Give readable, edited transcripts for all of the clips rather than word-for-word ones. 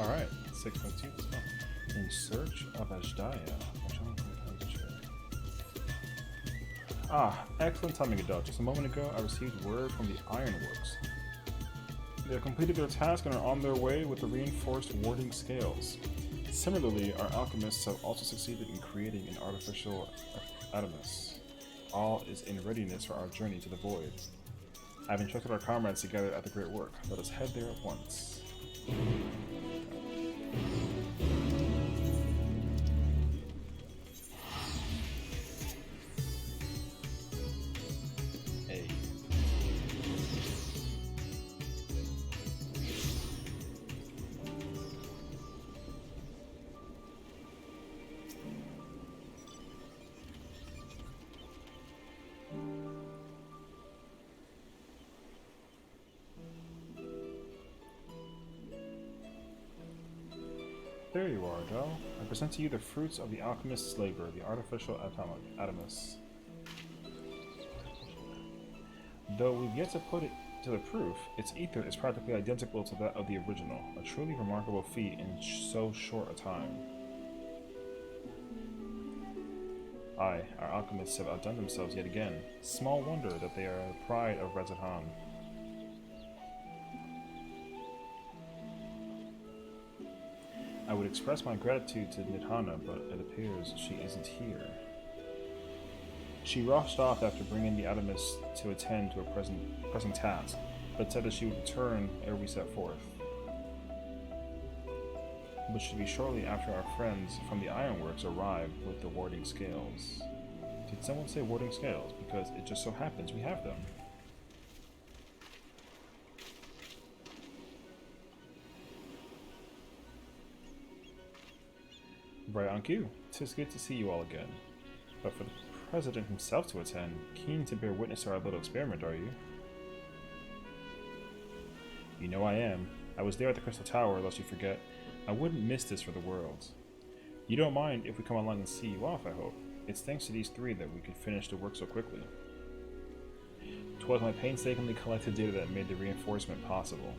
Alright, 6.2, let's go. In search of Ajdaya. Ah, excellent timing, Adele. Just a moment ago, I received word from the Ironworks. They have completed their task and are on their way with the reinforced warding scales. Similarly, our alchemists have also succeeded in creating an artificial adamus. All is in readiness for our journey to the void. I have instructed our comrades to gather at the great work. Let us head there at once. Hey. There you are, Adele. I present to you the fruits of the alchemist's labor, the artificial adamus. Though we've yet to put it to the proof, its ether is practically identical to that of the original, a truly remarkable feat in so short a time. Aye, our alchemists have outdone themselves yet again. Small wonder that they are the pride of Rezidhan. I would express my gratitude to Nidhana, but it appears she isn't here. She rushed off after bringing the Adamus to attend to a pressing task, but said that she would return ere we set forth. Which should be shortly after our friends from the Ironworks arrive with the warding scales. Did someone say warding scales? Because it just so happens we have them. Right on cue. 'Tis good to see you all again. But for the President himself to attend, keen to bear witness to our little experiment, are you? You know I am. I was there at the Crystal Tower, lest you forget. I wouldn't miss this for the world. You don't mind if we come along and see you off, I hope. It's thanks to these three that we could finish the work so quickly. 'Twas my painstakingly collected data that made the reinforcement possible.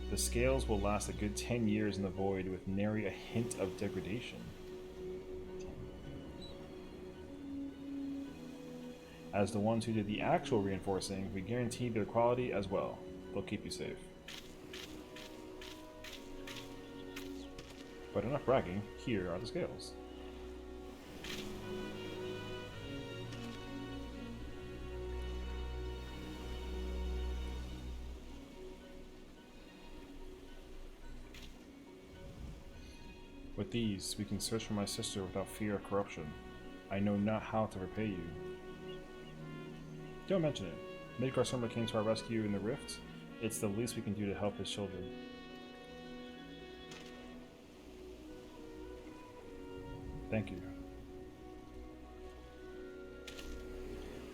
The scales will last a good 10 years in the void with nary a hint of degradation. As the ones who did the actual reinforcing, we guarantee their quality as well. They'll keep you safe. But enough bragging, here are the scales. With these, we can search for my sister without fear of corruption. I know not how to repay you. Don't mention it. Midgar Summer came to our rescue in the rift. It's the least we can do to help his children. Thank you.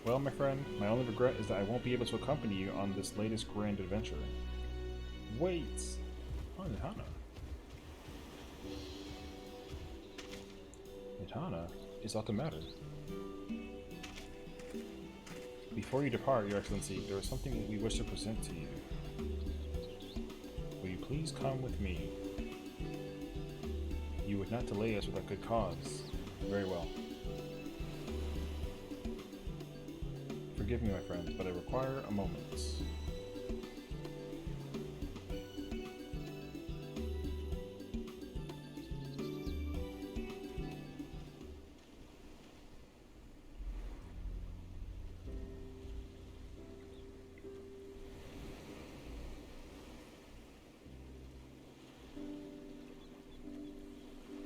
Well, my friend, my only regret is that I won't be able to accompany you on this latest grand adventure. Wait! Oh, Nidhana. Nidhana? Is that the matter? Before you depart, Your Excellency, there is something that we wish to present to you. Will you please come with me? You would not delay us without good cause. Very well. Forgive me, my friends, but I require a moment.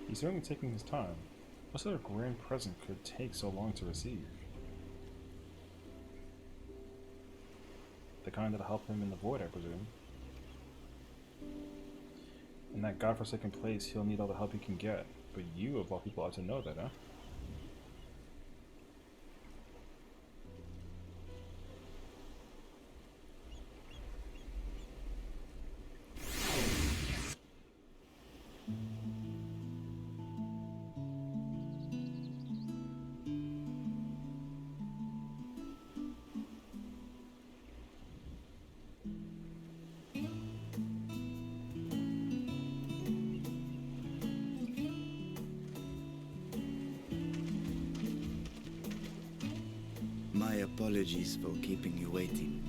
He's certainly taking his time. What sort of grand present could take so long to receive? The kind that'll help him in the void, I presume. In that godforsaken place, he'll need all the help he can get. But you, of all people, ought to know that, huh? Apologies for keeping you waiting.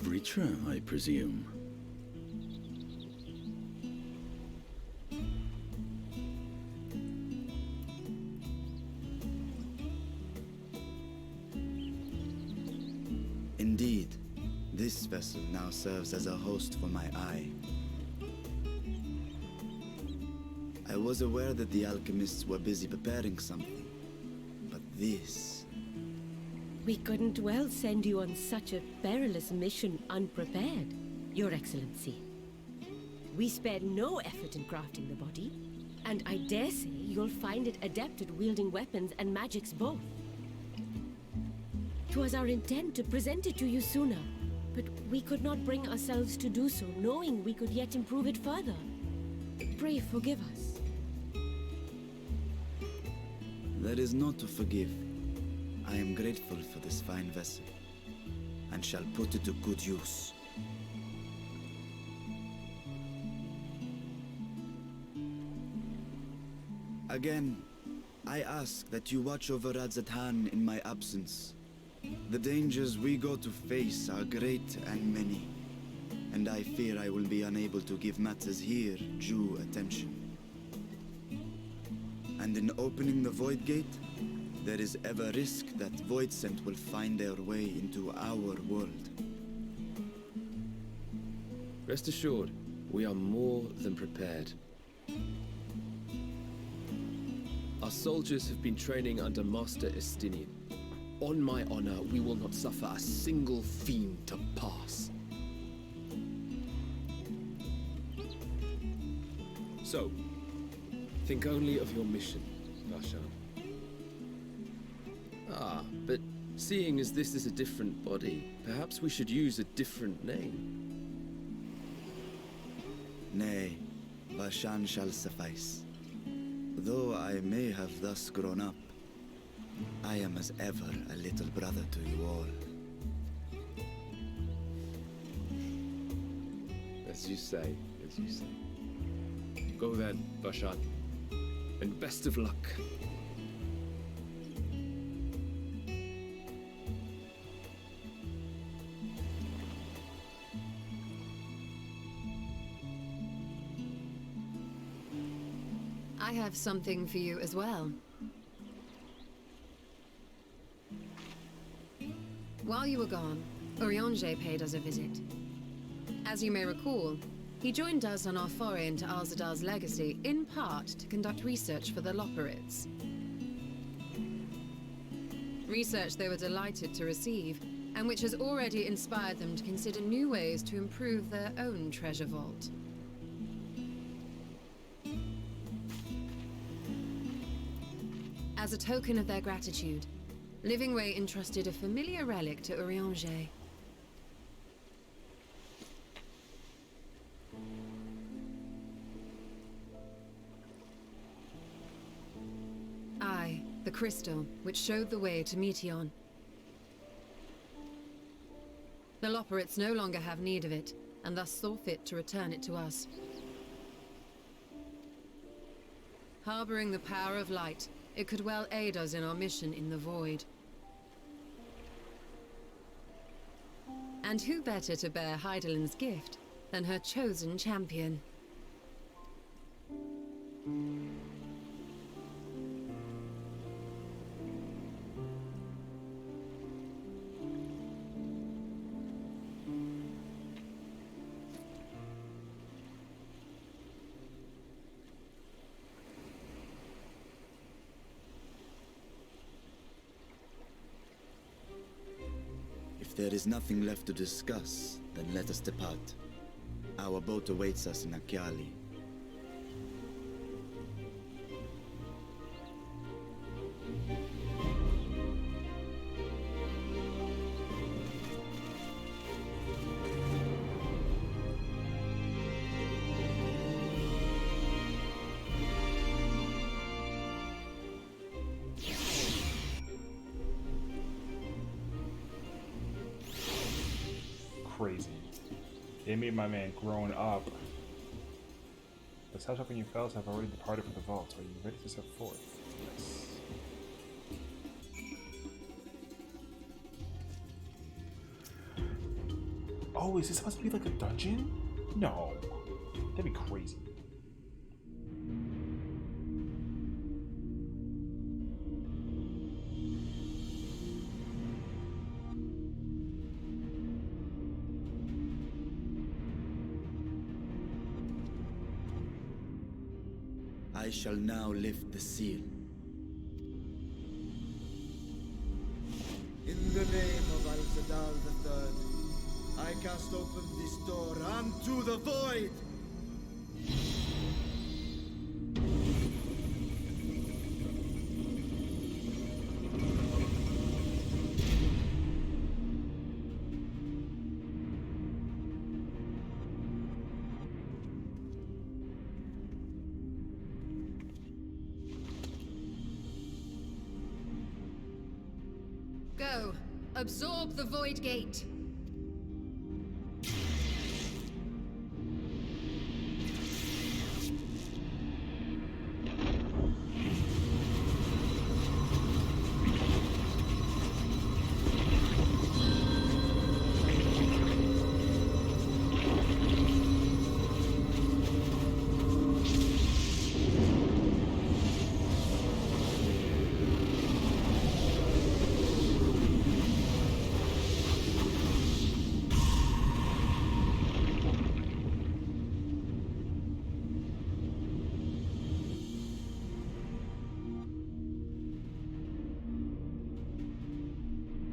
Ritra, I presume. Indeed, this vessel now serves as a host for my eye. I was aware that the alchemists were busy preparing something, but this... We couldn't well send you on such a perilous mission unprepared, Your Excellency. We spared no effort in crafting the body, and I dare say you'll find it adept at wielding weapons and magics both. 'Twas our intent to present it to you sooner, but we could not bring ourselves to do so, knowing we could yet improve it further. Pray forgive us. There is naught to forgive. I am grateful for this fine vessel, and shall put it to good use. Again, I ask that you watch over Radzatan in my absence. The dangers we go to face are great and many, and I fear I will be unable to give matters here due attention. And in opening the Void Gate, there is ever risk that Voidsent will find their way into our world. Rest assured, we are more than prepared. Our soldiers have been training under Master Estinian. On my honor, we will not suffer a single fiend to pass. So, think only of your mission, Varshan. Ah, but seeing as this is a different body, perhaps we should use a different name. Nay, Varshan shall suffice. Though I may have thus grown up, I am as ever a little brother to you all. As you say, as you say. Go then, Varshan, and best of luck. I have something for you as well. While you were gone, Urianger paid us a visit. As you may recall, he joined us on our foray into Alzadar's legacy, in part to conduct research for the Loporrits. Research they were delighted to receive, and which has already inspired them to consider new ways to improve their own treasure vault. As a token of their gratitude, Livingway entrusted a familiar relic to Urianger. Aye, the crystal, which showed the way to Meteion. The Loporrits no longer have need of it, and thus saw fit to return it to us. Harboring the power of light, it could well aid us in our mission in the Void. And who better to bear Hydaelyn's gift than her chosen champion? If there is nothing left to discuss, then let us depart. Our boat awaits us in Akyali. Crazy. They made my man grown up. The Sessiion and you fellas have already departed from the vault. Are you ready to step forth? Nice. Oh, is this supposed to be like a dungeon? No. That'd be crazy. I shall now lift the seal. In the name of Al-Zadar III, I cast open this door unto the void! Go. Absorb the Void Gate.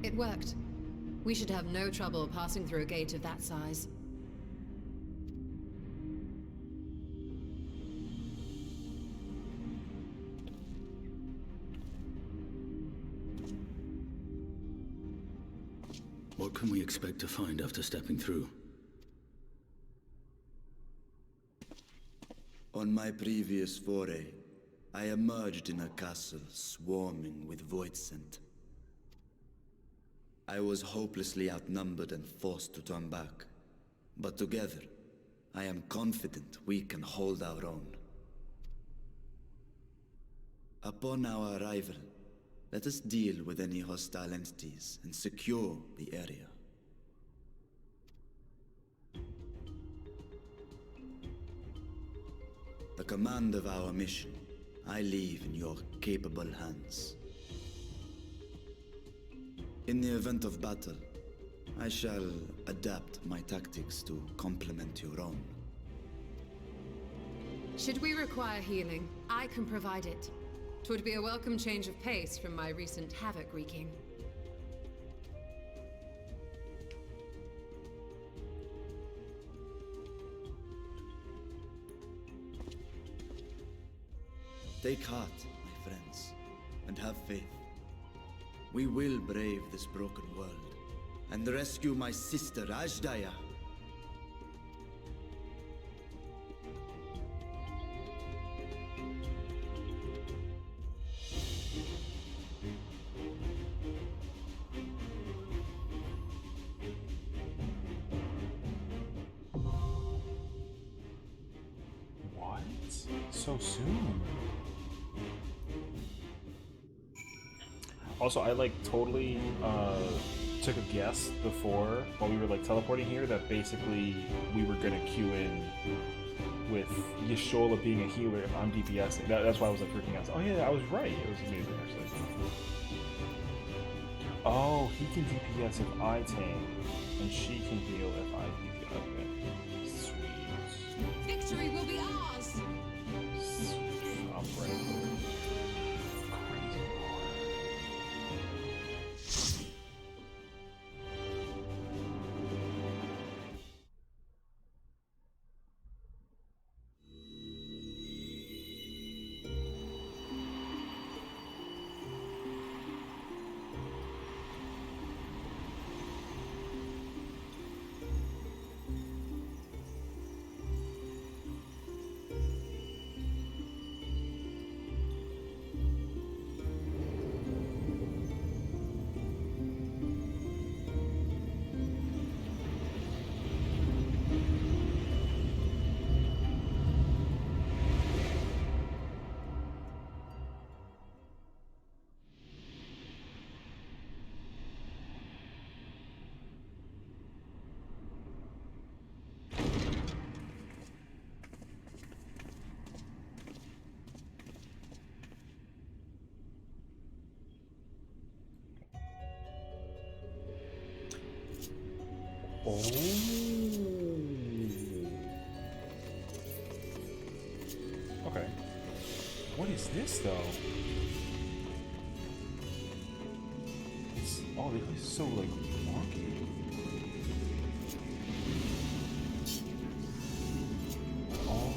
It worked. We should have no trouble passing through a gate of that size. What can we expect to find after stepping through? On my previous foray, I emerged in a castle swarming with void scent. I was hopelessly outnumbered and forced to turn back. But together, I am confident we can hold our own. Upon our arrival, let us deal with any hostile entities and secure the area. The command of our mission, I leave in your capable hands. In the event of battle, I shall adapt my tactics to complement your own. Should we require healing, I can provide it. 'Twould be a welcome change of pace from my recent havoc wreaking. Take heart, my friends, and have faith. We will brave this broken world and rescue my sister Ajdaya. What? So soon? Also, I like totally took a guess before while we were like teleporting here that basically we were gonna queue in with Yashola being a healer if I'm DPSing. That's why I was like freaking out. Oh yeah, I was right. It was amazing actually. Oh, he can DPS if I tank, and she can heal if I DPS. Okay, sweet. Victory will be ours! Sweet. I'm ready. Crazy lord. Oh. Okay. What is this though? It's, oh, this is so like wonky. Oh.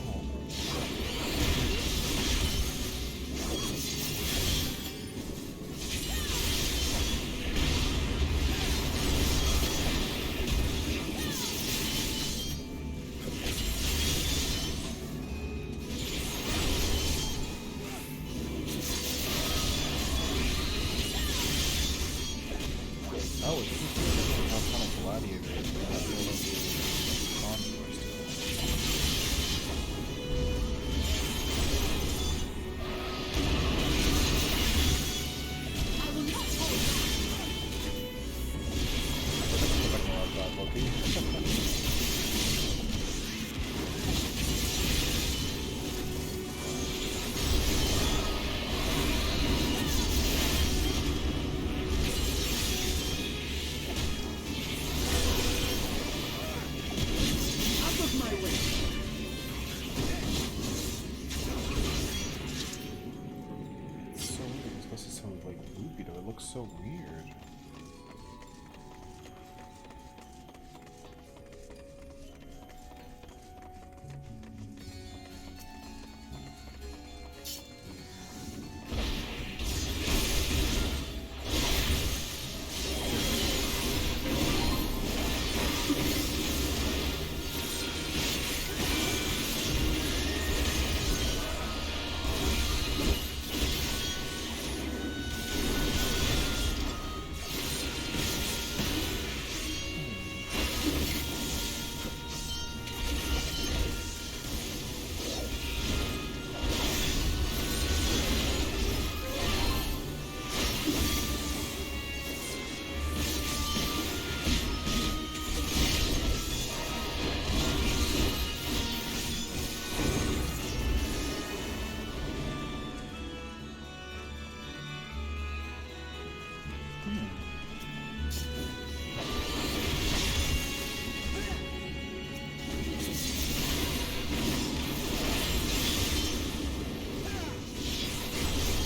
Oh, it's just some kind of gladiator. I feel like the contours I will not hold if I can love that Loki. out of my way. It's so weird. It's supposed to sound like loopy though. It looks so weird.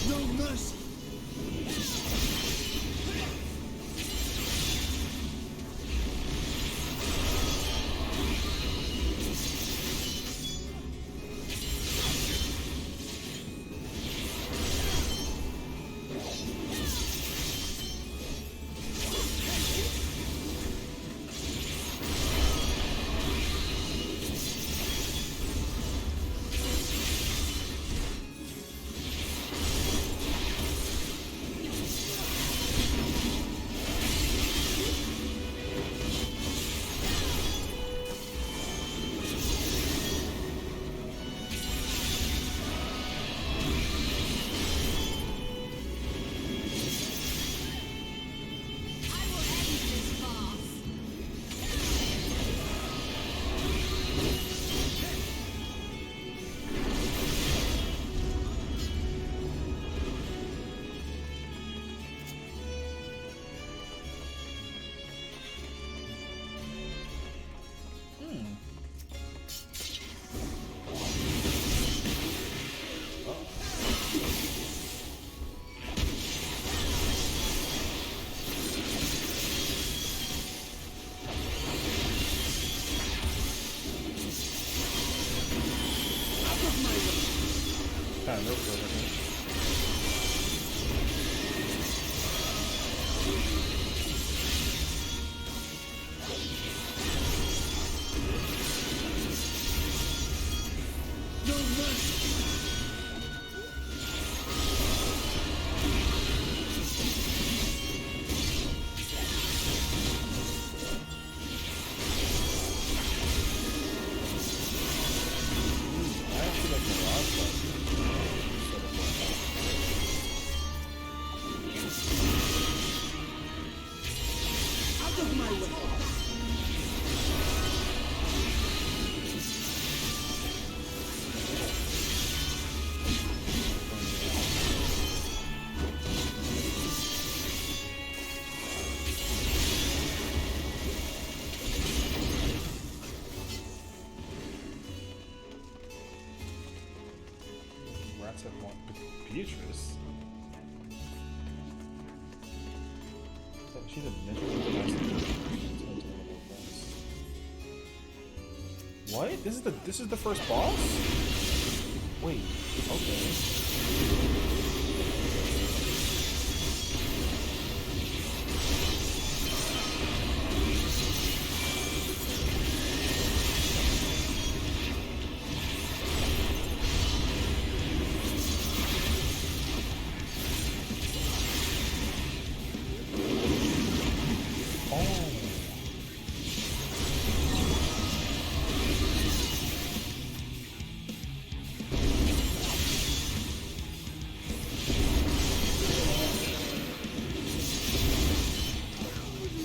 No mercy! I will end this farce. Kind of real quick, I think. No mercy! I actually like the last Out of my way! Beatrice? She's a midget. What? This is the first boss? Wait, okay.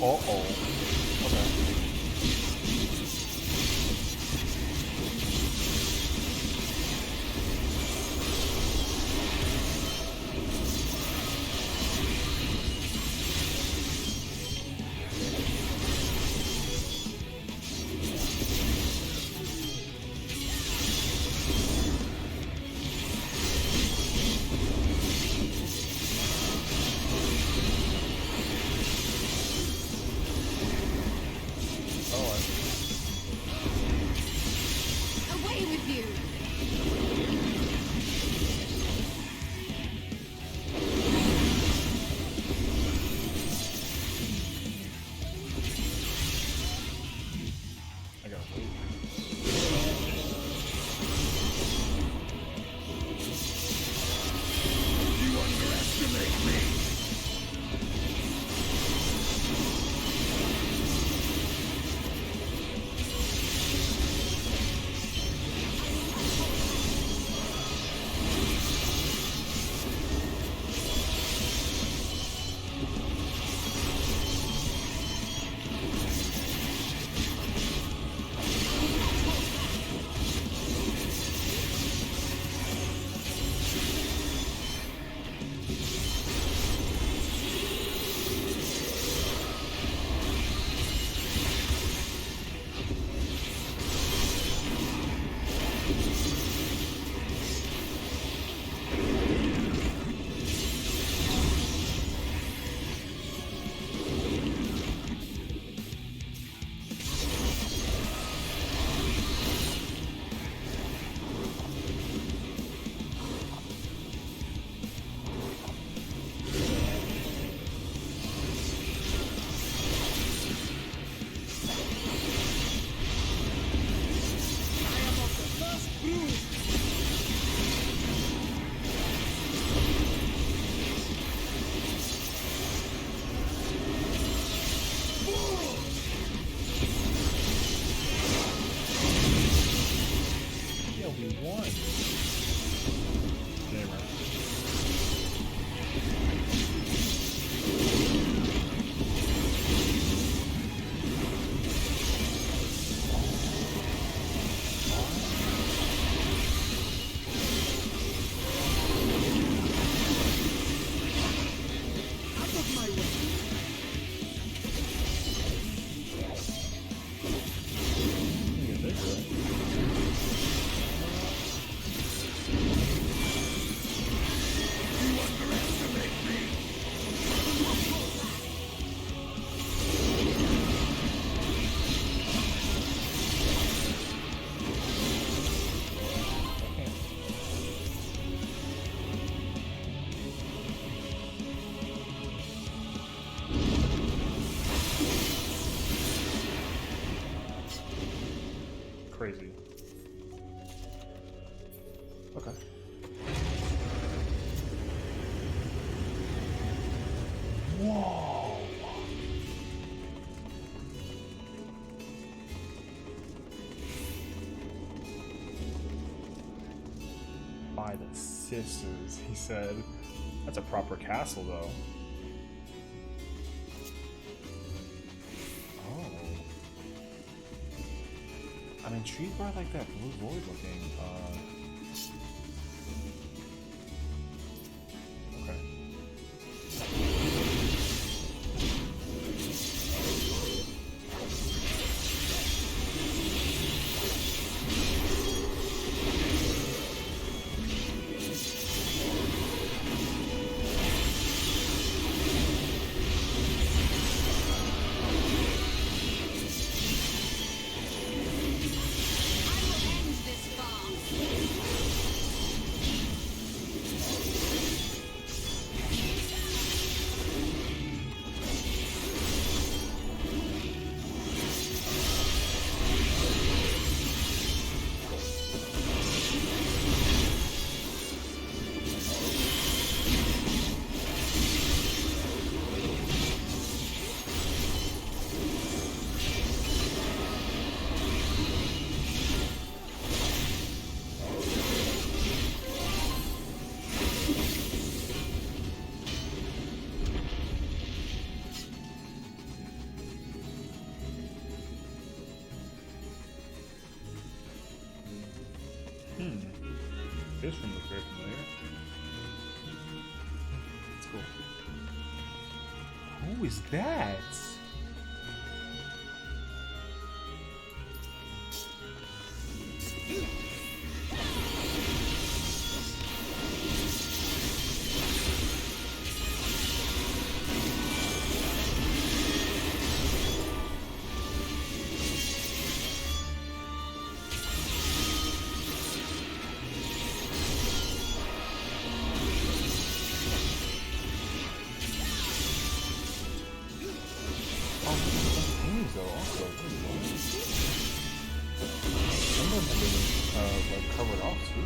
Uh-oh. Okay. Away with you! I gotta wait. You underestimate me. Crazy. Okay. Whoa! By the sisters, he said. That's a proper castle, though. I'm intrigued by like that blue void looking. Okay. This room looks very familiar. Let's go. Who is that? Covered off too.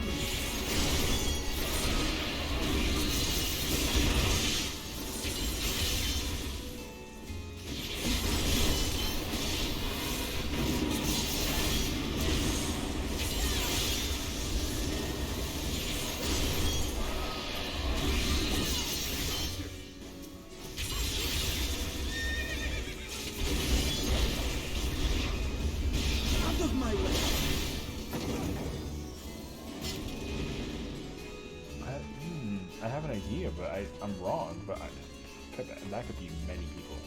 Out of my way! I have an idea, but I'm wrong. But that could be many people.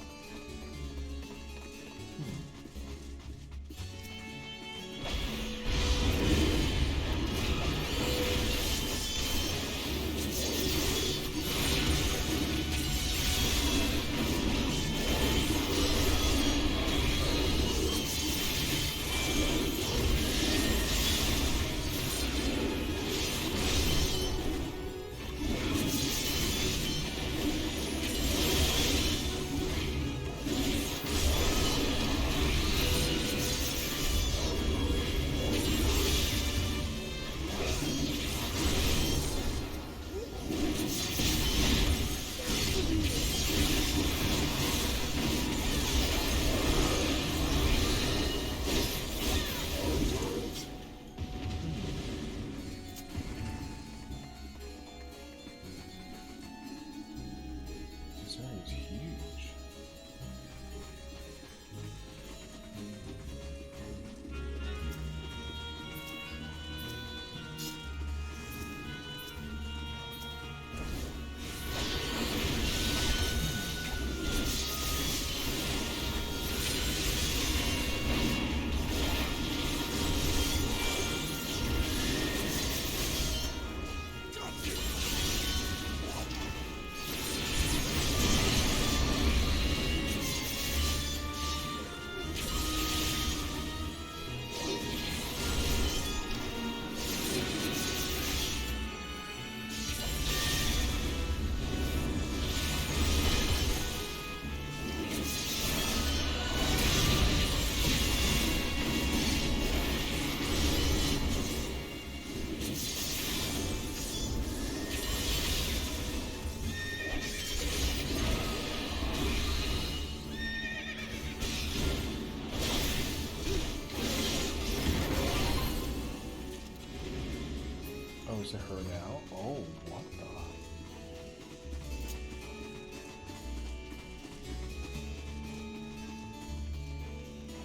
Oh, is it her now? Oh, what the?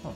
Huh.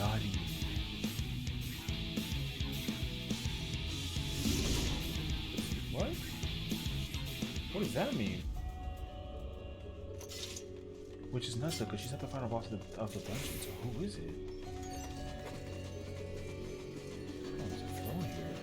body. What? What does that mean? Which is nuts though, because she's not the final boss of the dungeon, so who is it? Oh, there's a throne here.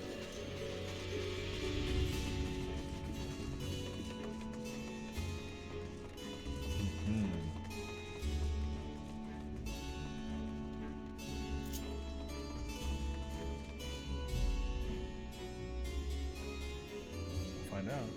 Find out.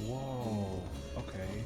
Whoa, okay.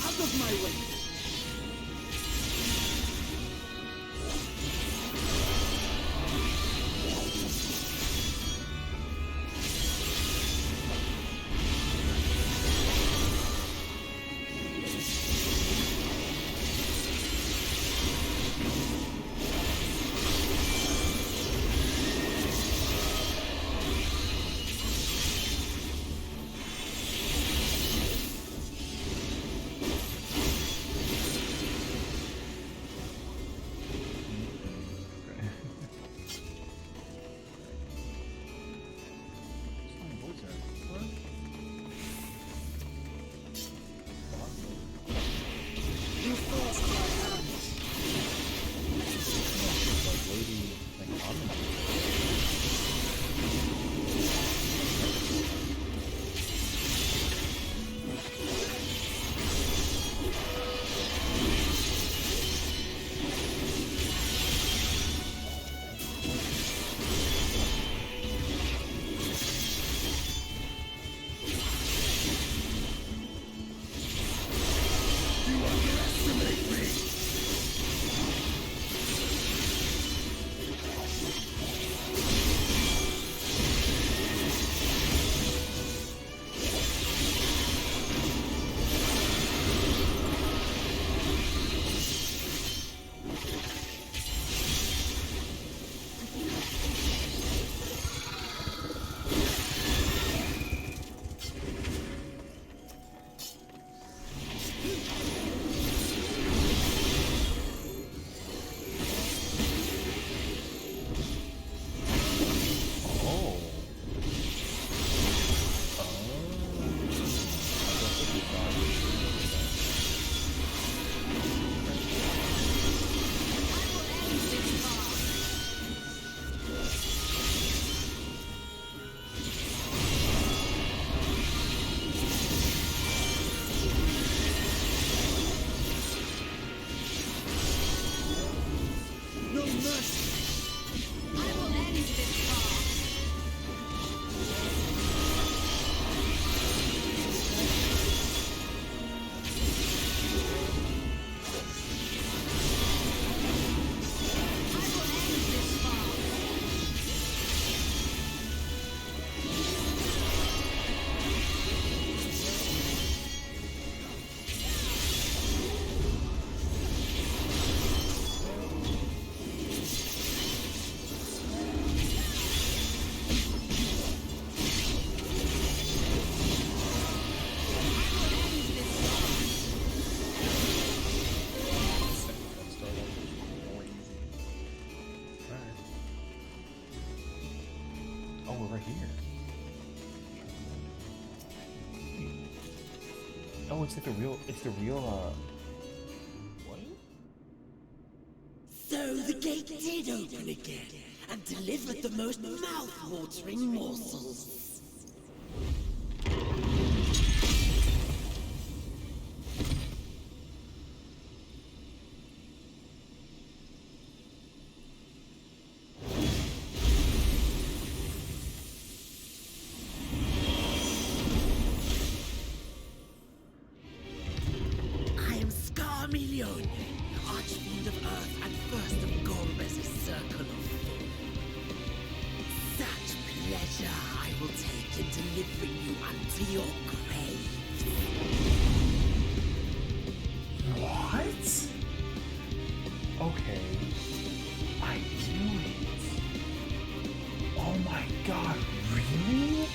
Out of my way! over here? Oh, it's like the real, what? So the gate did open again, and delivered the most mouth-watering morsels. Archfiend of Earth and first of Golbez's circle of Fear. Such pleasure I will take in delivering you unto your grave. What? Okay. I knew it. Oh my god, really?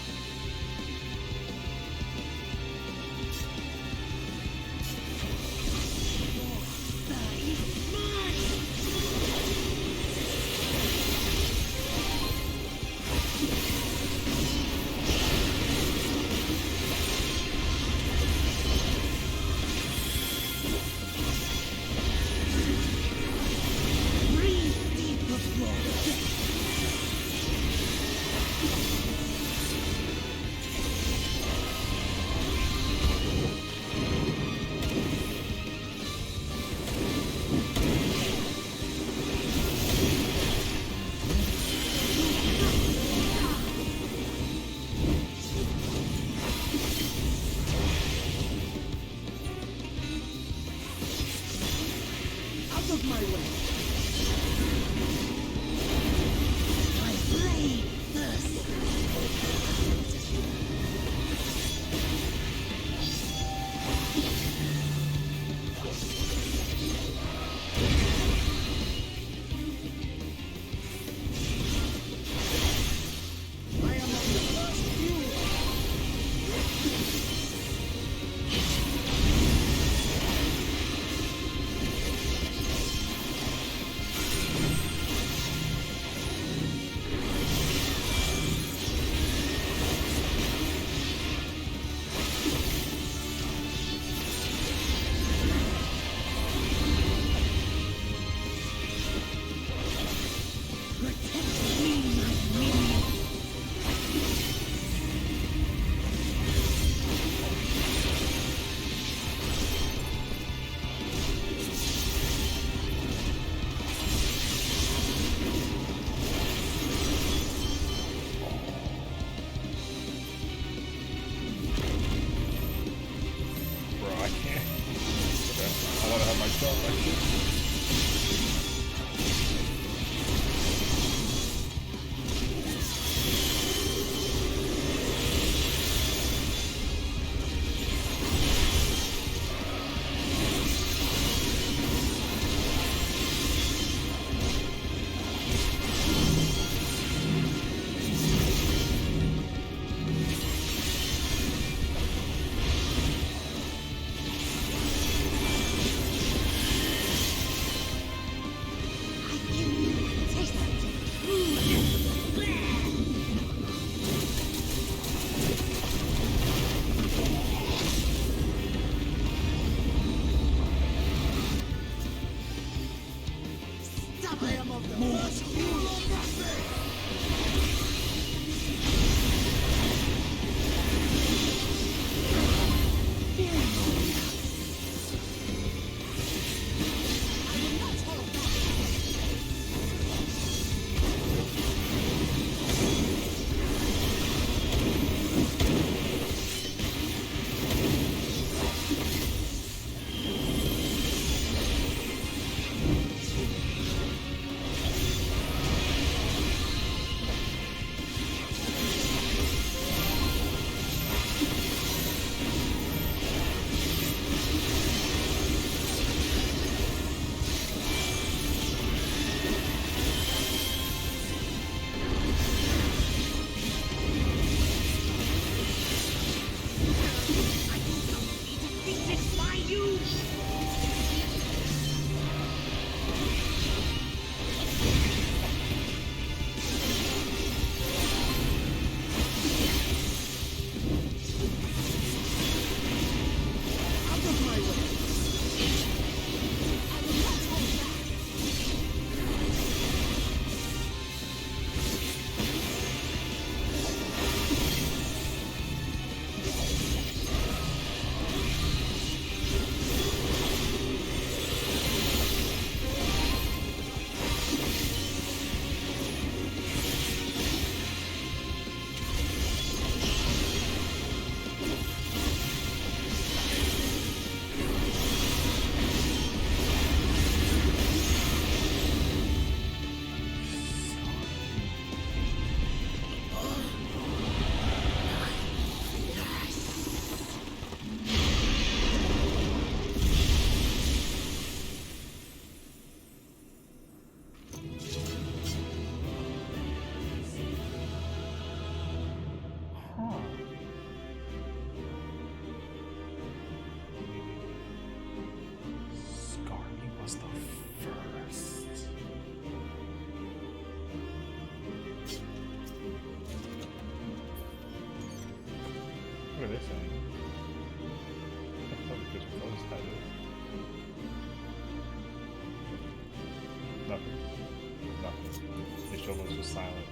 Nothing? Nothing. The show was just silent.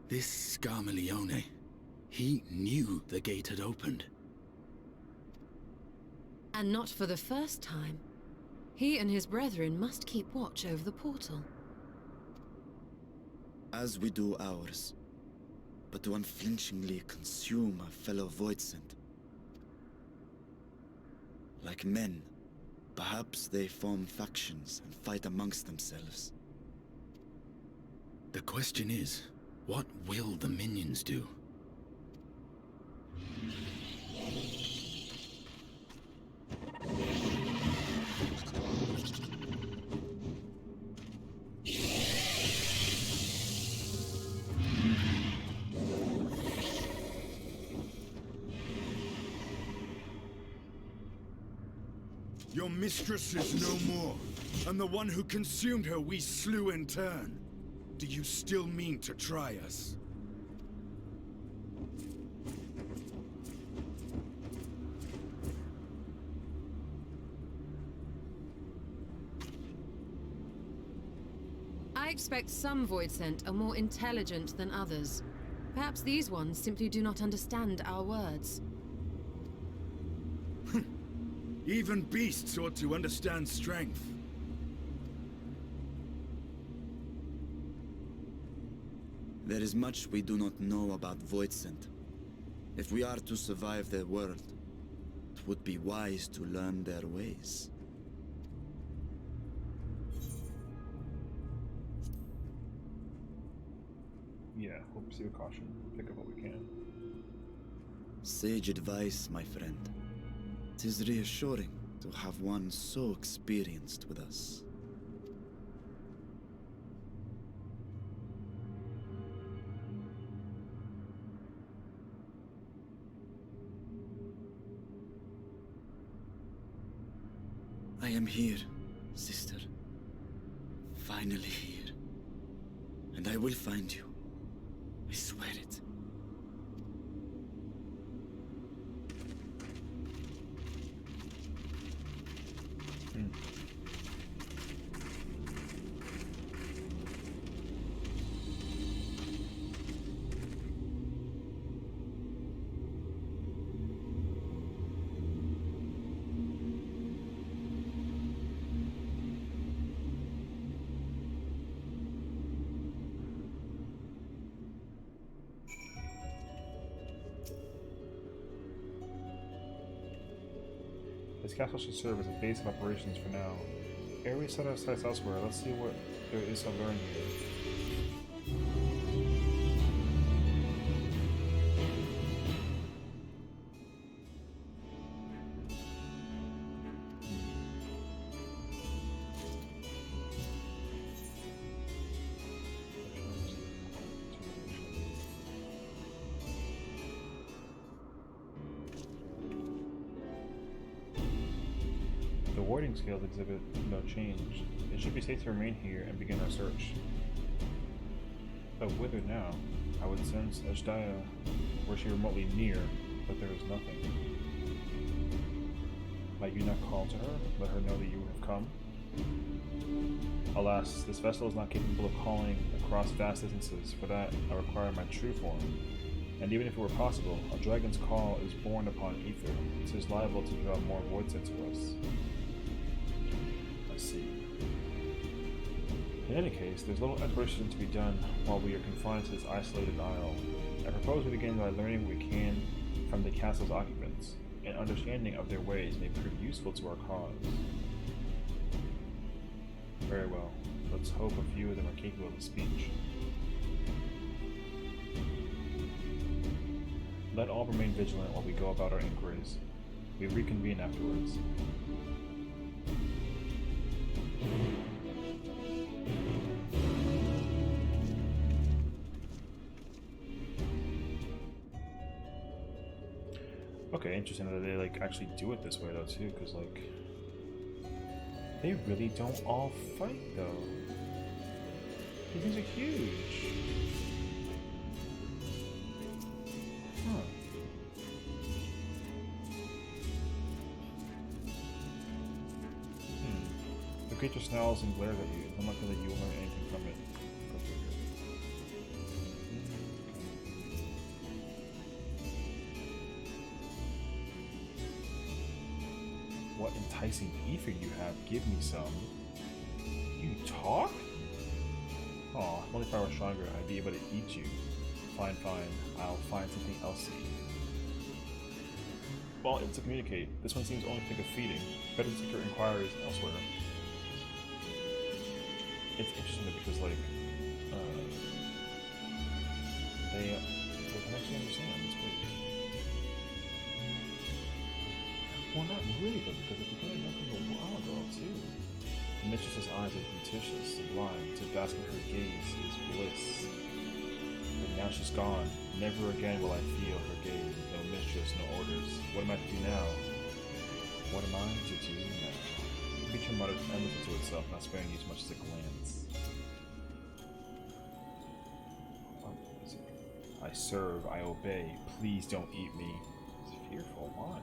This Scarmalione, he knew the gate had opened. And not for the first time. He and his brethren must keep watch over the portal. As we do ours, but to unflinchingly consume a fellow Voidsent. Like men, perhaps they form factions and fight amongst themselves. The question is, what will the minions do? Your mistress is no more, and the one who consumed her we slew in turn. Do you still mean to try us? I expect some Voidsent are more intelligent than others. Perhaps these ones simply do not understand our words. Even beasts ought to understand strength. There is much we do not know about Voidsent. If we are to survive their world, it would be wise to learn their ways. Yeah, we'll proceed with caution. Pick up what we can. Sage advice, my friend. 'Tis reassuring to have one so experienced with us. I am here, sister. Finally here. And I will find you. I swear it. This castle should serve as a base of operations for now. Ere we set our sights elsewhere, let's see what there is to learn here. The warding scales exhibit no change. It should be safe to remain here and begin our search. But whither now? I would sense Ashdaya were she remotely near, but there is nothing. Might you not call to her? Let her know that you have come? Alas, this vessel is not capable of calling across vast distances. For that, I require my true form. And even if it were possible, a dragon's call is borne upon ether. It is liable to draw more voidsent to us. I see. In any case, there's little exploration to be done while we are confined to this isolated isle. I propose we begin by learning what we can from the castle's occupants. An understanding of their ways may prove useful to our cause. Very well. Let's hope a few of them are capable of speech. Let all remain vigilant while we go about our inquiries. We reconvene afterwards. Okay, interesting that they like actually do it this way though too, because like they really don't all fight though. These things are huge. creature snarls and glares at you. It's unlikely that you will learn anything from it. Go figure. What enticing ether you have. Give me some. You talk? Aw, only if I were stronger, I'd be able to eat you. Fine, fine. I'll find something else to eat. Well, able to communicate. This one seems only to think of feeding. Better to take your inquiries elsewhere. It's interesting because, like, they can actually understand. It's weird. Well, not really, though, because if you're going to know from a while ago, too. The mistress's eyes are beauticious, sublime. To bask in her gaze is bliss. But now she's gone. Never again will I feel her gaze. No mistress, no orders. What am I to do now? What am I to do now? The creature mutters endlessly to itself, not sparing you as much as a glance. I serve, I obey. Please don't eat me. It's fearful. Why?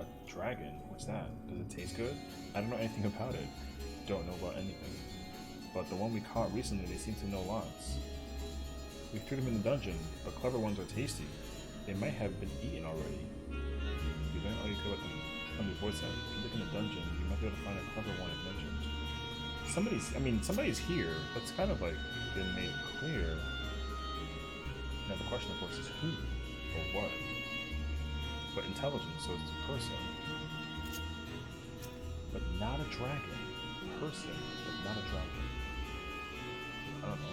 A dragon? What's that? Does it taste good? I don't know anything about it. Don't know about anything. But the one we caught recently, they seem to know lots. We threw them in the dungeon, but clever ones are tasty. They might have been eaten already. You learn all you could about them from the voice out. If you look in the dungeon, you might be able to find a clever one as mentioned. Somebody's here. That's kind of like been made clear. Now the question, of course, is who or what? But intelligence, so it's a person. But not a dragon. Person, but not a dragon. I don't know.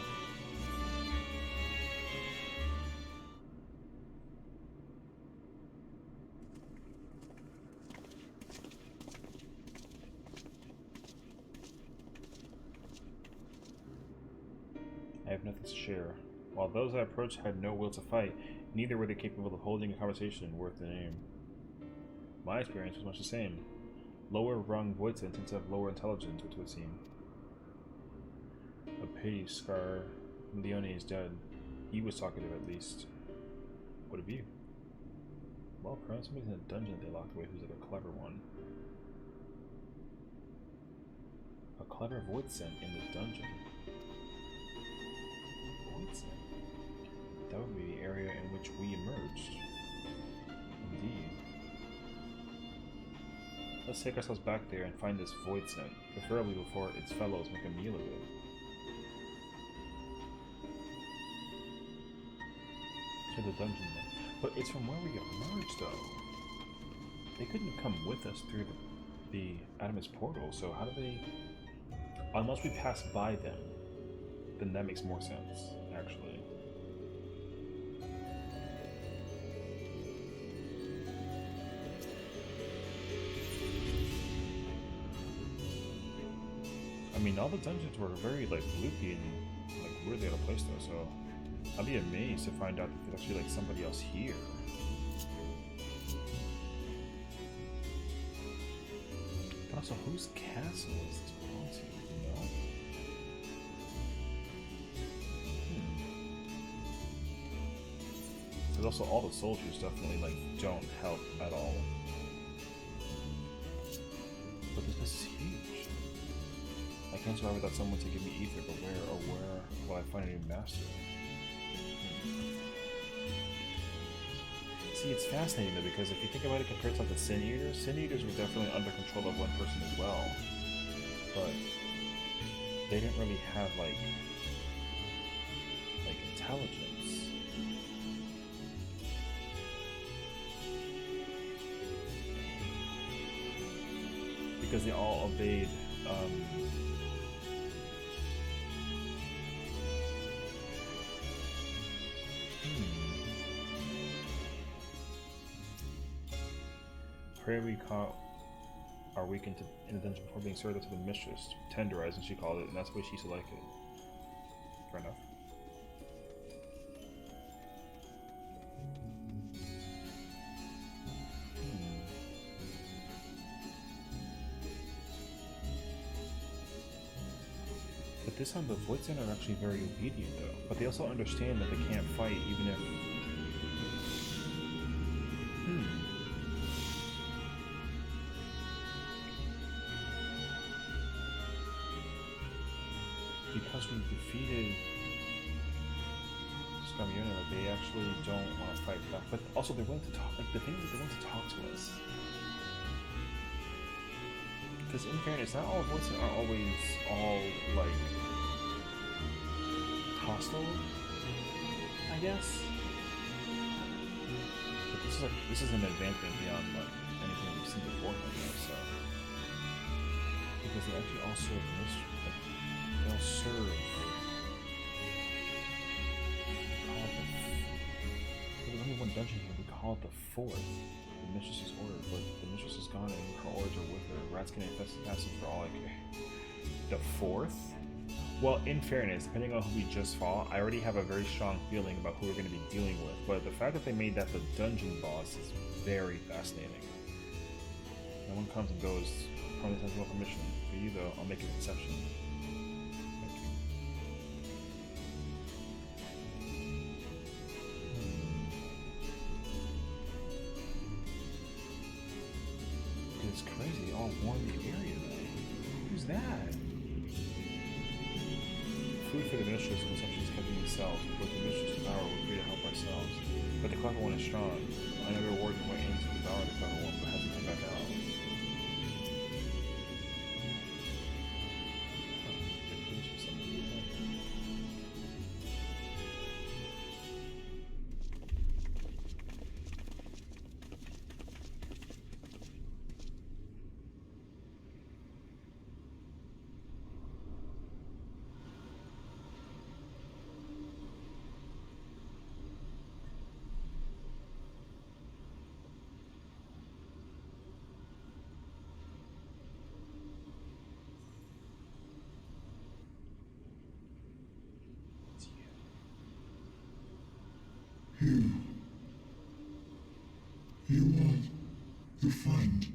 I have nothing to share. While those I approached had no will to fight, neither were they capable of holding a conversation worth the name. My experience was much the same. Lower rung Voidsent tend to have lower intelligence, it would seem. A pity Scar Leone is dead. He was talkative at least. What of you? Well, perhaps somebody's in a dungeon that they locked away who's like a clever one. A clever Voidsent in the dungeon. Voidsent? That would be the area in which we emerged. Indeed. Let's take ourselves back there and find this Voidsent, preferably before its fellows make a meal of it. To the dungeon then. But it's from where we emerged, though. They couldn't have come with us through the Adamus portal, so how do they... Unless we pass by them, then that makes more sense, actually. I mean, all the dungeons were very, like, loopy and, like, weirdly out of place, though, so... I'd be amazed to find out if there's actually, like, somebody else here. But also, whose castle is this belong to, you know? Because also, all the soldiers definitely, like, don't help at all. But this place is huge. I can't survive without someone to give me ether, but where will I find a new master? See, it's fascinating though, because if you think about it compared to like the Sin Eaters were definitely under control of one person as well. But they didn't really have like intelligence. Because they all obeyed Pray we caught our weekend in the dungeon before being served up to the mistress, tenderized, as she called it, and that's the way she used to like it. Fair enough. But this time the Voidsent are actually very obedient though. But they also understand that they can't fight even if... defeated Sessiion, like they actually don't want to fight back, but also they're willing to talk. Like the thing is, they're willing to talk to us. Because in fairness, not all voices are always all like hostile, I guess. But this is an advancement beyond like anything we've seen before, so because they actually all serve like they all serve. There's only one dungeon here. We call it the fourth. The mistress's order, but the mistress is gone and her orders are with her. Rats can infest the passage for all I care. The fourth? Well, in fairness, depending on who we just fought, I already have a very strong feeling about who we're going to be dealing with. But the fact that they made that the dungeon boss is very fascinating. No one comes and goes. Probably has no permission. For you, though, I'll make an exception. It's crazy, they all warm the area though. Who's that? Food for the mistress, consumption is kept in themselves. With the mistress' power, we're free to help ourselves. But the clever one is strong. I know reward went in to devour the clever one, but has to come back out. You are the friend.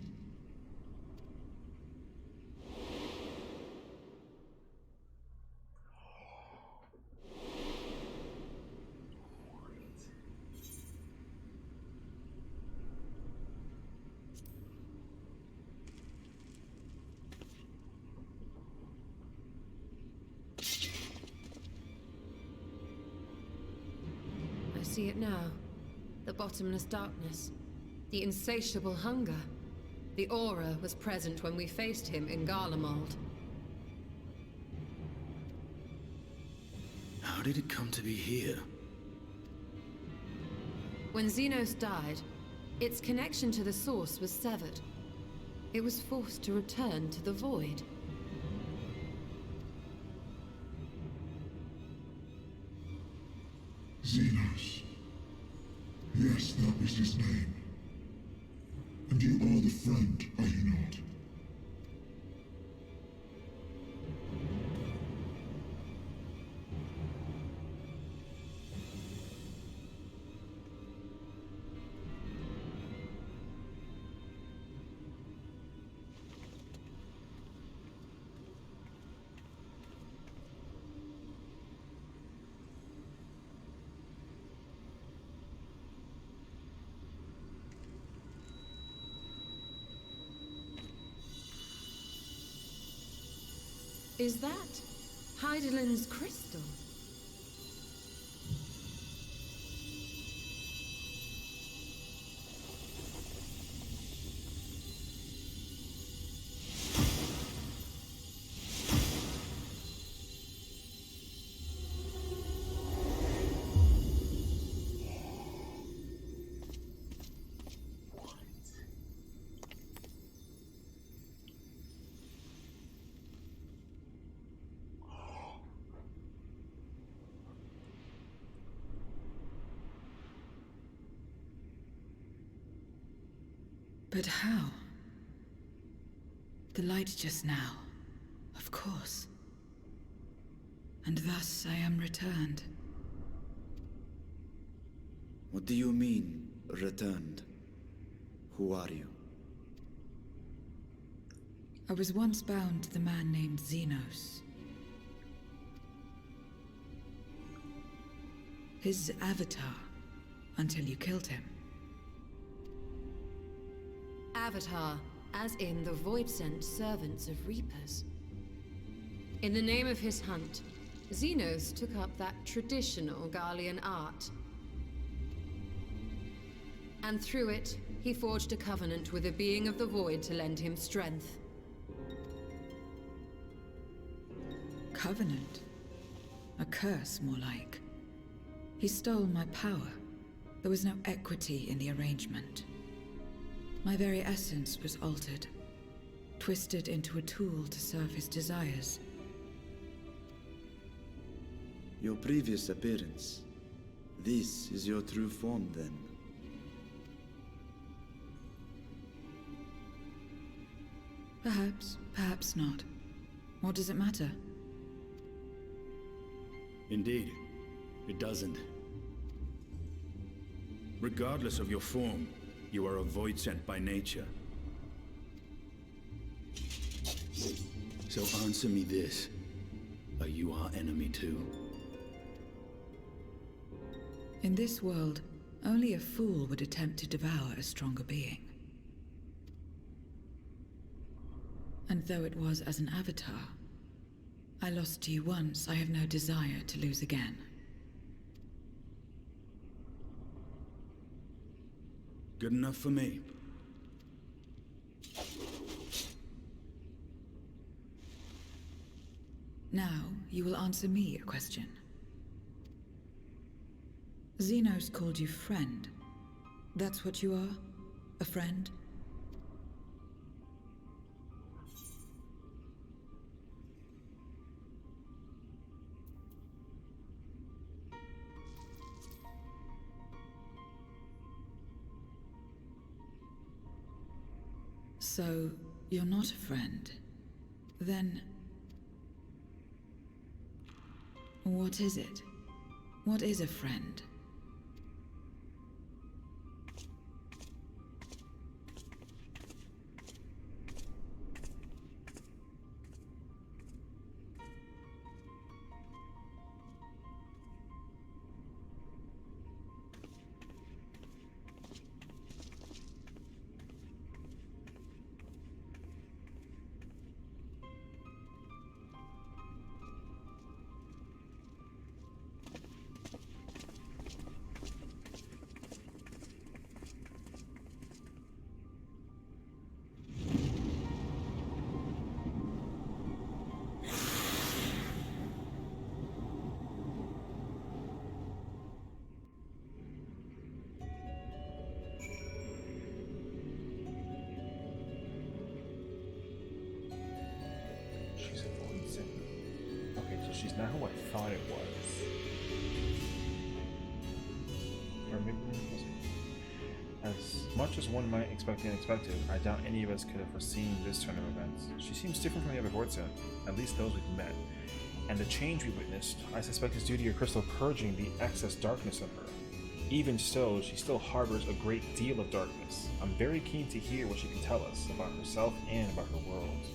I see it now. The bottomless darkness. The insatiable hunger. The aura was present when we faced him in Garlemald. How did it come to be here? When Xenos died, its connection to the source was severed. It was forced to return to the void. Xenos. Yes, that was his name. And you are the friend, are you not? Is that Heidelin's crystal? But how? The light just now. Of course. And thus I am returned. What do you mean, returned? Who are you? I was once bound to the man named Xenos. His avatar, until you killed him. Avatar, as in the Void-sent servants of Reapers. In the name of his hunt, Xenos took up that traditional Garlean art. And through it, he forged a covenant with a being of the void to lend him strength. Covenant? A curse, more like. He stole my power. There was no equity in the arrangement. My very essence was altered, twisted into a tool to serve his desires. Your previous appearance. This is your true form, then. Perhaps, perhaps not. What does it matter? Indeed, it doesn't. Regardless of your form, you are a void sent by nature. So answer me this. Are you our enemy too? In this world, only a fool would attempt to devour a stronger being. And though it was as an avatar, I lost to you once, I have no desire to lose again. Good enough for me. Now, you will answer me a question. Xenos called you friend. That's what you are? A friend? So, you're not a friend. Then... what is it? What is a friend? She's a void sent. Okay, so she's not who I thought it was. Or maybe it wasn't. As much as one might expect the unexpected, I doubt any of us could have foreseen this turn of events. She seems different from the other void sent, at least those we've met. And the change we witnessed, I suspect is due to your crystal purging the excess darkness in her. Even so, she still harbors a great deal of darkness. I'm very keen to hear what she can tell us about herself and about her world.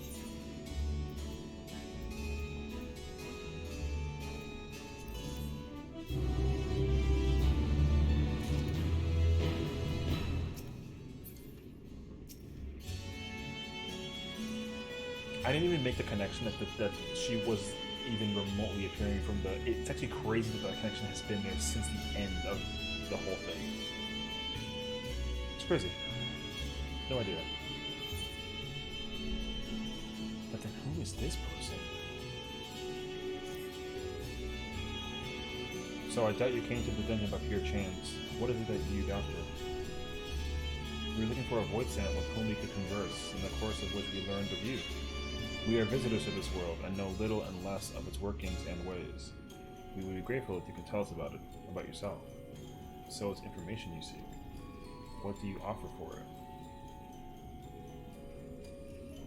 I didn't even make the connection that she was even remotely appearing from the... It's actually crazy that that connection has been there since the end of the whole thing. It's crazy. No idea. But then who is this person? So I doubt you came to the dungeon by pure chance. What is it that you're after? We were looking for a void sent with whom we could converse, in the course of which we learned of you. We are visitors to this world and know little and less of its workings and ways. We would be grateful if you could tell us about it, about yourself. So it's information you seek. What do you offer for it?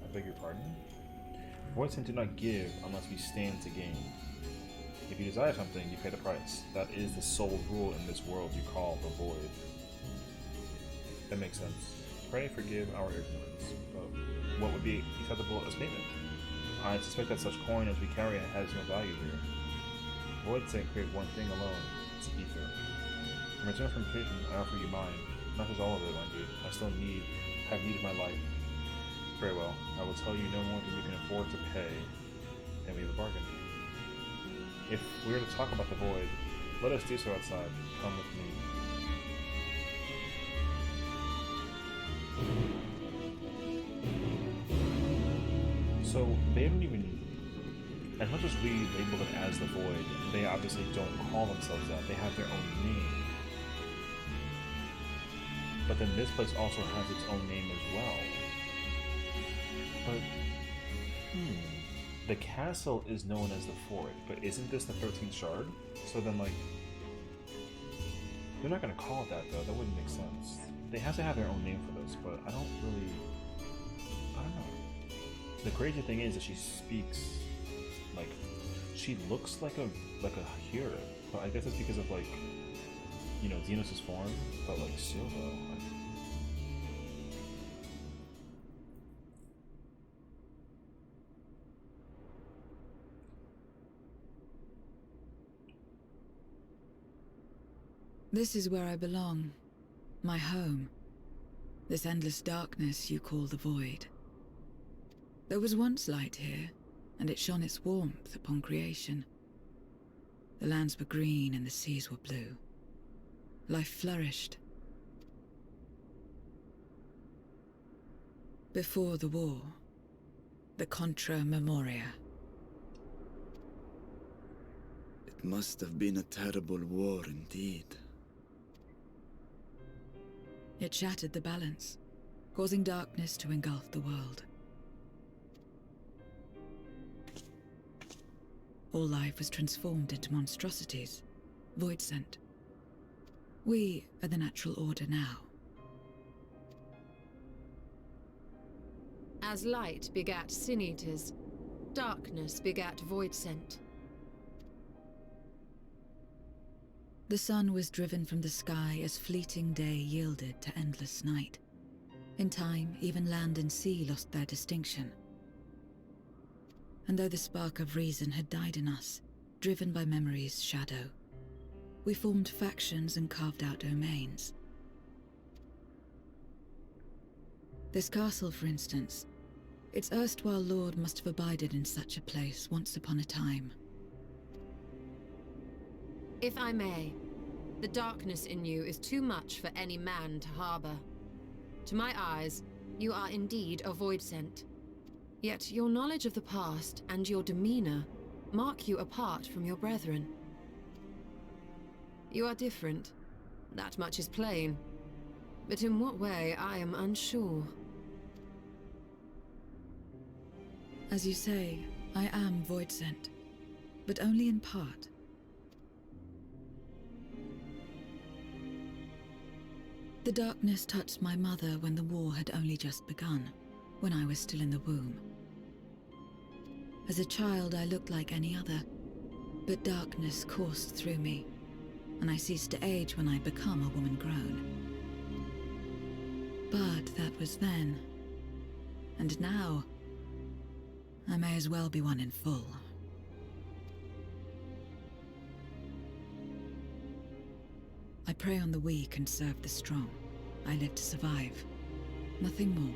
I beg your pardon? Void sent do not give unless we stand to gain. If you desire something, you pay the price. That is the sole rule in this world you call the void. That makes sense. Pray forgive our ignorance, but what would be acceptable as payment? I suspect that such coin as we carry has no value here. Void sent crave one thing alone, its ether. In return for information, I offer you mine. Not just all of it, mind you. I still have need of my life. Very well. I will tell you no more than you can afford to pay, and we have a bargain. If we were to talk about the void, let us do so outside. Come with me. So they don't even, as much as we label them as the void, they obviously don't call themselves that. They have their own name. But then this place also has its own name as well. But, the castle is known as the Fort, but isn't this the 13th Shard? So then, like, they're not gonna call it that, though. That wouldn't make sense. They have to have their own name for this, but I don't know. The crazy thing is that she speaks, like, she looks like a hero, but I guess it's because of, like, you know, Xenos' form, but, like, still, though. This is where I belong. My home. This endless darkness you call the void. There was once light here, and it shone its warmth upon creation. The lands were green and the seas were blue. Life flourished. Before the war, the Contra Memoria. It must have been a terrible war indeed. It shattered the balance, causing darkness to engulf the world. All life was transformed into monstrosities, void-sent. We are the natural order now. As light begat sin-eaters, darkness begat void-sent. The sun was driven from the sky as fleeting day yielded to endless night. In time, even land and sea lost their distinction. And though the spark of reason had died in us, driven by memory's shadow, we formed factions and carved out domains. This castle, for instance, its erstwhile lord must have abided in such a place once upon a time. If I may, the darkness in you is too much for any man to harbor. To my eyes, you are indeed a void-sent. Yet your knowledge of the past and your demeanor mark you apart from your brethren. You are different. That much is plain. But in what way, I am unsure. As you say, I am void-sent, but only in part. The darkness touched my mother when the war had only just begun, when I was still in the womb. As a child, I looked like any other, but darkness coursed through me, and I ceased to age when I become a woman grown. But that was then, and now, I may as well be one in full. I prey on the weak and serve the strong. I live to survive. Nothing more.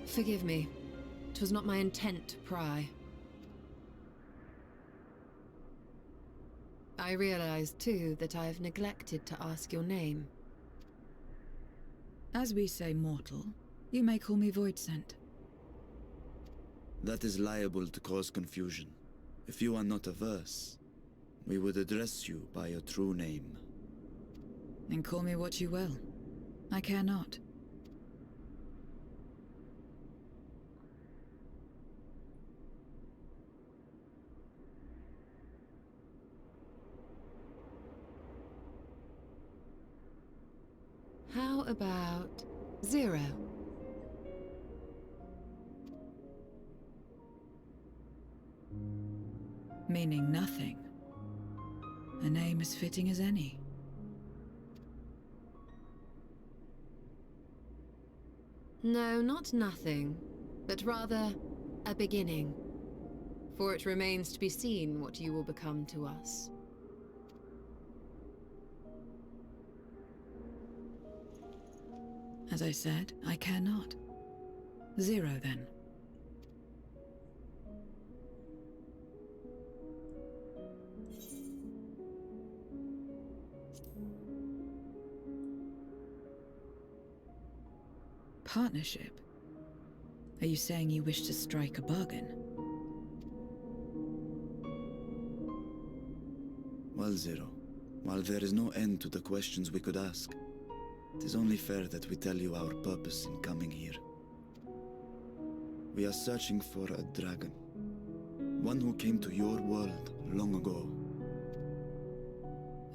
Forgive me. 'Twas not my intent to pry. I realize, too, that I have neglected to ask your name. As we say mortal, you may call me void-sent. That is liable to cause confusion. If you are not averse, we would address you by your true name. Then call me what you will. I care not. How about 0? Meaning nothing. A name as fitting as any. No, not nothing, but rather a beginning. For it remains to be seen what you will become to us. As I said, I care not. 0, then. partnership? Are you saying you wish to strike a bargain? Well, Zero, while there is no end to the questions we could ask, it is only fair that we tell you our purpose in coming here. We are searching for a dragon. One who came to your world long ago.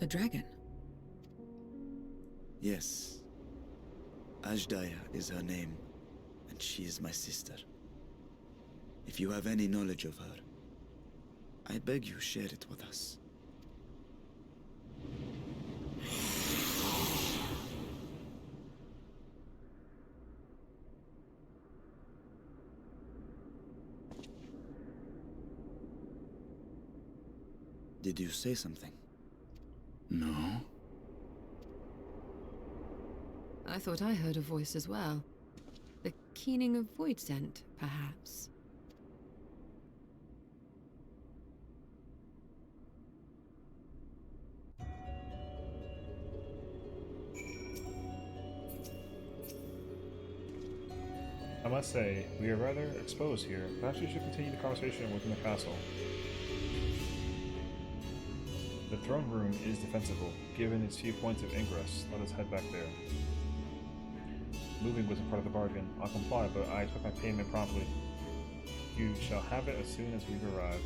A dragon? Yes. Ajdaya is her name, and she is my sister. If you have any knowledge of her, I beg you share it with us. Did you say something? No. I thought I heard a voice as well. The keening of void scent, perhaps. I must say, we are rather exposed here. Perhaps we should continue the conversation within the castle. The throne room is defensible, given its few points of ingress. Let us head back there. Moving wasn't part of the bargain. I'll comply, but I expect my payment promptly. You shall have it as soon as we've arrived.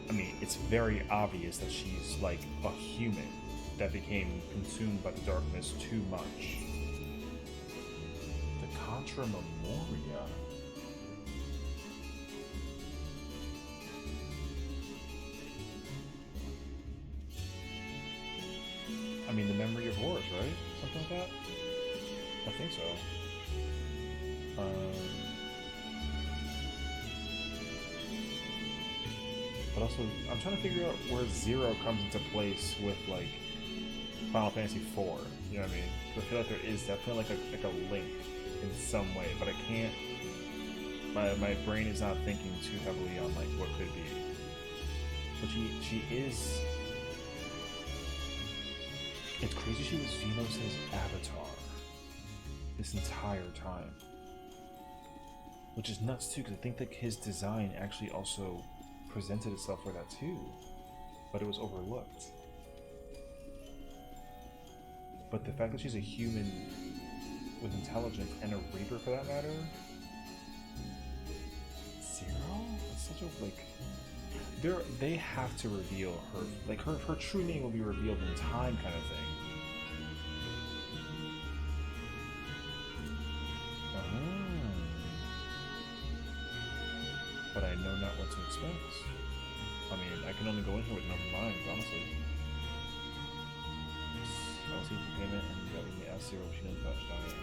I mean, it's very obvious that she's like a human that became consumed by the darkness too much. The Contra Memoria. I mean, the memory of wars, right? Something like that? I think so. But also, I'm trying to figure out where Zero comes into place with, like, Final Fantasy IV. You know what I mean? So I feel like there is definitely, like a link in some way, but I can't... My brain is not thinking too heavily on, like, what could be. But she is... It's crazy she was Venos' avatar this entire time. Which is nuts too, because I think that his design actually also presented itself for that too. But it was overlooked. But the fact that she's a human with intelligence, and a Reaper for that matter? Zero? That's such a, like... They have to reveal her, like, her true name will be revealed in time, kind of thing. But I know not what to expect. I mean, I can only go in here with an open mind, honestly. I'll see the payment, and that we may ask Zero if she didn't touch down here.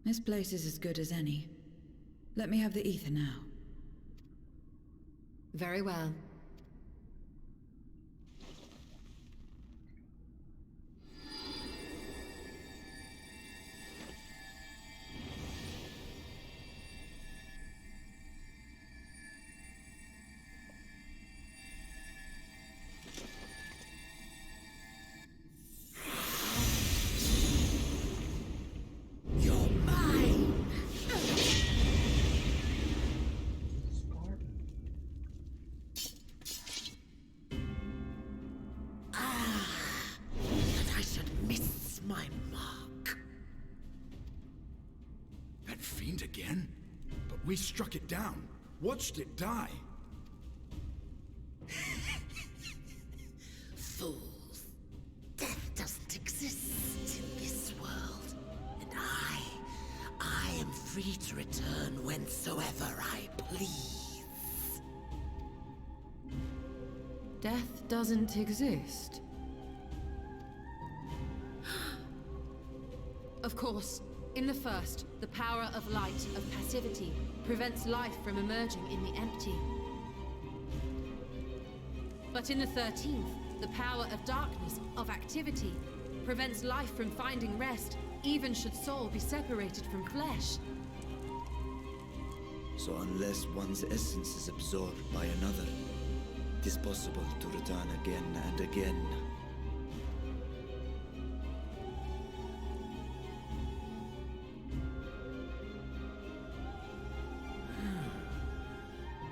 This place is as good as any. Let me have the ether now. Very well. Again? But we struck it down, watched it die. Fools. Death doesn't exist in this world. And I am free to return whensoever I please. Death doesn't exist. Of course, In the first, the power of light, of passivity, prevents life from emerging in the empty. But in the 13th, the power of darkness, of activity, prevents life from finding rest, even should soul be separated from flesh. So unless one's essence is absorbed by another, it is possible to return again and again.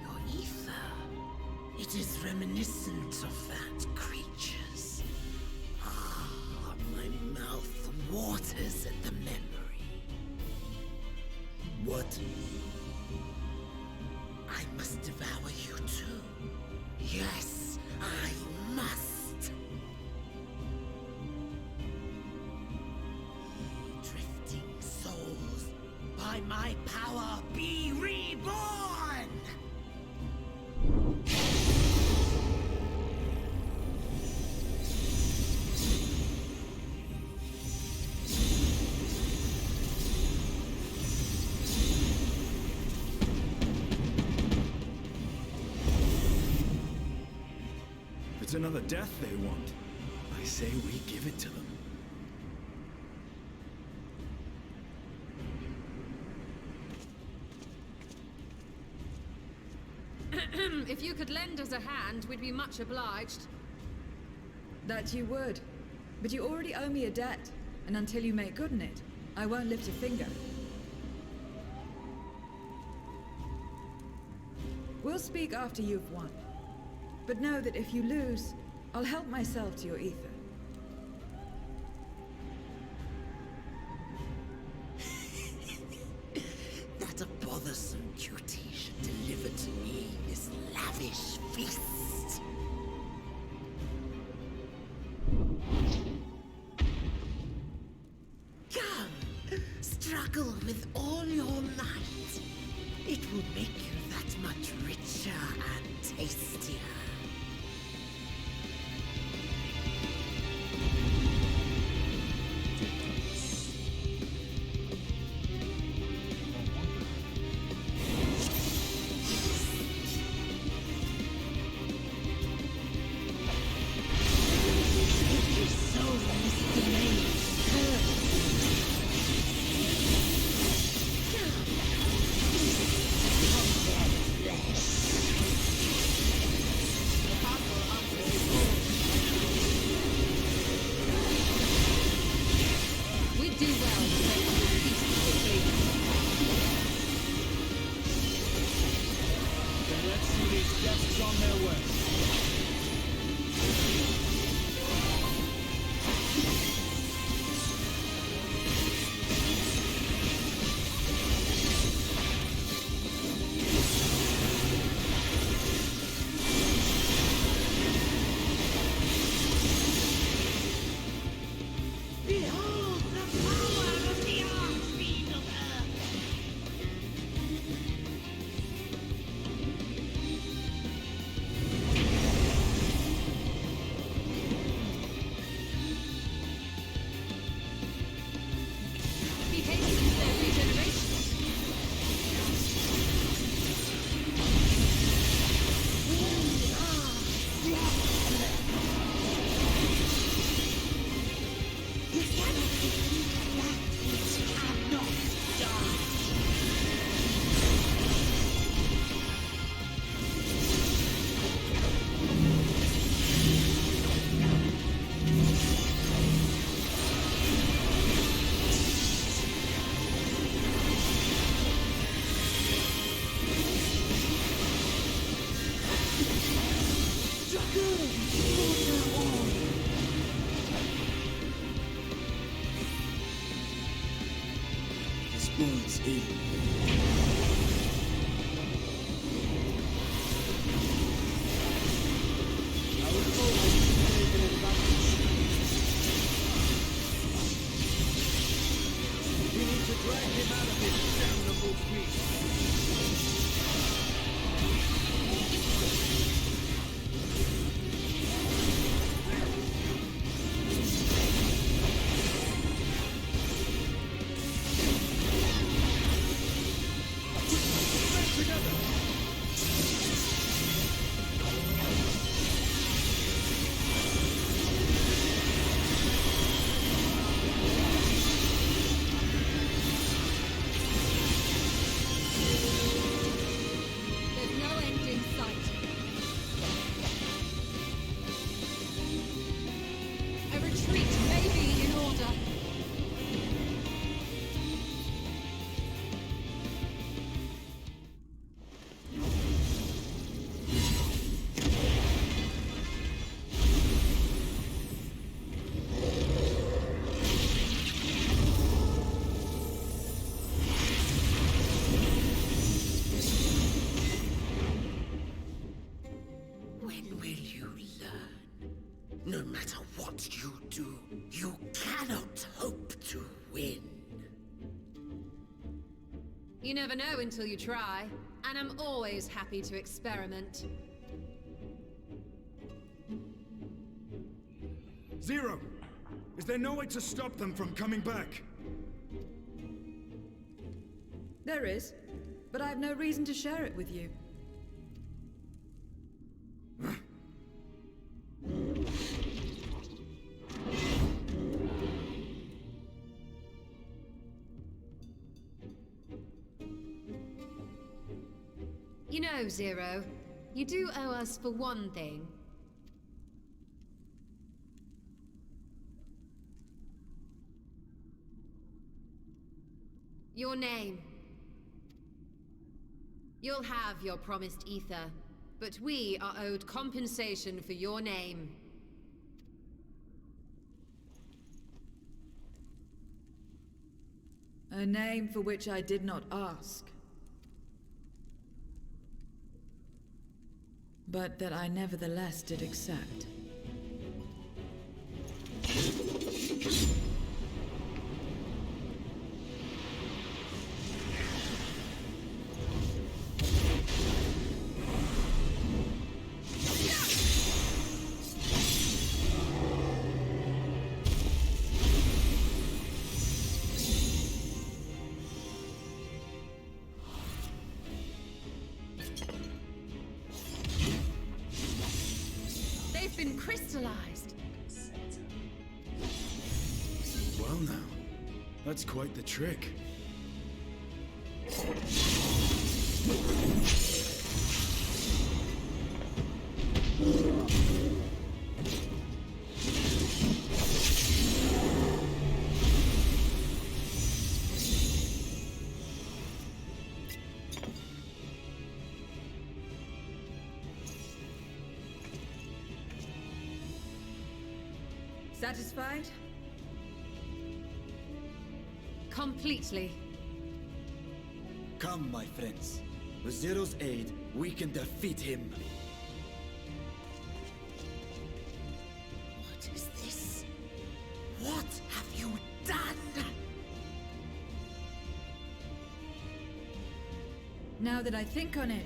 Your ether. It is reminiscent of that creature's. Ah, my mouth waters at the memory. What? I must devour you too. Yes, I must. Drifting souls, by my power be reborn! It's another death they want. I say we give it to them. If you could lend us a hand, we'd be much obliged. That you would. But you already owe me a debt, and until you make good on it, I won't lift a finger. We'll speak after you've won. But know that if you lose, I'll help myself to your ether. That a bothersome duty should deliver to me this lavish feast. Come, struggle with all your might. It will make you that much richer and tastier. Sports in. We need to drag him out of this damnable beast. what you do, you cannot hope to win. You never know until you try, and I'm always happy to experiment. Zero! Is there no way to stop them from coming back? There is, but I have no reason to share it with you. You know, Zero, you do owe us for one thing. Your name. You'll have your promised ether, but we are owed compensation for your name. A name for which I did not ask. But that I nevertheless did accept. Been crystallized. Well now, that's quite the trick. Satisfied? Completely. Come, my friends. With Zero's aid, we can defeat him. What is this? What have you done? Now that I think on it,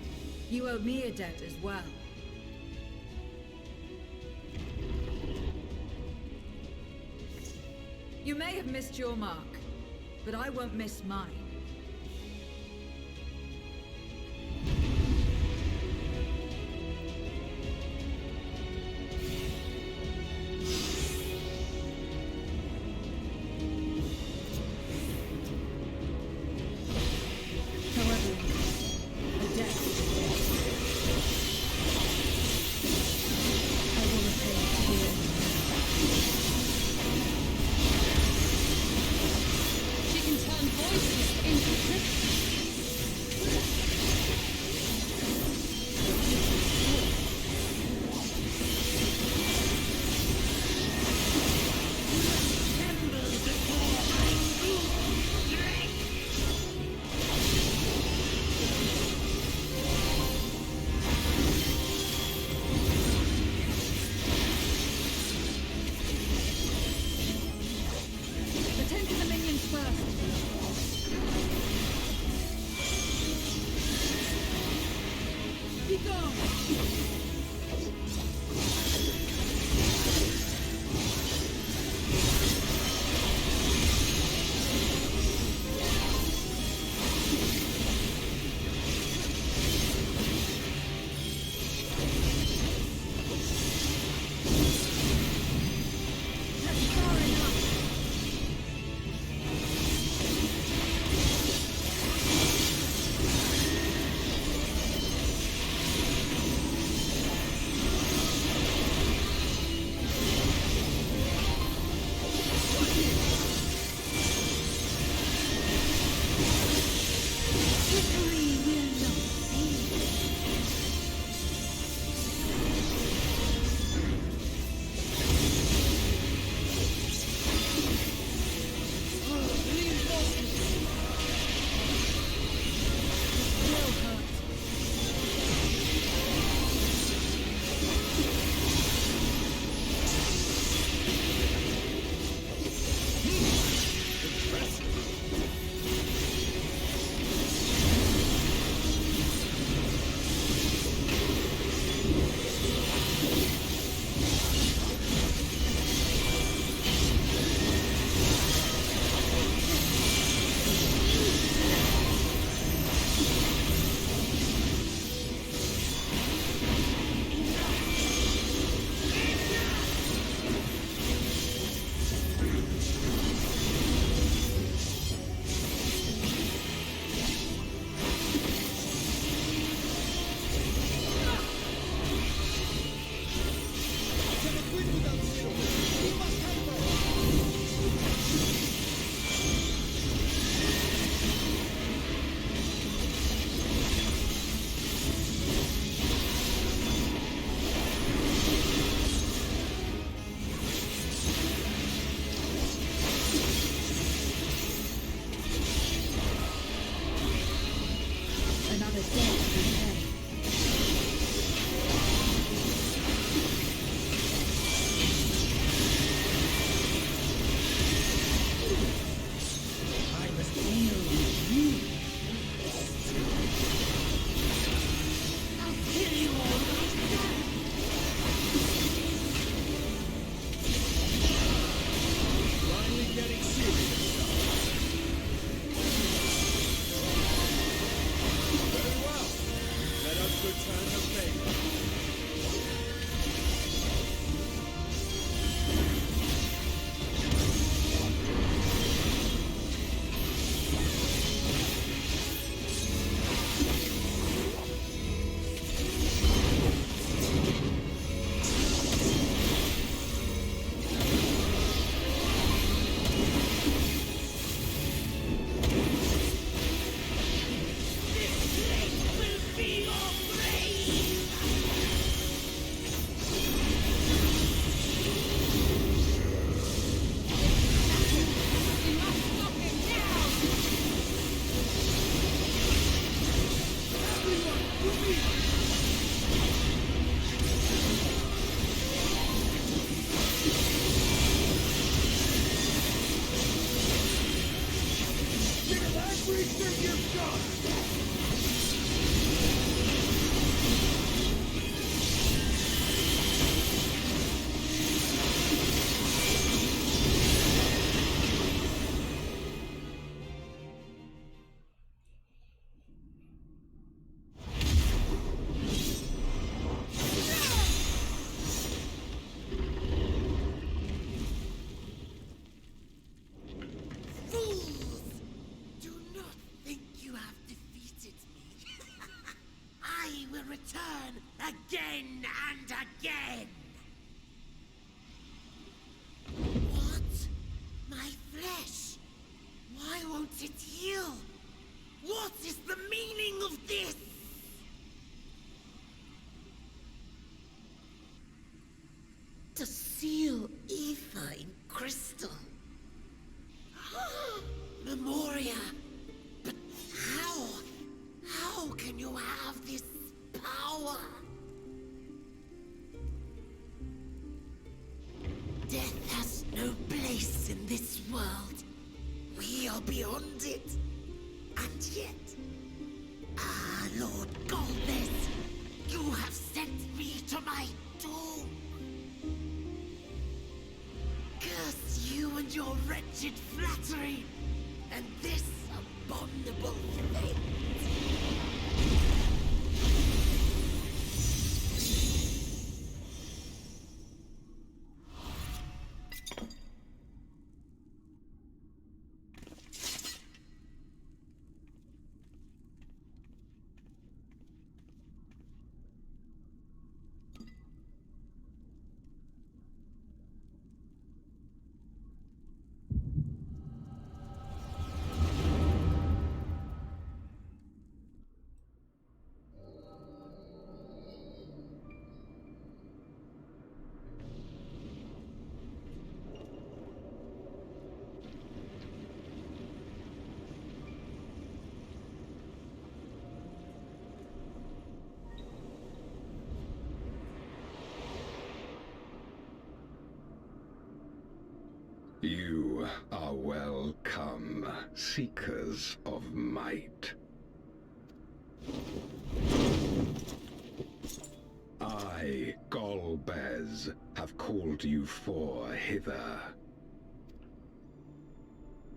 you owe me a debt as well. You may have missed your mark, but I won't miss mine. However, a debt is a debt. I will repay it to the end. Voices into crystal. Attend to the minions first. Be gone! That's far enough. Everything you've done! Fools! Do not think you have defeated me. I will return again and again. What? My flesh? Why won't it heal? What is the meaning of this? To seal ether in crystal. Memoria! But how? How can you have this power? Death has no place in this world. We are beyond it. And yet... Ah, Lord Golbez, you have sent me to my doom. Curse you and your wretched flattery, and this abominable fate. You are welcome, seekers of might. I, Golbez, have called you hither.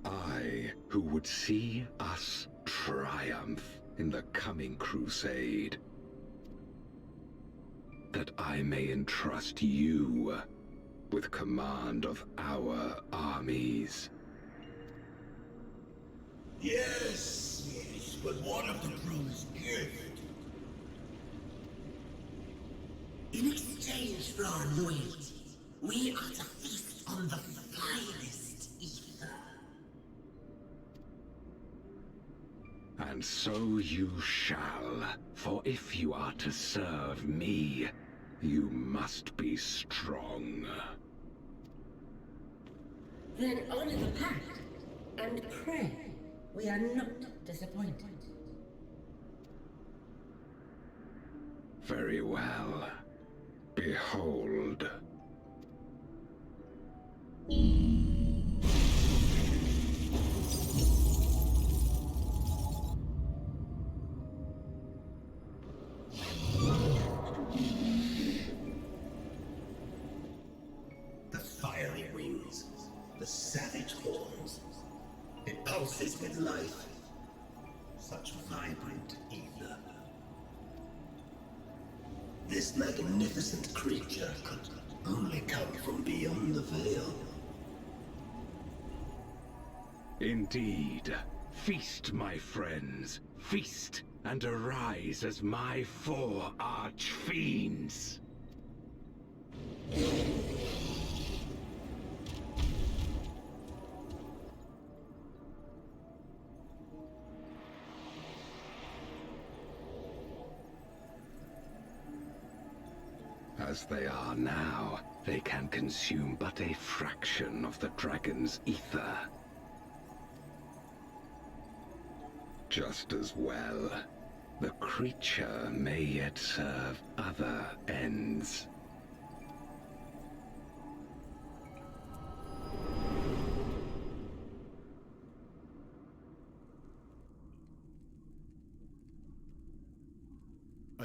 I, who would see us triumph in the coming crusade. That I may entrust you with command of our armies. Yes, yes, but what of the promised gift? In exchange for our loyalty, we are to feast on the finest ether. And so you shall, for if you are to serve me, you must be strong. Then honor the pact and pray we are not disappointed. Very well. Behold. The fiery wings, the savage horns. It pulses with life. Such vibrant ether. This magnificent creature could only come from beyond the veil. Indeed. Feast, my friends. Feast and arise as my 4 arch-fiends. As they are now, they can consume but a fraction of the dragon's ether. Just as well, the creature may yet serve other ends.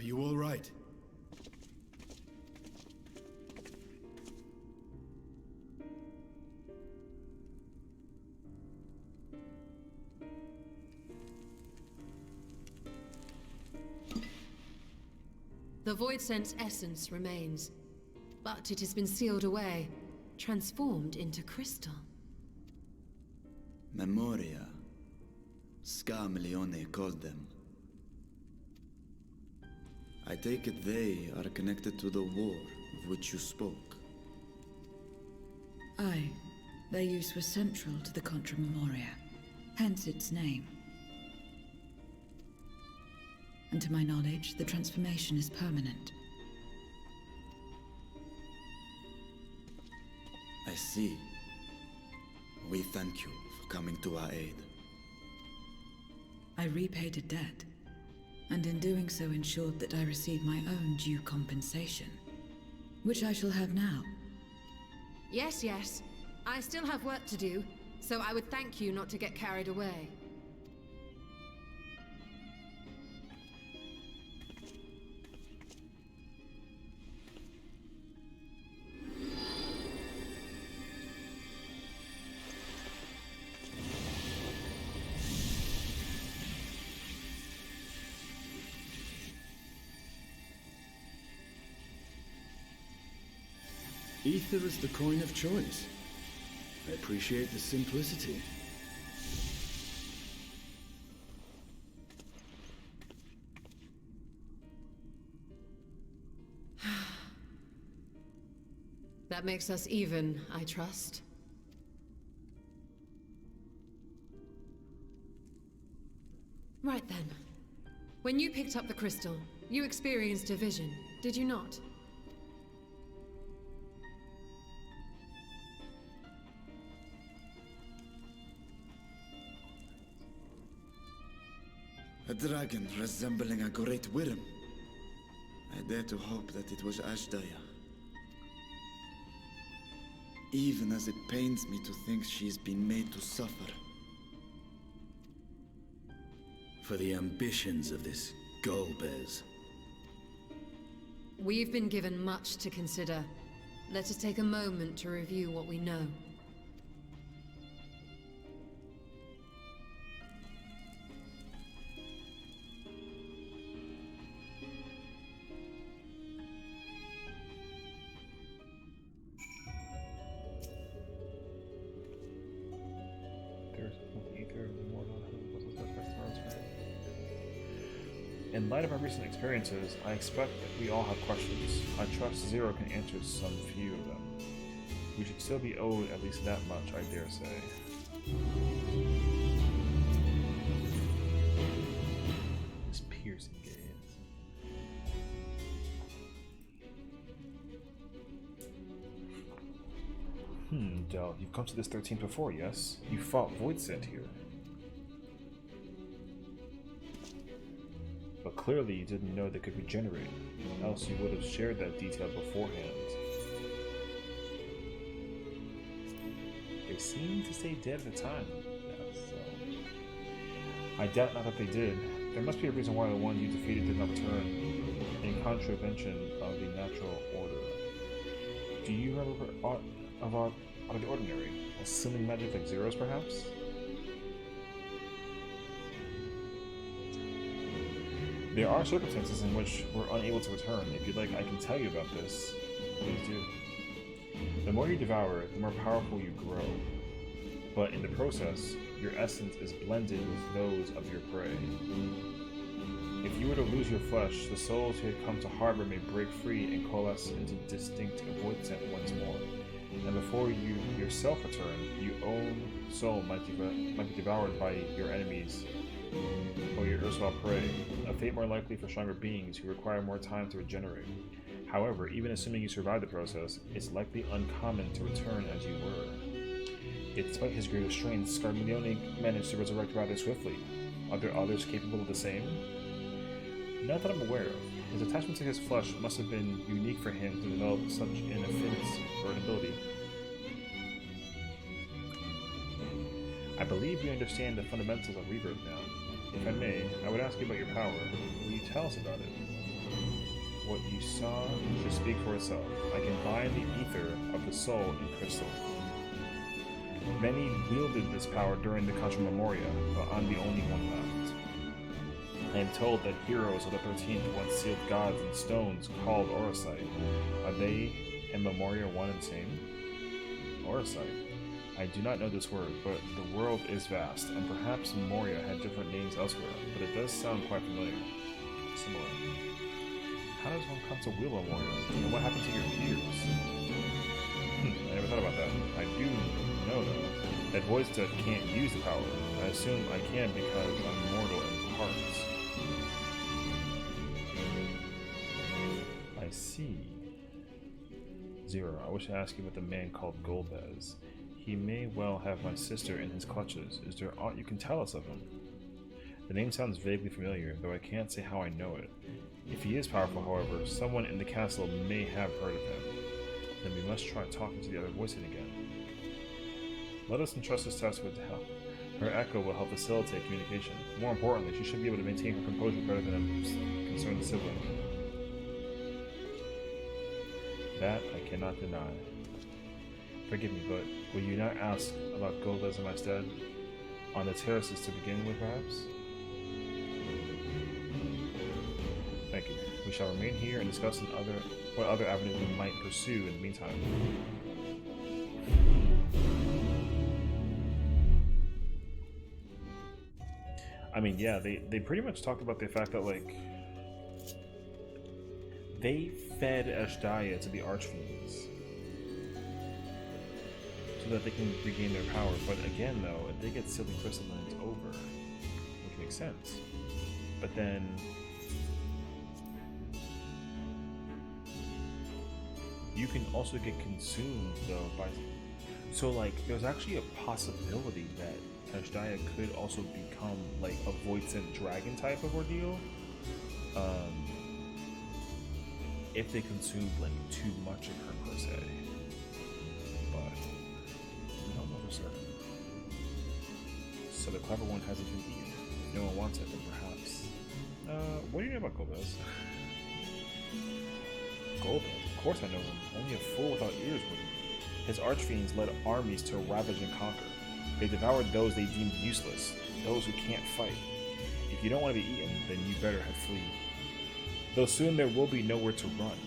Are you all right? The Void Scent's essence remains, but it has been sealed away, transformed into crystal. Memoria. Scamleone called them. I take it they are connected to the war of which you spoke. Aye. Their use was central to the Contra Memoria, hence its name. And to my knowledge, the transformation is permanent. I see. We thank you for coming to our aid. I repaid a debt, and in doing so ensured that I received my own due compensation, which I shall have now. Yes, yes. I still have work to do, so I would thank you not to get carried away. Ether is the coin of choice. I appreciate the simplicity. That makes us even, I trust. Right then. When you picked up the crystal, you experienced a vision, did you not? A dragon resembling a great worm. I dare to hope that it was Ashdaya. Even as it pains me to think she's been made to suffer. For the ambitions of this Golbez. We've been given much to consider. Let us take a moment to review what we know. In light of our recent experiences, I expect that we all have questions. I trust Zero can answer some few of them. We should still be owed at least that much, I dare say. This piercing gaze. Del, you've come to this 13th before, yes? You fought Voidsent here. But clearly you didn't know they could regenerate, else you would have shared that detail beforehand. They seemed to stay dead at the time. Yeah, so... I doubt not that they did. There must be a reason why the ones you defeated did not return, in contravention of the natural order. Do you remember aught of the ordinary? Assuming magic like Zero's, perhaps? There are circumstances in which we're unable to return. If you'd like, I can tell you about this. Please do. The more you devour, the more powerful you grow. But in the process, your essence is blended with those of your prey. If you were to lose your flesh, the souls who had come to harbor may break free and coalesce into distinct Voidsent once more. And before you yourself return, your own soul might be devoured by your enemies or your erstwhile prey, a fate more likely for stronger beings who require more time to regenerate. However, even assuming you survive the process, it's likely uncommon to return as you were. Yet despite his greater strength, Scarmiglione managed to resurrect rather swiftly. Are there others capable of the same? Not that I'm aware of. His attachment to his flesh must have been unique for him to develop such an affinity or an ability. I believe you understand the fundamentals of rebirth now. If I may, I would ask you about your power. Will you tell us about it? What you saw should speak for itself. I can bind the ether of the soul in crystal. Many wielded this power during the Contra Memoria, but I'm the only one left. I am told that heroes of the 13th once sealed gods in stones called Orosite. Are they and Memoria one and the same? Orosite. I do not know this word, but the world is vast, and perhaps Memoria had different names elsewhere, but it does sound quite familiar. Similar. How does one come to wield Memoria? And what happened to your peers? I never thought about that. I do know, though, that Voidstone can't use the power. I assume I can because I'm mortal in parts. I see. Zero, I wish to ask you about the man called Golbez. He may well have my sister in his clutches. Is there aught you can tell us of him? The name sounds vaguely familiar, though I can't say how I know it. If he is powerful, however, someone in the castle may have heard of him. Then we must try talking to the other voicing again. Let us entrust this task with help. Her echo will help facilitate communication. More importantly, she should be able to maintain her composure better than a concerned sibling. That I cannot deny. Forgive me, but will you not ask about Golbez in my stead? On the terraces to begin with, perhaps? Thank you. We shall remain here and discuss what other avenues we might pursue in the meantime. I mean, yeah, they pretty much talked about the fact that, like, they fed Ashdaya to the Archfiends so that they can regain their power. But again, though, if they get sealed in crystal, then it's over, which makes sense. But then you can also get consumed, though, by... So, like, there's actually a possibility that Ashdaya could also become, like, a void-sent dragon type of ordeal. If they consumed, like, too much of her, per se. But we don't know for certain. So the clever one hasn't been eaten. If no one wants it, then perhaps... what do you know about Golbez? Golbez? Of course I know him. Only a fool without ears would. His archfiends led armies to ravage and conquer. They devoured those they deemed useless, those who can't fight. If you don't want to be eaten, then you better have fled. Though soon there will be nowhere to run.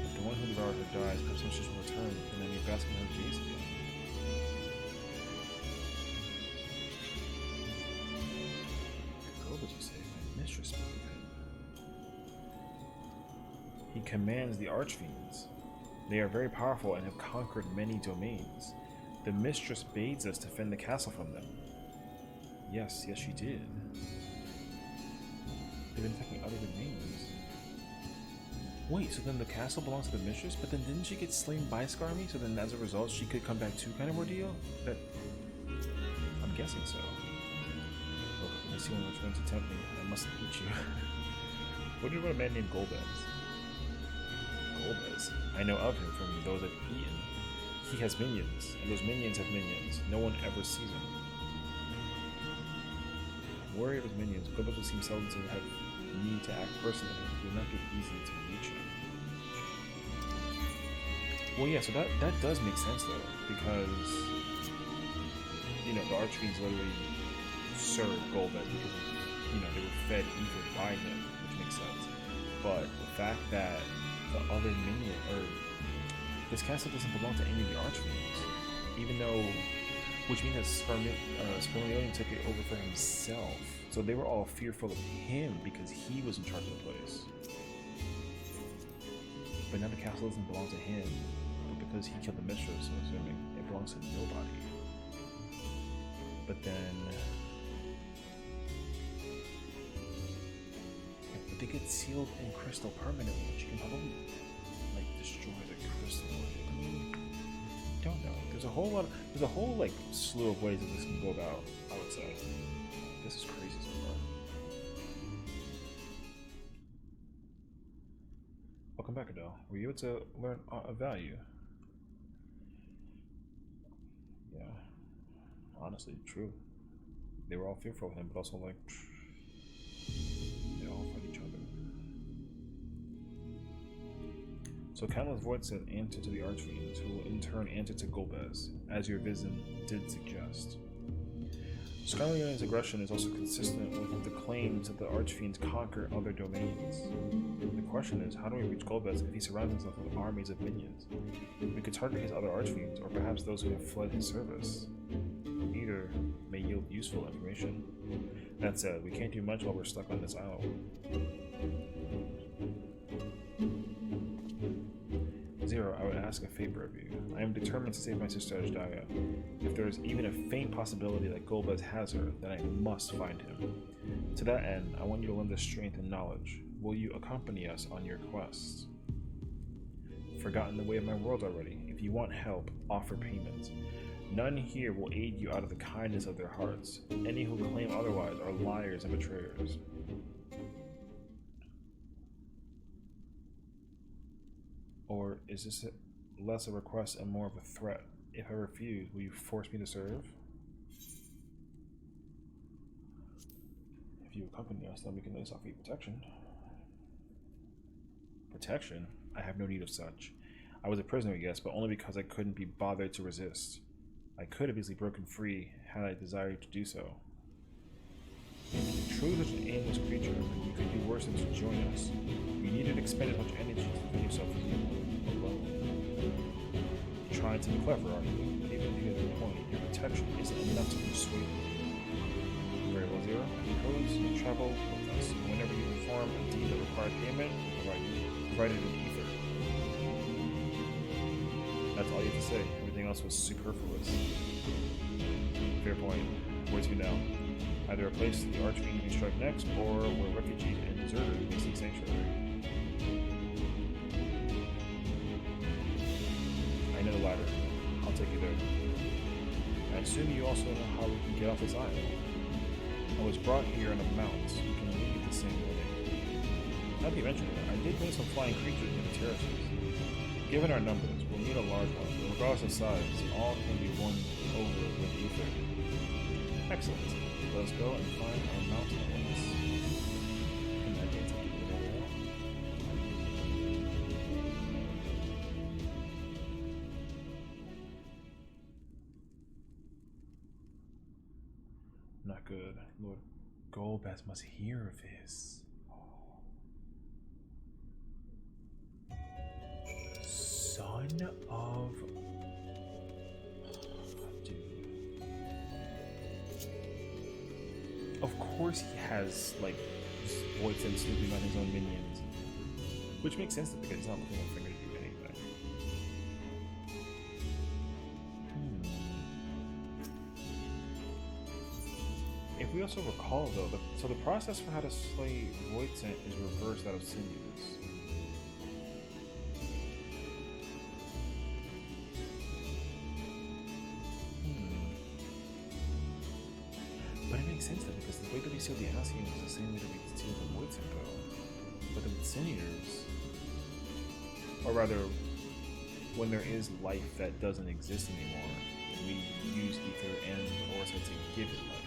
If the one who devoured her dies, perhaps she'll return, and then be basking in her gaze again. Golbez, you say? My mistress spoke of him. He commands the Archfiends. They are very powerful and have conquered many domains. The mistress bades us defend the castle from them. Yes, she did. They've been attacking other domains. Wait, so then the castle belongs to the mistress, but then didn't she get slain by Skarmy? So then as a result she could come back too, kind of ordeal? That... I'm guessing so. Look, I see one return to tempt me. I must eat you. What do you know about a man named Golbez? Golbez? I know of him from those I've eaten. He has minions, and those minions have minions. No one ever sees him. Worry of his minions, Golbez would seem seldom to have need to act personally. It would not be easy to reach him. Well, yeah, so that does make sense, though, because, you know, the Archfiends literally served Golbez because, you know, they were fed ether by him, which makes sense. But the fact that the other minion, or this castle doesn't belong to any of the Archfiends, even though, which means that Spermilion took it over for himself. So they were all fearful of him because he was in charge of the place. But now the castle doesn't belong to him, but because he killed the mistress, so assuming it belongs to nobody. But then, but they get sealed in crystal permanently, which you can probably like destroy the crystal. Don't know. There's a whole like slew of ways that this can go about, I would say. This is crazy so far. Welcome back, Adele. Were you able to learn a value? Yeah. Honestly, true. They were all fearful of him, but also like they all fight each other. So countless voids said answer to the Archfiends, who will in turn answer to Golbez, as your vision did suggest. Skylarion's aggression is also consistent with the claims that the Archfiends conquer other domains. The question is, how do we reach Golbez if he surrounds himself with armies of minions? We could target his other Archfiends, or perhaps those who have fled his service. Either may yield useful information. That said, we can't do much while we're stuck on this island. Zero, I would ask a favor of you. I am determined to save my sister Ajdaya. If there is even a faint possibility that Golbez has her, then I must find him. To that end, I want you to lend us strength and knowledge. Will you accompany us on your quest? Forgotten the way of my world already. If you want help, offer payment. None here will aid you out of the kindness of their hearts. Any who claim otherwise are liars and betrayers. Or is this less a request and more of a threat? If I refuse, will you force me to serve? If you accompany us, then we can at least offer you protection. Protection? I have no need of such. I was a prisoner, yes, but only because I couldn't be bothered to resist. I could have easily broken free had I desired to do so. Truly such an aimless creature, you could do worse than to join us. You needed to expend as much energy to defend yourself as you alone. Trying to be clever, are you? Even if you get the point, your protection isn't enough to persuade you. Very well, Zero. Suppose you travel with us. Whenever you perform a deed that requires payment, provided an ether. That's all you have to say. Everything else was superfluous. Fair point. Where to now? Either a place the Archfiend may strike next, or where refugees and deserters may seek sanctuary. I know the latter. I'll take you there. I assume you also know how we can get off this island. I was brought here on a mount. We can leave the same way. Now that you mention it, I did meet some flying creatures near the terraces. Given our numbers, we'll need a large one, but regardless of size, all can be won over with ether. Excellent. Let us go and find our mountain ones. And that data over there. Not good. Lord Golbez must hear of this. Son of... Dude. Of course he has, like, voids and snooping on his own minions. Which makes sense because he's not looking at finger to do anything. If we also recall, though, so the process for how to slay Voidsent is reversed out of Sinews. But it makes sense, though, because the way that we seal the Sessiion is the same way that we seal the Voidsent, though. But the Sinews, or rather, when there is life that doesn't exist anymore, we use ether and Orsite to give it life.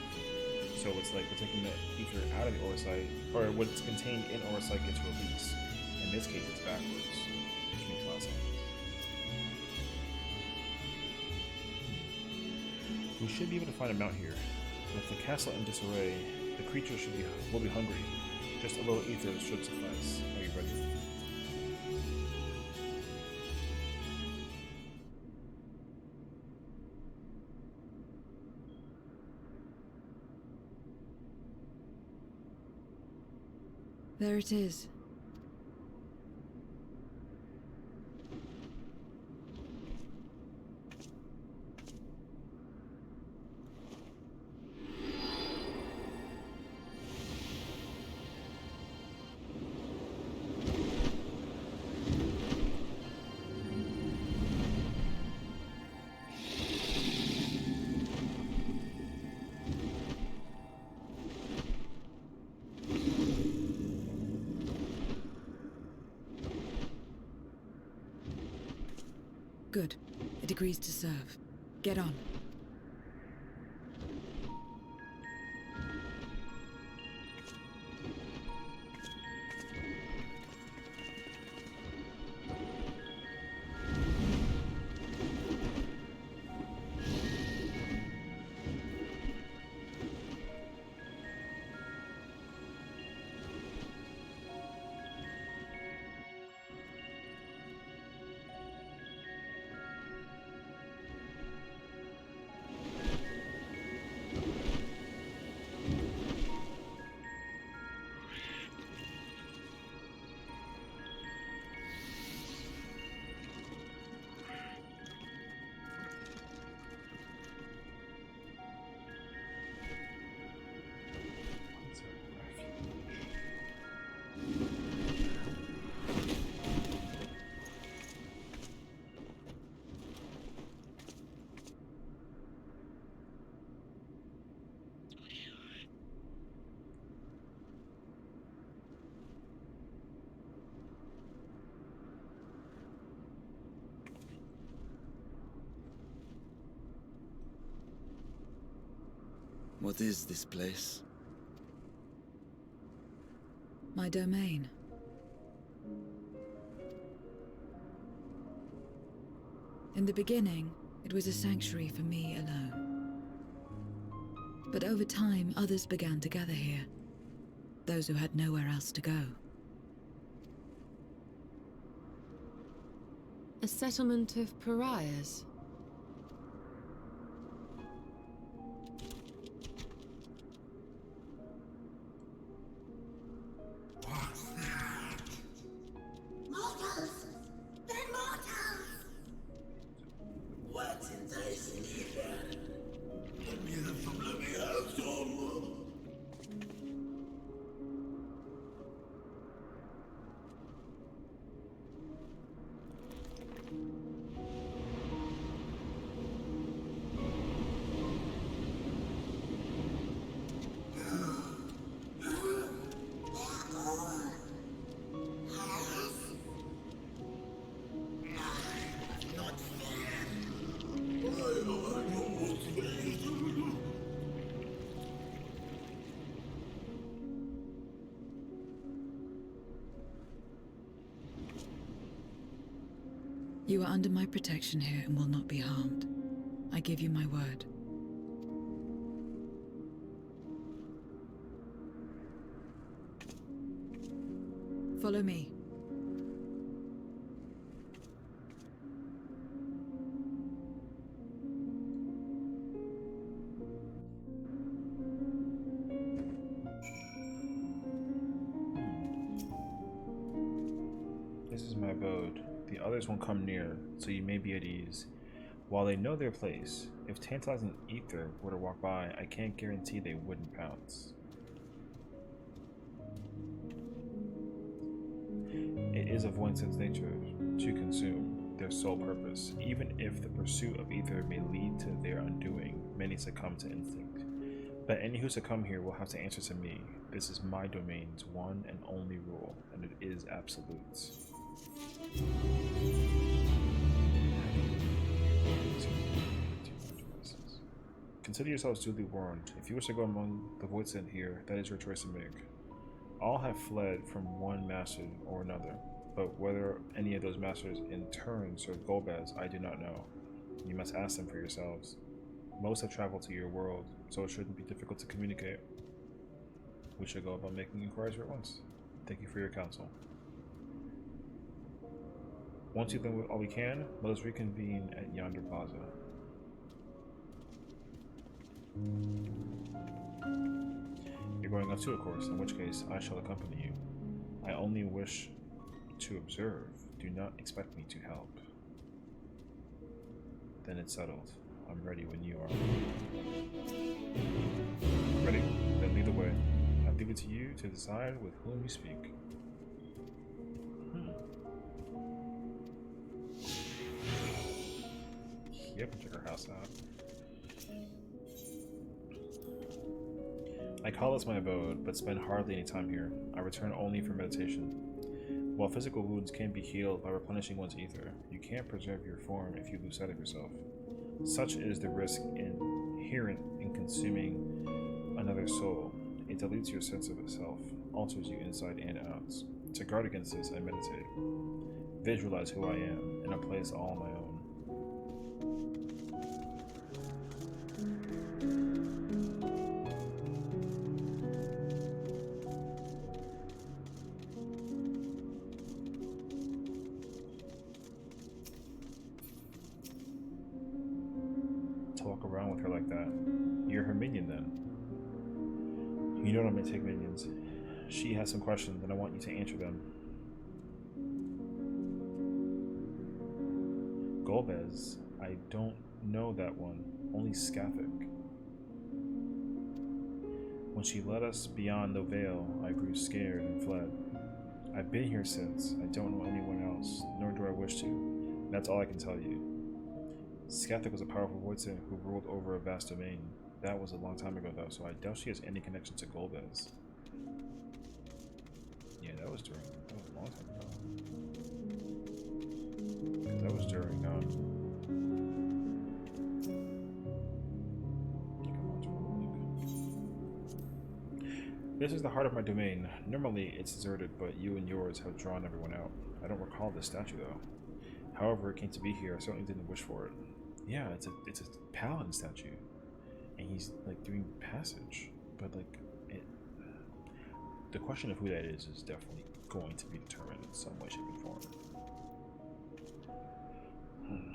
So it's like we're taking the ether out of the Orsite, or what's contained in Orsite gets released. In this case, it's backwards, which makes a lot of sense. We should be able to find a mount here. With the castle in disarray, the creature will be hungry. Just a little ether should suffice. Are you ready? There it is. Good. It agrees to serve. Get on. What is this place? My domain. In the beginning, it was a sanctuary for me alone. But over time, others began to gather here. Those who had nowhere else to go. A settlement of pariahs? Mortals! They're mortals! What in this here? Let me have some! You are under my protection here and will not be harmed. I give you my word. Follow me. This is my abode. The others won't come near, so you may be at ease. While they know their place, if tantalizing ether were to walk by, I can't guarantee they wouldn't pounce. It is of one's nature to consume, their sole purpose. Even if the pursuit of ether may lead to their undoing, many succumb to instinct. But any who succumb here will have to answer to me. This is my domain's one and only rule, and it is absolute. Consider yourselves duly warned. If you wish to go among the void sent here, that is your choice to make. All have fled from one master or another, but whether any of those masters in turn serve Golbez, I do not know. You must ask them for yourselves. Most have traveled to your world, so it shouldn't be difficult to communicate. We should go about making inquiries at once. Thank you for your counsel. Once you've done all we can, let us reconvene at yonder plaza. You're going up too, of course, in which case I shall accompany you. I only wish to observe. Do not expect me to help. Then it's settled. I'm ready when you are. Ready? Then lead the way. I leave it to you to decide with whom you speak. Yep, check our house out. I call this my abode, but spend hardly any time here. I return only for meditation. While physical wounds can be healed by replenishing one's ether, you can't preserve your form if you lose sight of yourself. Such is the risk inherent in consuming another soul. It dilutes your sense of itself, alters you inside and out. To guard against this, I meditate. Visualize who I am, in a place all my own. Walk around with her like that. You're her minion then. You know I'm gonna take minions. She has some questions and I want you to answer them. Golbez, I don't know that one. Only Skathic. When she led us beyond the veil, I grew scared and fled. I've been here since. I don't know anyone else, nor do I wish to. That's all I can tell you. Skathic was a powerful voidsent who ruled over a vast domain. That was a long time ago though, so I doubt she has any connection to Golbez. Yeah, that was a long time ago. Because that was during, This is the heart of my domain. Normally it's deserted, but you and yours have drawn everyone out. I don't recall this statue though. However it came to be here, I certainly didn't wish for it. Yeah, it's a paladin statue. And he's like doing passage. But like the question of who that is definitely going to be determined in some way, shape, and form.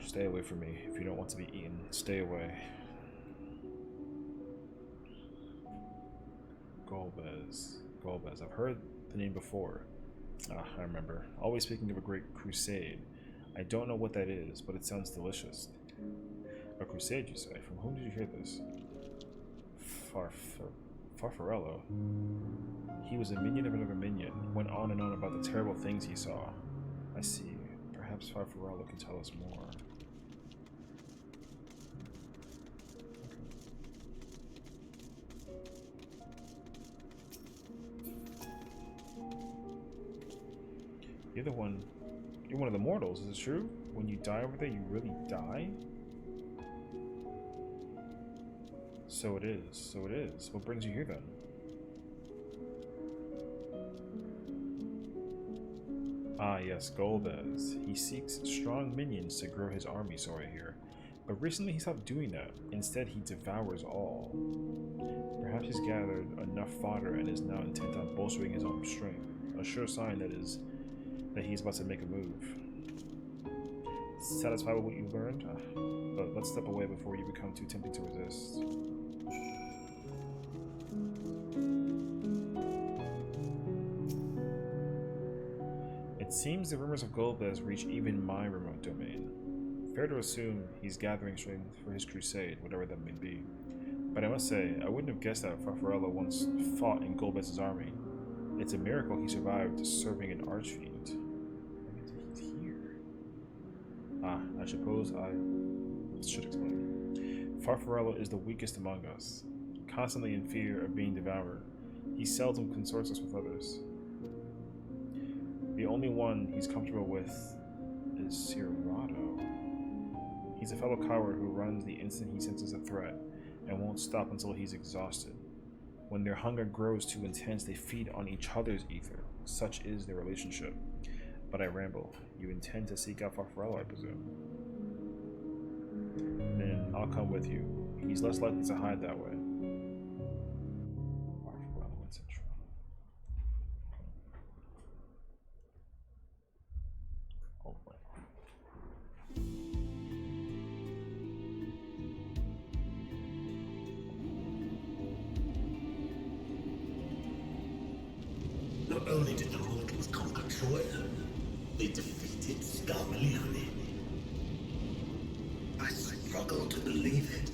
Stay away from me. If you don't want to be eaten, stay away. Golbez. Golbez. I've heard the name before. I remember. Always speaking of a great crusade. I don't know what that is, but it sounds delicious. A crusade, you say? From whom did you hear this? Farfarello. He was a minion of another minion. Went on and on about the terrible things he saw. I see. Perhaps Farfarello can tell us more. You're one of the mortals, is it true? When you die over there, you really die? So it is. What brings you here then? Ah yes, Golbez. He seeks strong minions to grow his army, so I hear. But recently he stopped doing that. Instead he devours all. Perhaps he's gathered enough fodder and is now intent on bolstering his own strength. A sure sign that he's about to make a move. Satisfied with what you've learned? But let's step away before you become too tempting to resist. It seems the rumors of Golbez reach even my remote domain. Fair to assume he's gathering strength for his crusade, whatever that may be. But I must say, I wouldn't have guessed that Farfarello once fought in Golbez's army. It's a miracle he survived serving an archfiend. He's here. I suppose I should explain. Farfarello is the weakest among us, constantly in fear of being devoured. He seldom consorts us with others. The only one he's comfortable with is Cirado. He's a fellow coward who runs the instant he senses a threat, and won't stop until he's exhausted. When their hunger grows too intense, they feed on each other's ether. Such is their relationship. But I ramble. You intend to seek out Farfarello, I presume. Then I'll come with you. He's less likely to hide that way. Farfarello and Central. Oh boy. Not only did the mortals conquer Troy, they defeated Scarmalione. I struggle to believe it.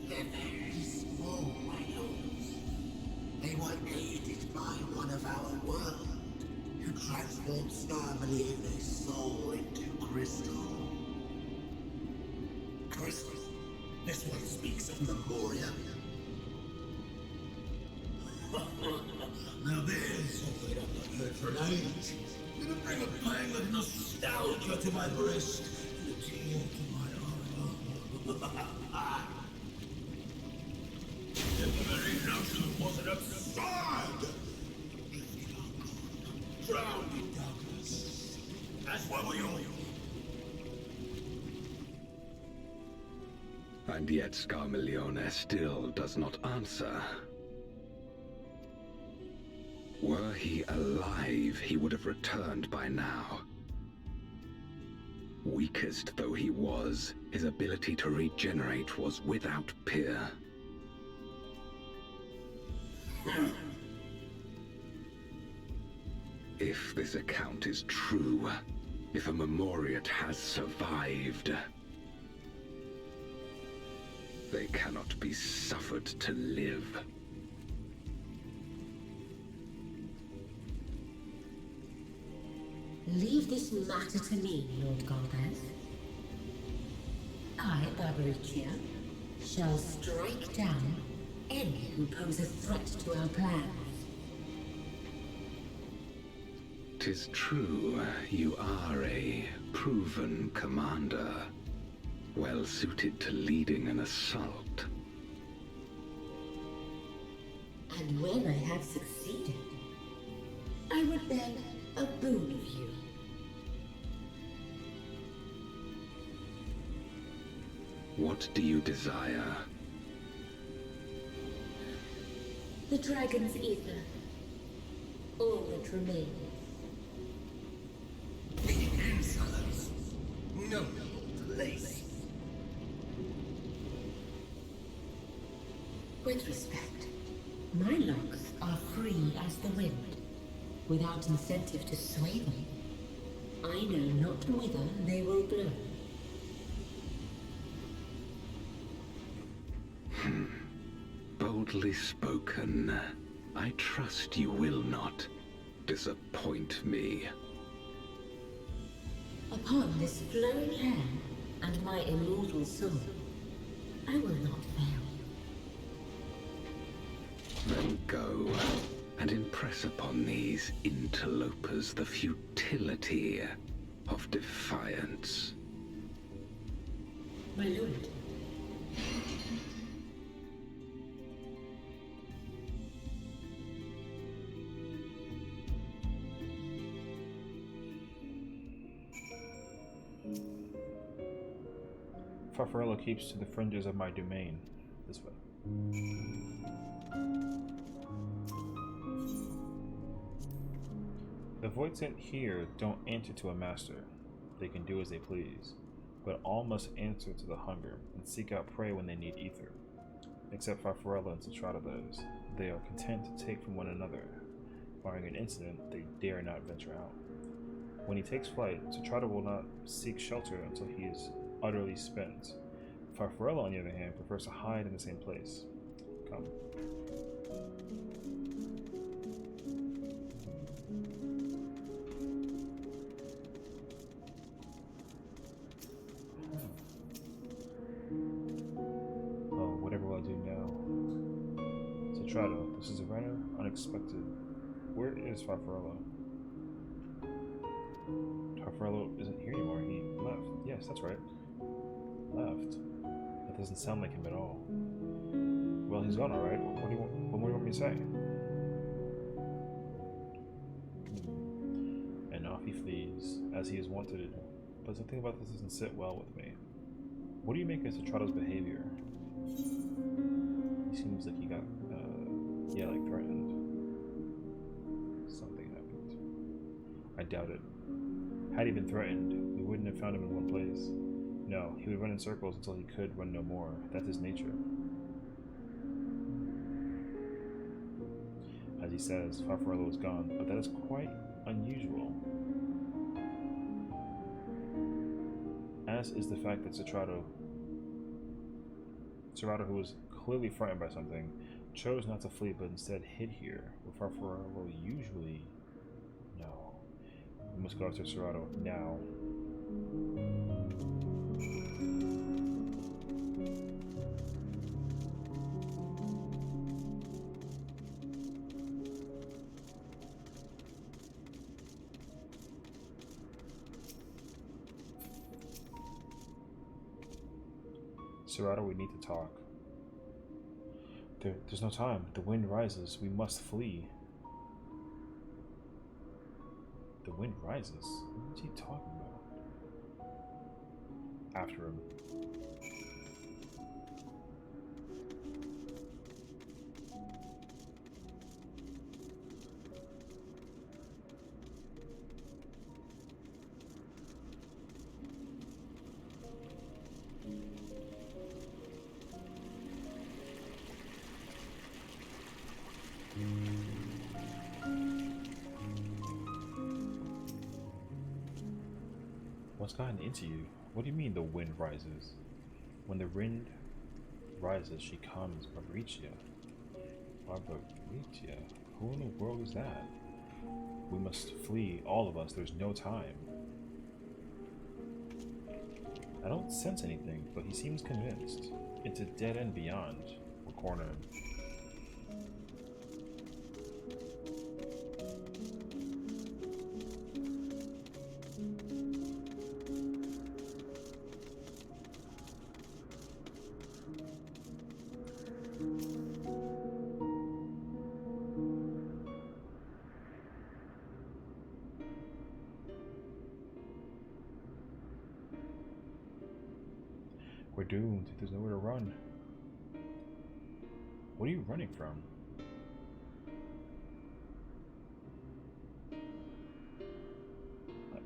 They're very small, my lords. They were aided by one of our world, who transformed Scarmalione's soul into crystal. Crystal? This one speaks of Memoria. Now there's something I've not heard for an age. It'll bring a pang of nostalgia to my breast and a tear to my eye. The very notion wasn't absurd! Drowned in darkness. That's what we all. And yet Scarmalione still does not answer. Were he alive, he would have returned by now. Weakest though he was, his ability to regenerate was without peer. If this account is true, if a Memoriat has survived, they cannot be suffered to live. Leave this matter to me, Lord Golbez. I, Barbaricia, shall strike down any who pose a threat to our plans. 'Tis true, you are a proven commander, well suited to leading an assault. And when I have succeeded, I would beg a boon of you. What do you desire? The dragon's ether. All that remains. The insolence. No place. With respect, my locks are free as the wind, without incentive to sway them. I know not whither they will blow. Boldly spoken. I trust you will not disappoint me. Upon this flowing hair and my immortal soul, I will not fail. Then go and impress upon these interlopers the futility of defiance. My lord. Farfarello keeps to the fringes of my domain. This way. The void sent here don't answer to a master. They can do as they please, but all must answer to the hunger and seek out prey when they need ether. Except Farfarello and Citrata does. They are content to take from one another. Barring an incident, they dare not venture out. When he takes flight, Citrata will not seek shelter until he is utterly spent. Farfarello, on the other hand, prefers to hide in the same place. Come. Oh, whatever will I do now? Citrata, this is a runner, unexpected. Where is Farfarello? Farfarello isn't here anymore. He left. Yes, that's right. Left. That doesn't sound like him at all. Well, he's gone, all right. What do you want me to say? And off he flees, as he is wont to do. But something about this doesn't sit well with me. What do you make of Citrata's behavior? He seems like he got, like threatened. Something happened. I doubt it. Had he been threatened, we wouldn't have found him in one place. No, he would run in circles until he could run no more. That's his nature. As he says, Farfarello is gone, but that is quite unusual. As is the fact that Citrata, who was clearly frightened by something, chose not to flee but instead hid here, where Farfarello usually... No. We must go after Serato now. Serato, we need to talk. There's no time. The wind rises. We must flee. The wind rises? What is he talking about? After him. What's gotten into you? What do you mean the wind rises? When the wind rises, she comes. Barbariccia. Barbariccia? Who in the world is that? We must flee, all of us. There's no time. I don't sense anything, but he seems convinced. It's a dead end beyond. We'll corner him. We're doomed. There's nowhere to run. What are you running from?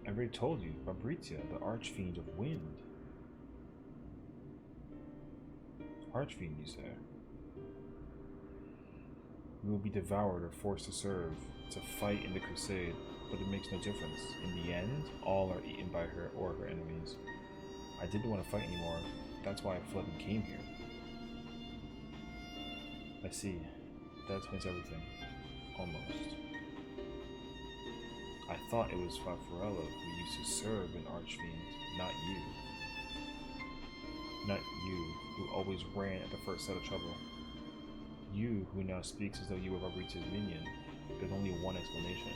I already told you, Fabrizia, the Archfiend of Wind. Archfiend, you say? We will be devoured or forced to serve. It's a fight in the crusade, but it makes no difference. In the end, all are eaten by her or her enemies. I didn't want to fight anymore. That's why I fled and came here. I see. That explains everything. Almost. I thought it was Farfarello who used to serve an Archfiend, not you. Not you, who always ran at the first set of trouble. You, who now speaks as though you were Fabrizia's minion. There's only one explanation.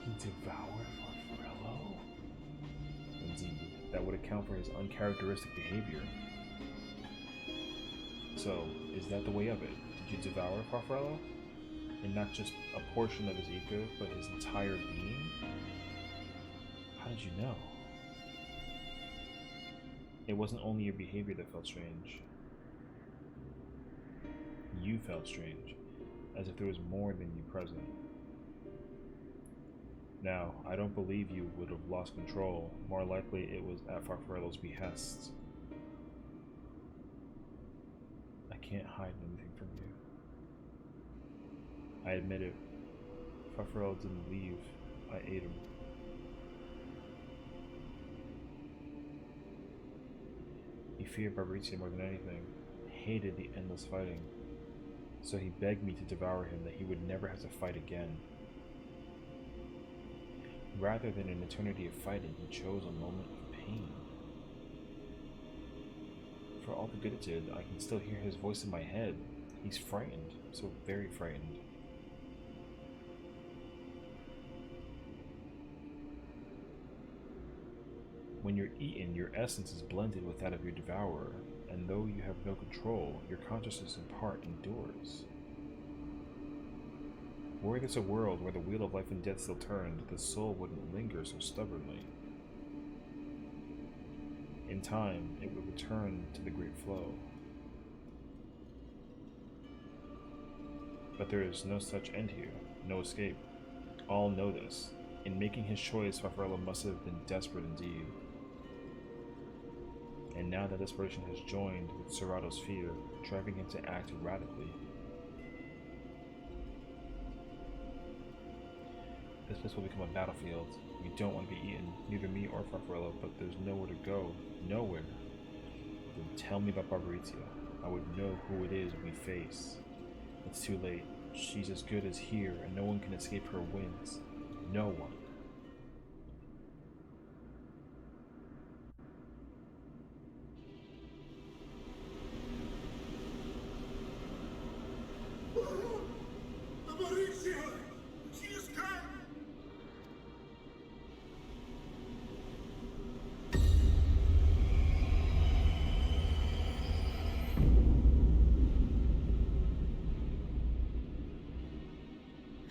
He devoured Farfarello? Indeed, that would account for his uncharacteristic behavior. So, is that the way of it? Did you devour Farfarello? And not just a portion of his ego, but his entire being? How did you know? It wasn't only your behavior that felt strange. You felt strange, as if there was more than you present. Now, I don't believe you would have lost control. More likely it was at Farfarello's behest. I can't hide anything from you. I admit it. Farfarello didn't leave. I ate him. He feared Fabrizia more than anything, hated the endless fighting. So he begged me to devour him, that he would never have to fight again. Rather than an eternity of fighting, he chose a moment of pain. For all the good it did, I can still hear his voice in my head. He's frightened, so very frightened. When you're eaten, your essence is blended with that of your devourer, and though you have no control, your consciousness in part endures. Were this a world where the wheel of life and death still turned, the soul wouldn't linger so stubbornly. In time, it would return to the great flow. But there is no such end here, no escape. All know this. In making his choice, Farfarello must have been desperate indeed. And now that desperation has joined with Serrato's fear, driving him to act radically. This place will become a battlefield. We don't want to be eaten, neither me or Farfarello, but there's nowhere to go. Nowhere. Then tell me about Fabrizia. I would know who it is we face. It's too late. She's as good as here, and no one can escape her winds. No one.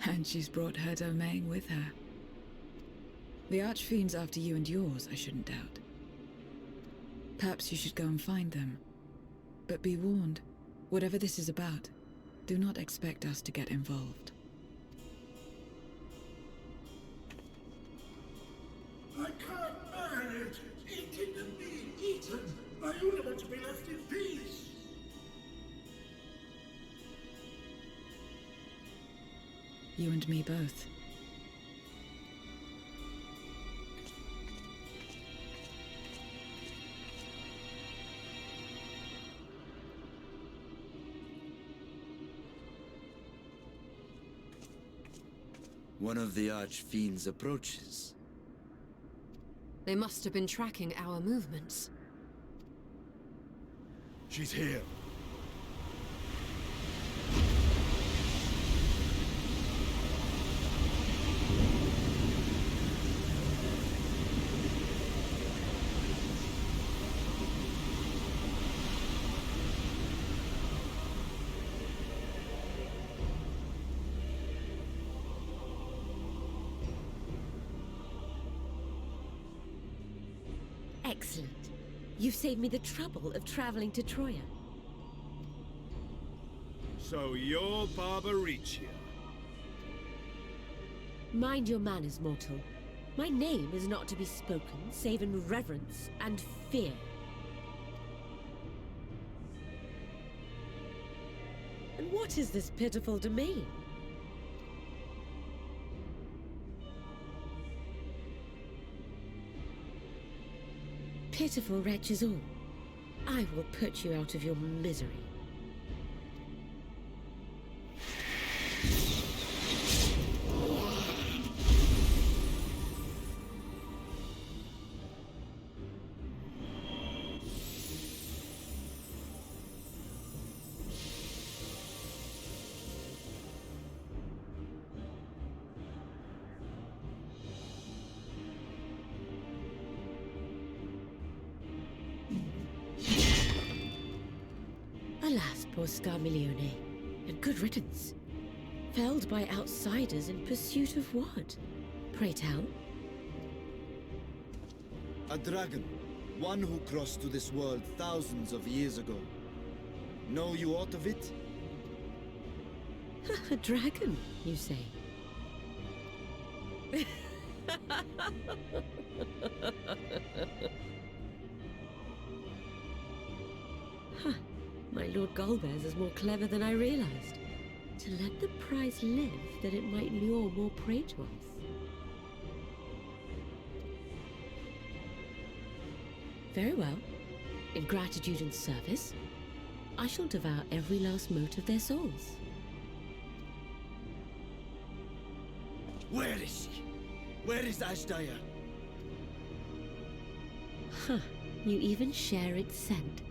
And she's brought her domain with her. The Archfiend's after you and yours, I shouldn't doubt. Perhaps you should go and find them. But be warned, whatever this is about, do not expect us to get involved. I can't bear it! Eating and being eaten! I only want to be left in peace! You and me both. One of the Archfiends approaches. They must have been tracking our movements. She's here. Excellent. You've saved me the trouble of traveling to Troya. So you're Barbaricia. Mind your manners, mortal. My name is not to be spoken, save in reverence and fear. And what is this pitiful domain? Pitiful wretches all. I will put you out of your misery. Alas, poor Scarmiglione, and good riddance. Felled by outsiders in pursuit of what? Pray tell. A dragon. One who crossed to this world thousands of years ago. Know you aught of it? A dragon, you say? Huh. My Lord Golbez is more clever than I realized. To let the prize live, that it might lure more prey to us. Very well. In gratitude and service, I shall devour every last mote of their souls. Where is she? Where is Ashdaya? Huh. You even share its scent.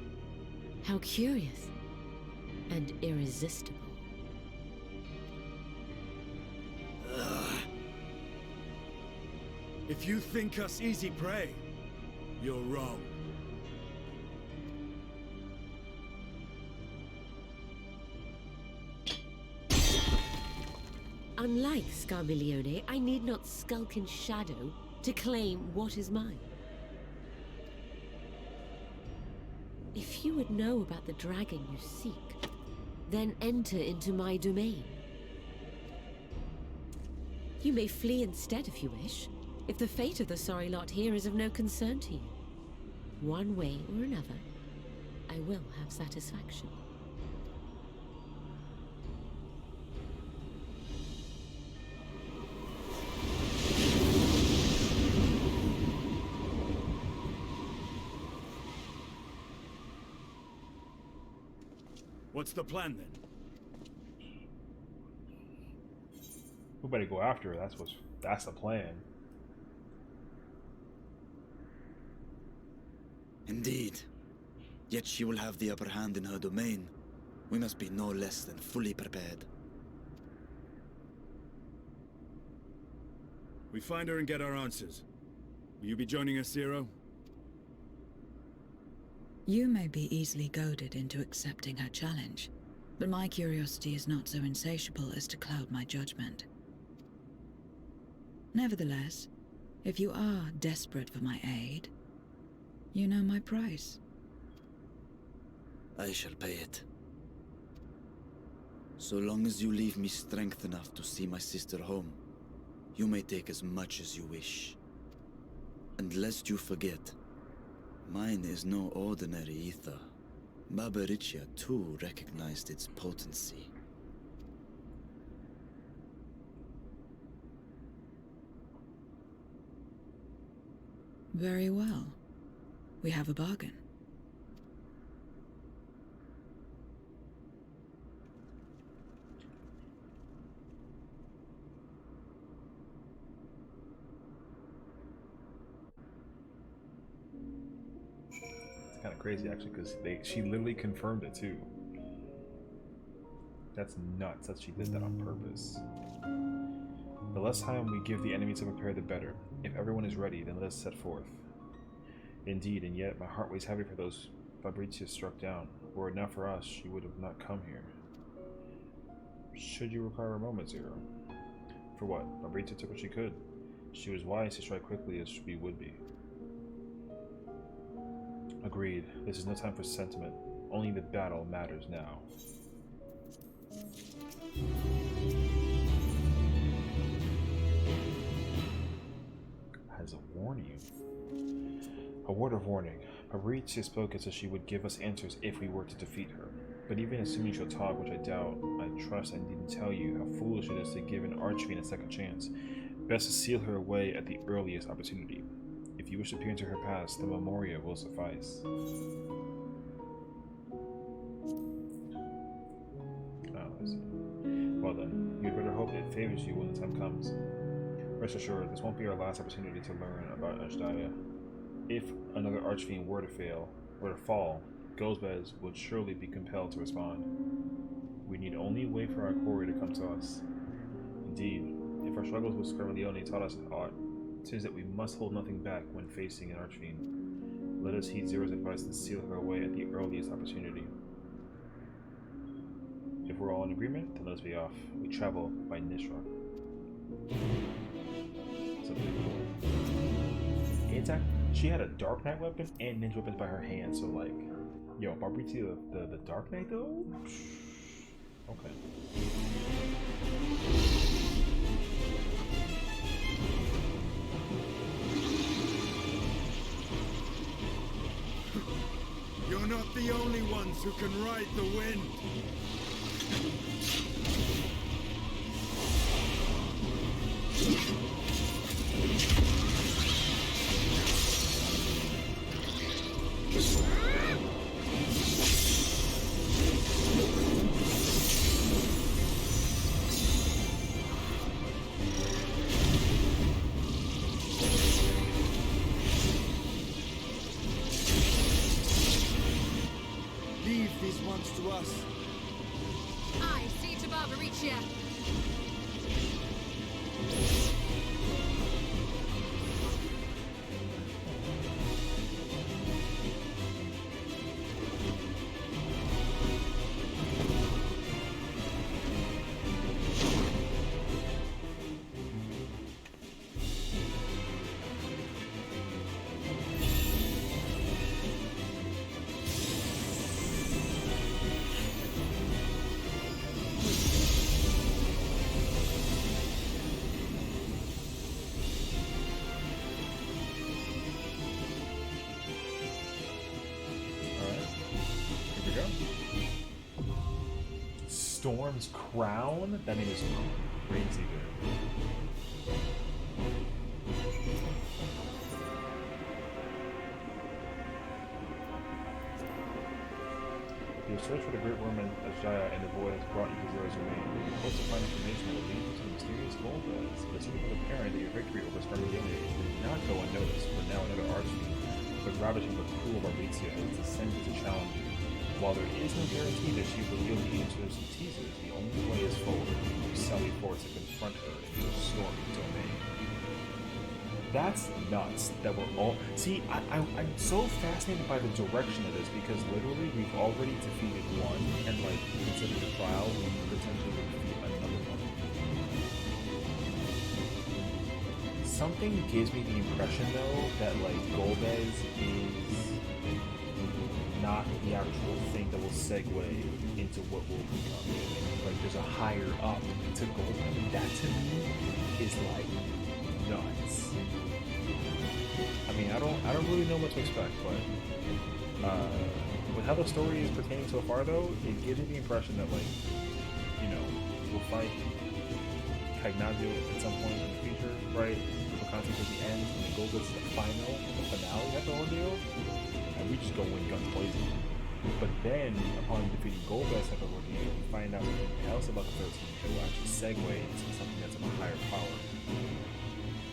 How curious. And irresistible. If you think us easy prey, you're wrong. Unlike Scarmiglione, I need not skulk in shadow to claim what is mine. If you would know about the dragon you seek, then enter into my domain. You may flee instead if you wish, if the fate of the sorry lot here is of no concern to you. One way or another, I will have satisfaction. What's the plan then? We better go after her. That's the plan. Indeed. Yet she will have the upper hand in her domain. We must be no less than fully prepared. We find her and get our answers. Will you be joining us, Zero? You may be easily goaded into accepting her challenge, but my curiosity is not so insatiable as to cloud my judgment. Nevertheless, if you are desperate for my aid, you know my price. I shall pay it. So long as you leave me strength enough to see my sister home, you may take as much as you wish. And lest you forget, mine is no ordinary ether. Barbaricia too recognized its potency. Very well. We have a bargain. It's kind of crazy actually, because she literally confirmed it too. That's nuts that she did that on purpose. The less time we give the enemy to prepare, the better. If everyone is ready, then let us set forth. Indeed, and yet my heart weighs heavy for those Fabricia struck down. Were it not for us, she would have not come here. Should you require a moment, Zero? For what? Fabricia took what she could. She was wise to strike quickly as we would be. Agreed. This is no time for sentiment. Only the battle matters now. Has a warning. A word of warning. Maurizia spoke as if she would give us answers if we were to defeat her. But even assuming she'll talk, which I doubt, I trust I needn't tell you how foolish it is to give an archfiend a second chance. Best to seal her away at the earliest opportunity. If you wish to peer into her past, the memoria will suffice. Oh, I see. Well then, you'd better hope it favors you when the time comes. Rest assured, this won't be our last opportunity to learn about Ashdaya. If another archfiend were to fall, Gozbez would surely be compelled to respond. We need only wait for our quarry to come to us. Indeed, if our struggles with Scarmalione taught us aught, 'tis that we must hold nothing back when facing an archfiend. Let us heed Zero's advice and seal her away at the earliest opportunity. If we're all in agreement, then let us be off. We travel by Nishra. She had a Dark Knight weapon and ninja weapons by her hand, so like, yo, Maurizia the Dark Knight though? Okay. You're not the only ones who can ride the wind. Leave these ones to us. I see to Barbaricia. Storm's Crown? That name is crazy good. Your search for the Great Worm and Ashdaya and the Void has brought you to Zero's domain. You hope to find information that will lead you to the mysterious gold beds. But it's become apparent that your victory over Scarmalione did not go unnoticed, for now another archfiend, but ravishing but cruel Maurizia has descended to challenge you. While there is no guarantee that she will yield the answers and teasers, the only way is forward. You sally forth to confront her in your stormy domain. That's nuts that we're all... See, I'm so fascinated by the direction of this because literally we've already defeated one and like considered a trial we potentially will defeat another one. Something gives me the impression though that like Golbez is not the actual thing that will segue into what will become. Like there's a higher up to Golden. That to me is like nuts. I mean, I don't really know what to expect, but with how the story is pertaining so far though, it gives me the impression that like, you know, we'll fight Cagnazio at some point in the future, right? We'll concentrate at the end, and the Golden is the finale of the ordeal. And we just go in guns blazing. But then, upon defeating Golbez at the ordeal, we find out something else about the 13 that will actually segue into something that's of a higher power.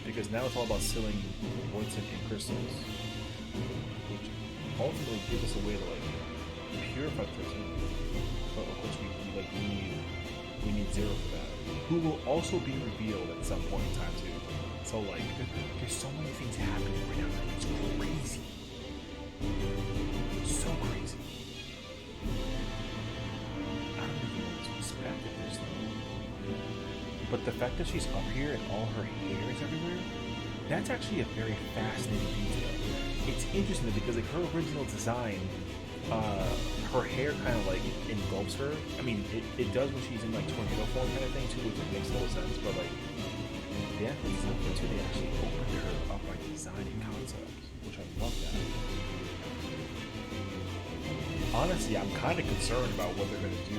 Because now it's all about sealing Voidson and crystals, which ultimately give us a way to like purify the 13. But of course, we need Zero for that, who will also be revealed at some point in time too. So like, there's so many things happening right now. It's crazy. So crazy. I don't even know what to expect of this though. But the fact that she's up here and all her hair is everywhere, that's actually a very fascinating detail. it's interesting because like her original design, her hair kind of like engulfs her. I mean, it does when she's in like tornado form kind of thing too, which like, makes no sense. But like the actual design for it too, they actually opened her up by designing concepts, which I love that. Honestly, I'm kind of concerned about what they're gonna do.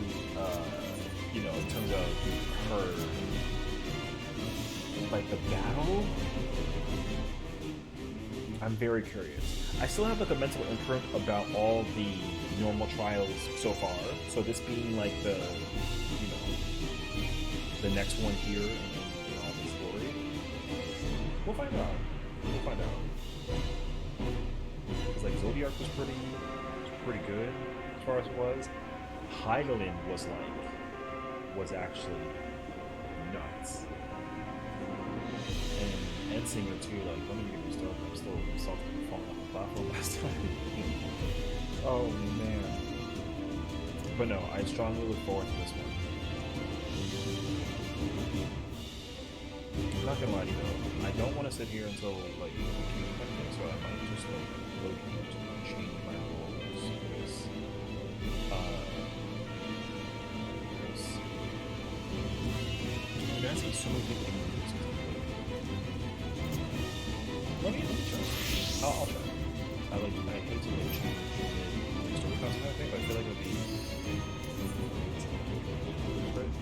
You know, in terms of her, like the battle. I'm very curious. I still have like a mental imprint about all the normal trials so far. So this being like the, you know, the next one here in all this story. We'll find out. We'll find out. Because like Zodiac was pretty good as far as it was. Hydaelyn was actually nuts. And Endsinger too, like, let me get you started. I'm still salty for falling off the platform last time. Oh man. But no, I strongly look forward to this one. I'm not gonna lie to you though, I don't want to sit here until like so I might just like look to change my roles because there has to be so many people in the season. Let me try. I'll try. I hate to like change the story concept, I think, but I feel like it would be great.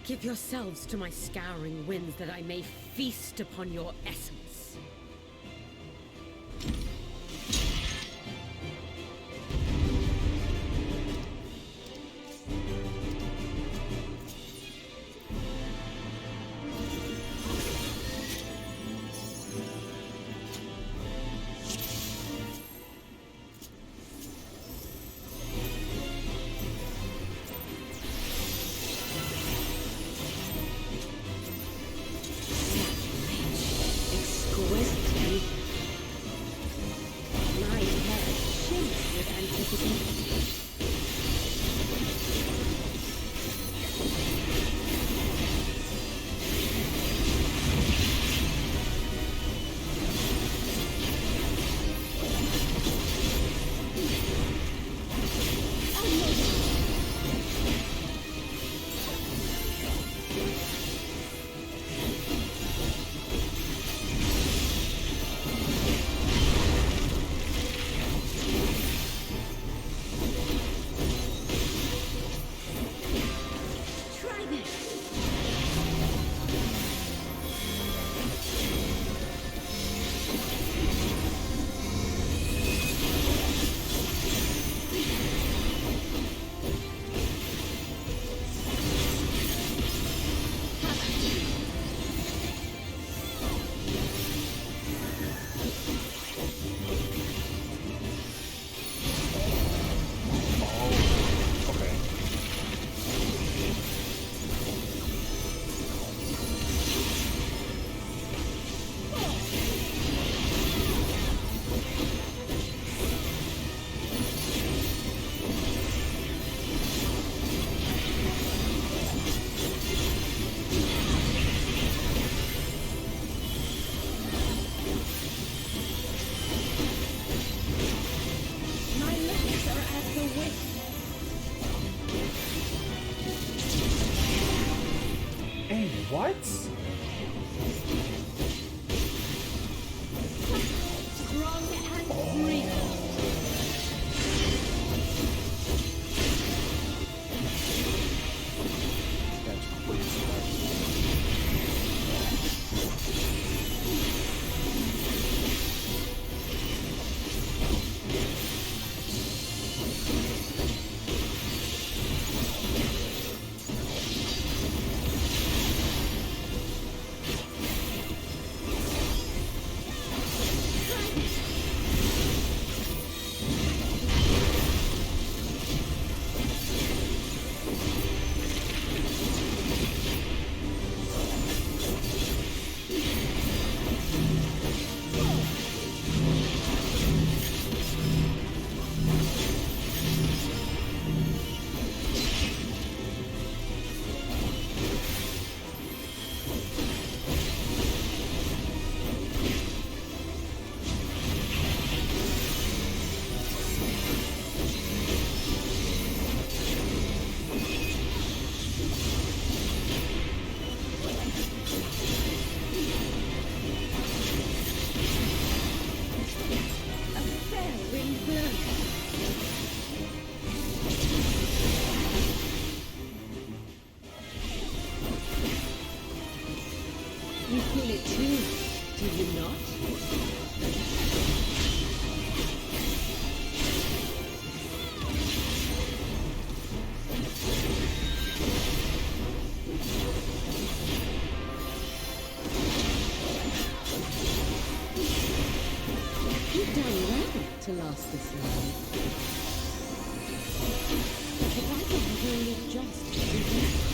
Give yourselves to my scouring winds that I may feast upon your essence. What? Strong and free. That's crazy. You feel it too, do you not? You've done well to last this long. If I could have only just begun.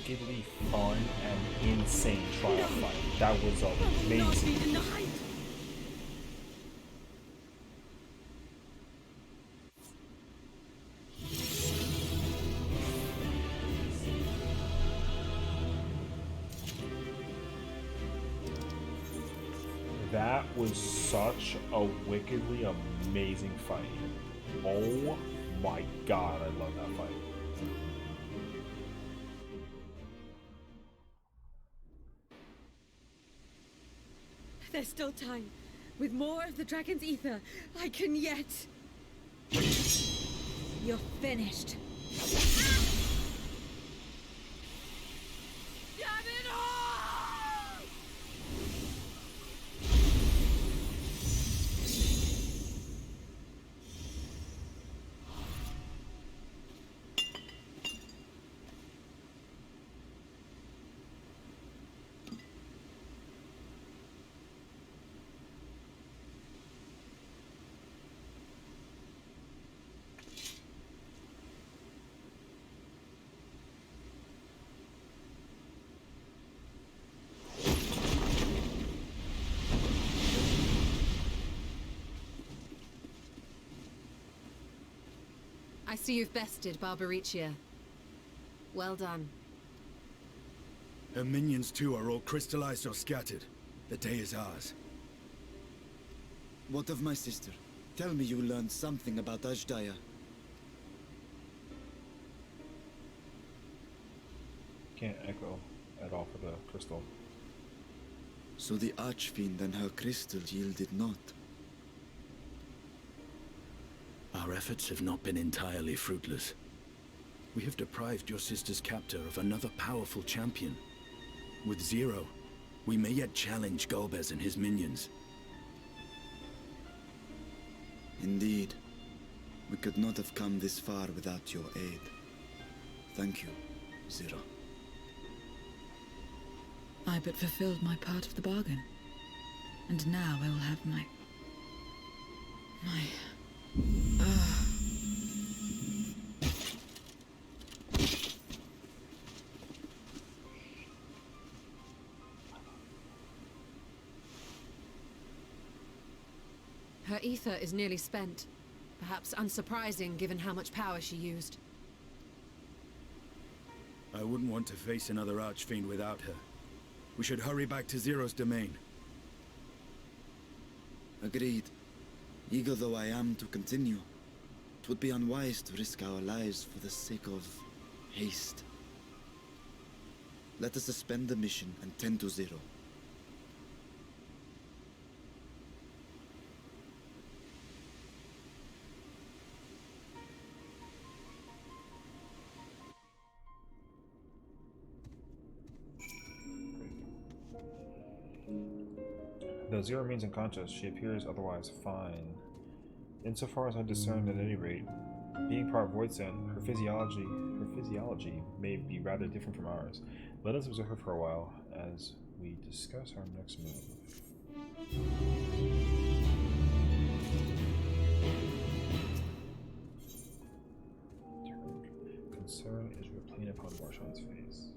wickedly fun and insane trial fight. That was amazing. was such a wickedly amazing fight. Oh my god, I love that fight. There's still time. With more of the dragon's ether, I can yet... You're finished. Damn it all! I see you've bested Barbaricia. Well done. Her minions too are all crystallized or scattered. The day is ours. What of my sister? Tell me you learned something about Ashdaya. Can't echo at all for the crystal. So the Archfiend and her crystal yielded not. Our efforts have not been entirely fruitless. We have deprived your sister's captor of another powerful champion. With Zero, we may yet challenge Golbez and his minions. Indeed. We could not have come this far without your aid. Thank you, Zero. I but fulfilled my part of the bargain. And now I will have my... Her ether is nearly spent. Perhaps unsurprising given how much power she used. I wouldn't want to face another Archfiend without her. We should hurry back to Zero's domain. Agreed. Eager though I am to continue, it would be unwise to risk our lives for the sake of haste. Let us suspend the mission and tend to Zero. Though Zero remains unconscious, she appears otherwise fine. Insofar as I discern at any rate, being part Voidsent, her physiology may be rather different from ours. Let us observe her for a while as we discuss our next move. Concern is plain upon Marshawn's face.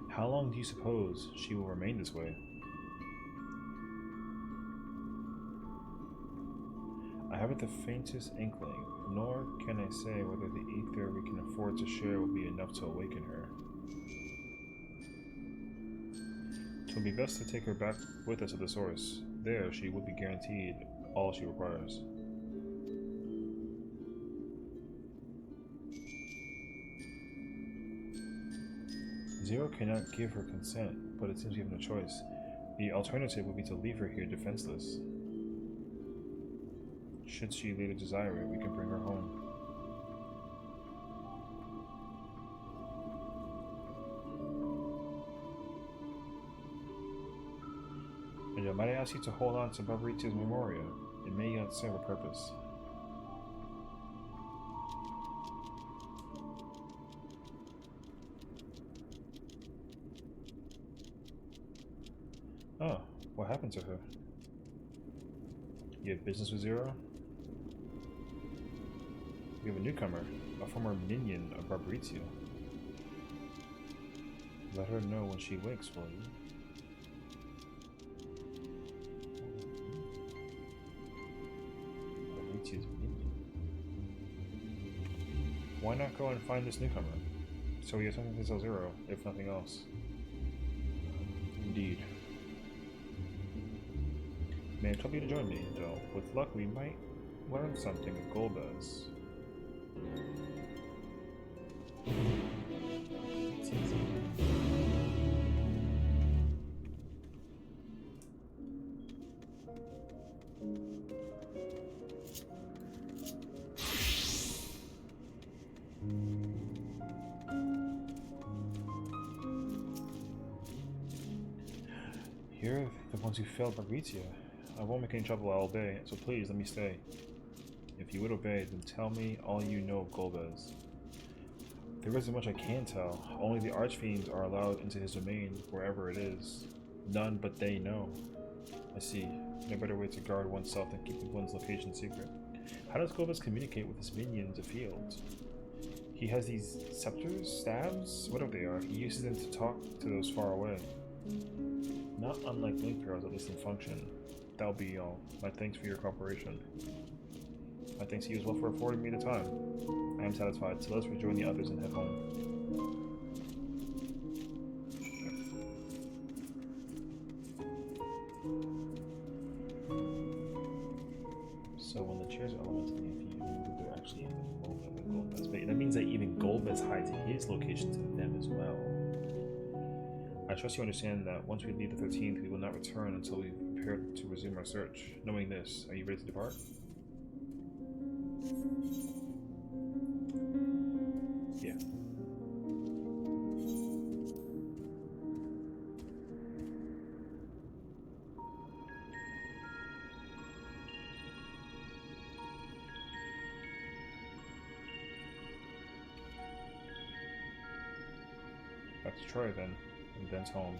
How long do you suppose she will remain this way? I haven't the faintest inkling, nor can I say whether the ether we can afford to share will be enough to awaken her. It will be best to take her back with us to the source. There, she will be guaranteed all she requires. Zero cannot give her consent, but it seems we have no choice. The alternative would be to leave her here defenseless. Should she later desire it, we can bring her home. And might I ask you to hold on to Barbaricia's memorial? It may yet serve a purpose. Oh, what happened to her? You have business with Zero? We have a newcomer, a former minion of Barbaricia. Let her know when she wakes, will you? Barbaricia's Why not go and find this newcomer? So we have something to tell Zero, if nothing else. Indeed. May I trouble you to join me, though? With luck, we might learn something of Golbez. It's easy. You're the ones who failed Fabrizia. I won't make any trouble, I'll obey, so please let me stay. If you would obey, then tell me all you know of Golbez. There isn't much I can tell. Only the Archfiends are allowed into his domain, wherever it is. None but they know. I see. No better way to guard oneself than keeping one's location secret. How does Golbez communicate with his minions afield? He has these scepters, staves, whatever they are. He uses them to talk to those far away. Not unlike link throws, at least in function. That'll be all. My thanks for your cooperation. My thanks to you as well for affording me the time. I am satisfied, so let's rejoin the others and head home. So when the chairs are elemental, if you move, they're actually in the moment with Golbez. But that means that even Golbez hides his location to them as well. I trust you understand that once we leave the 13th, we will not return until we've prepared to resume our search. Knowing this, are you ready to depart? Yeah. Back to Troy then, and thence home.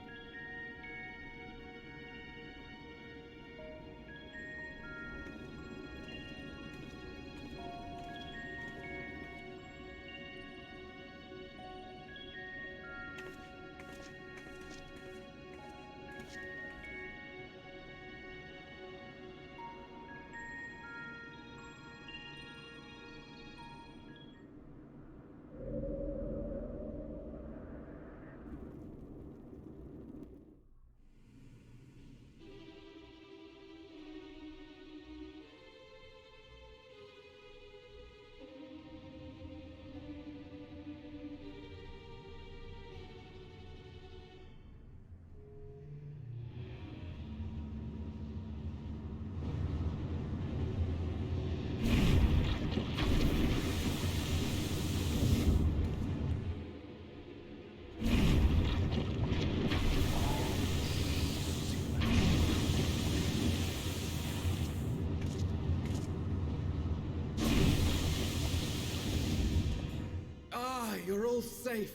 You're all safe.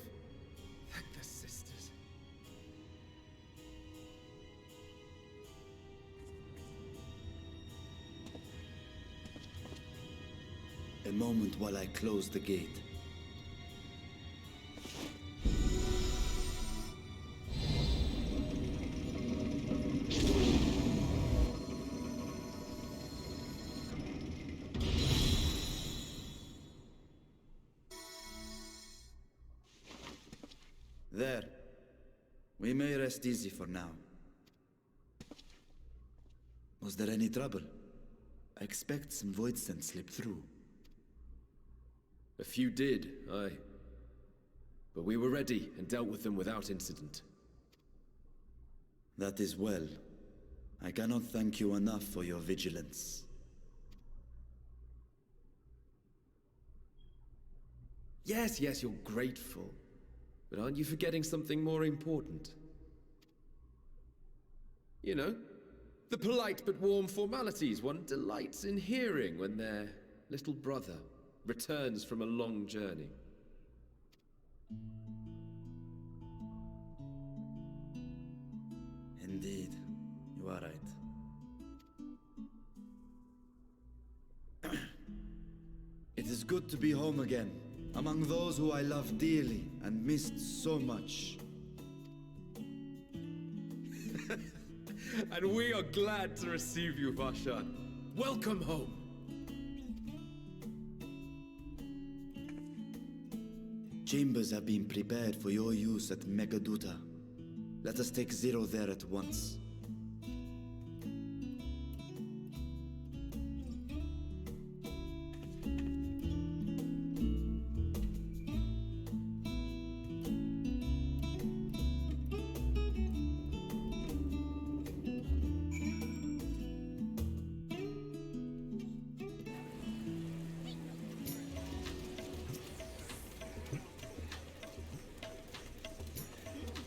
Thank the sisters. A moment while I close the gate. There. We may rest easy for now. Was there any trouble? I expect some void scent slipped through. A few did, aye. But we were ready and dealt with them without incident. That is well. I cannot thank you enough for your vigilance. Yes, you're grateful. But aren't you forgetting something more important? You know, the polite but warm formalities one delights in hearing when their little brother returns from a long journey. Indeed, you are right. It is good to be home again, among those who I love dearly and missed so much. And we are glad to receive you, Varshan. Welcome home. Chambers have been prepared for your use at Megaduta. Let us take Zero there at once.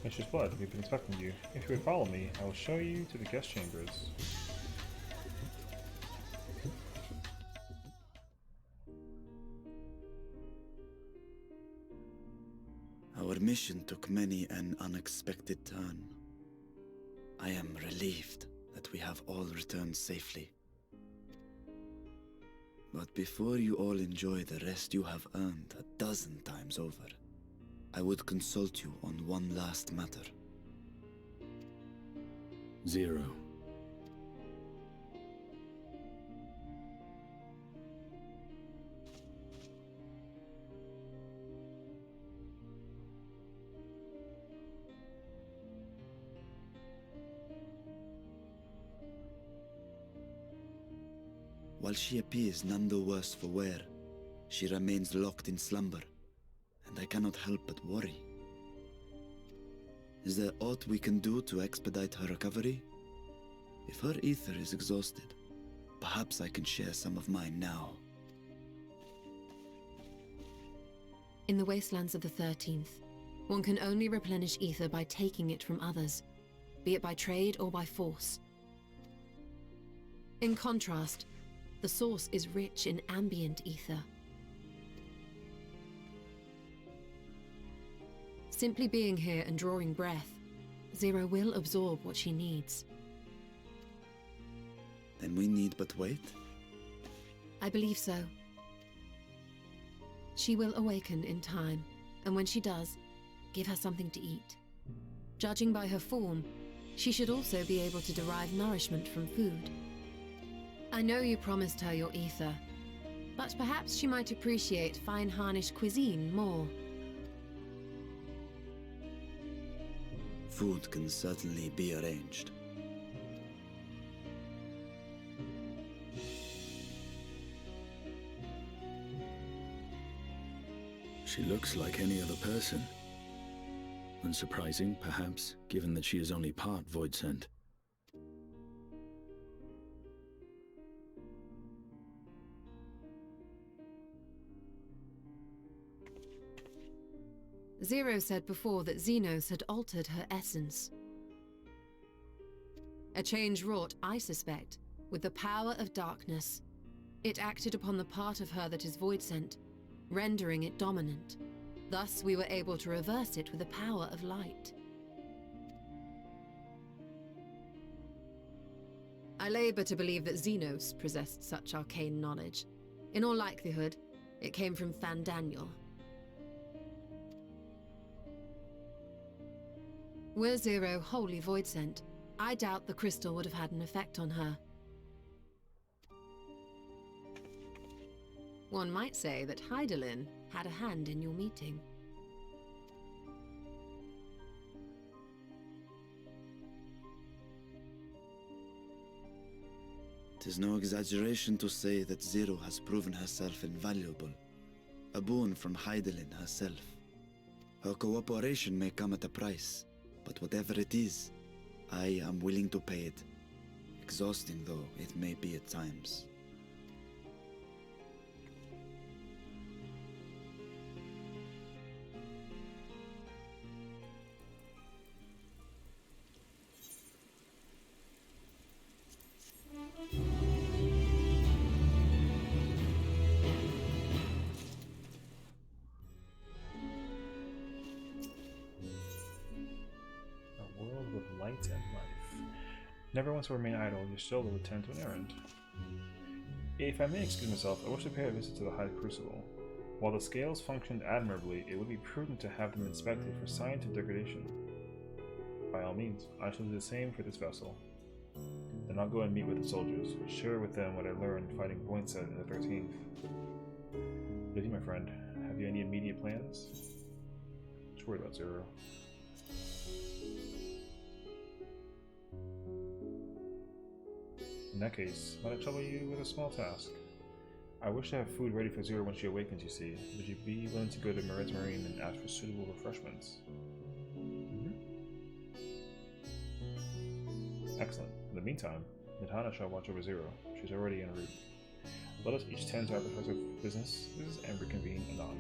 Mistress Blood, we've been expecting you. If you would follow me, I will show you to the guest chambers. Our mission took many an unexpected turn. I am relieved that we have all returned safely. But before you all enjoy the rest you have earned 12 times over, I would consult you on one last matter. Zero. While she appears none the worse for wear, she remains locked in slumber, and I cannot help but worry. Is there aught we can do to expedite her recovery? If her ether is exhausted, perhaps I can share some of mine now. In the wastelands of the 13th, one can only replenish ether by taking it from others, be it by trade or by force. In contrast, the source is rich in ambient ether. Simply being here and drawing breath, Zero will absorb what she needs. Then we need but wait? I believe so. She will awaken in time, and when she does, give her something to eat. Judging by her form, she should also be able to derive nourishment from food. I know you promised her your ether, but perhaps she might appreciate fine Harnish cuisine more. Food can certainly be arranged. She looks like any other person. Unsurprising, perhaps, given that she is only part Void Sent. Zero said before that Xenos had altered her essence. A change wrought, I suspect, with the power of darkness. It acted upon the part of her that is void-sent, rendering it dominant. Thus we were able to reverse it with the power of light. I labor to believe that Xenos possessed such arcane knowledge. In all likelihood, it came from Fandaniel. Were Zero wholly void-sent, I doubt the crystal would have had an effect on her. One might say that Hydaelyn had a hand in your meeting. 'Tis no exaggeration to say that Zero has proven herself invaluable. A boon from Hydaelyn herself. Her cooperation may come at a price, but whatever it is, I am willing to pay it. Exhausting though it may be at times. Never once remain idle, your soul will attend to an errand. If I may excuse myself, I wish to pay a visit to the High Crucible. While the scales functioned admirably, it would be prudent to have them inspected for signs of degradation. By all means, I shall do the same for this vessel. Then I'll go and meet with the soldiers, share with them what I learned fighting Voidset in the 13th. With you, my friend, have you any immediate plans? Just worry about Zero. In that case, might I trouble you with a small task? I wish to have food ready for Zero when she awakens, you see. Would you be willing to go to Mered's Marine and ask for suitable refreshments? Excellent. In the meantime, Nadhana shall watch over Zero. She's already en route. Let us each tend to our respective businesses and reconvene anon.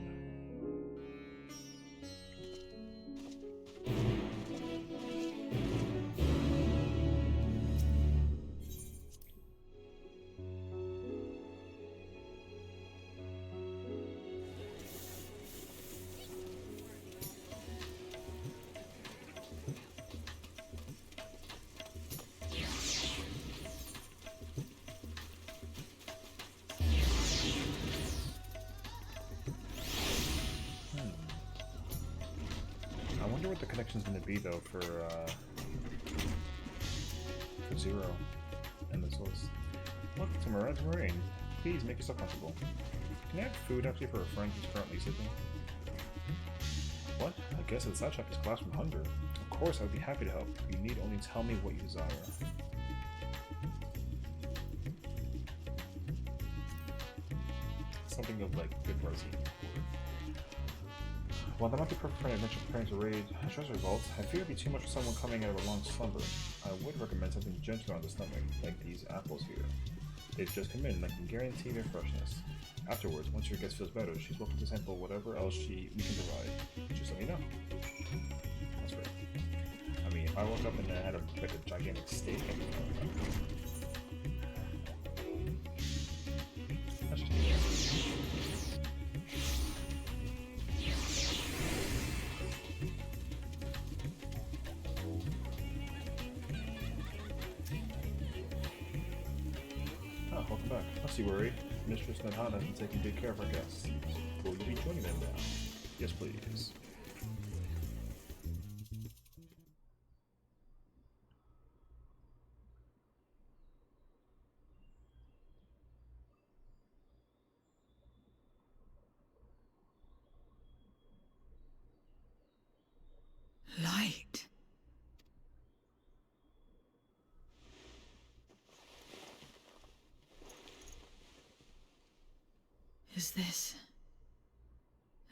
I wonder what the connection's going to be though for Zero and the source. Welcome to Mered's Marine. Please make yourself comfortable. Can I have food actually for a friend who's currently sleeping? What? I guess the side shop is collapsed from hunger. Of course, I would be happy to help. You need only tell me what you desire. Something of like good mercy. While that might be perfect for an adventure preparing to raid treasure vaults, I fear it would be too much for someone coming out of a long slumber. I would recommend something gentler on the stomach, like these apples here. They've just come in and I can guarantee their freshness. Afterwards, once your guest feels better, she's welcome to sample whatever else we can provide. Just let me know. That's right. I mean, if I woke up and I had a gigantic steak, I'd be fine. That's just welcome back. Not too worried. Mistress Nadhana has been taking good care of our guests. Will you be joining them now? Yes, please. Light. Is this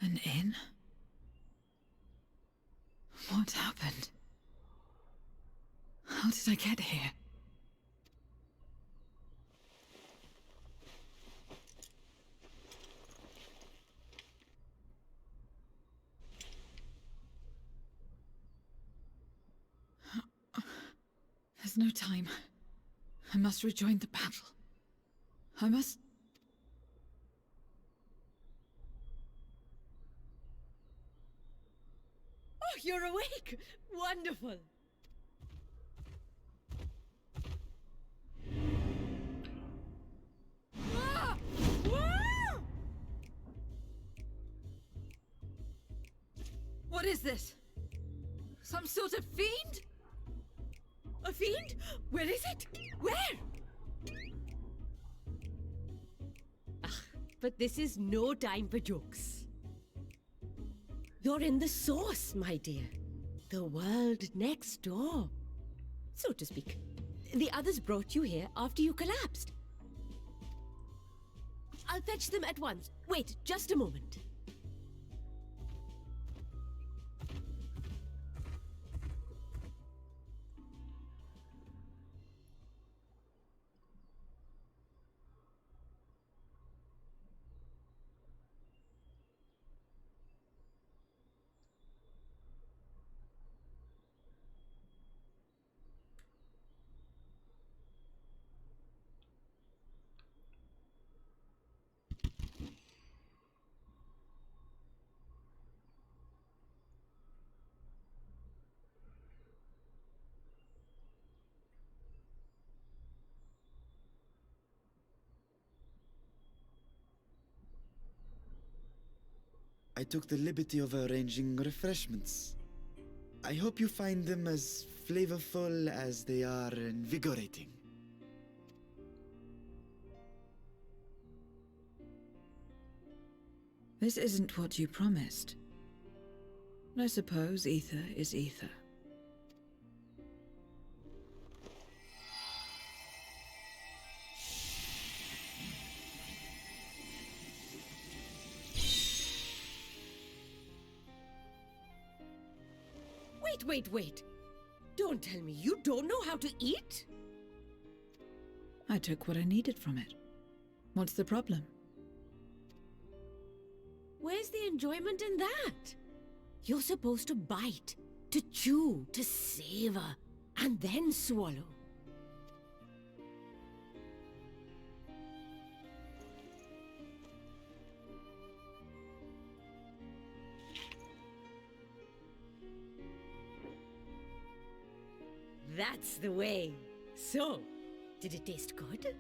an inn? What happened? How did I get here? There's no time. I must rejoin the battle. I must... Oh, you're awake! Wonderful! Ah! Ah! What is this? Some sort of fiend? A fiend? Where is it? Where? But this is no time for jokes. You're in the source, my dear. The world next door, so to speak. The others brought you here after you collapsed. I'll fetch them at once. Wait, just a moment. I took the liberty of arranging refreshments. I hope you find them as flavorful as they are invigorating. This isn't what you promised. I suppose ether is ether. Wait. Don't tell me you don't know how to eat? I took what I needed from it. What's the problem? Where's the enjoyment in that? You're supposed to bite, to chew, to savor, and then swallow. That's the way. So, did it taste good?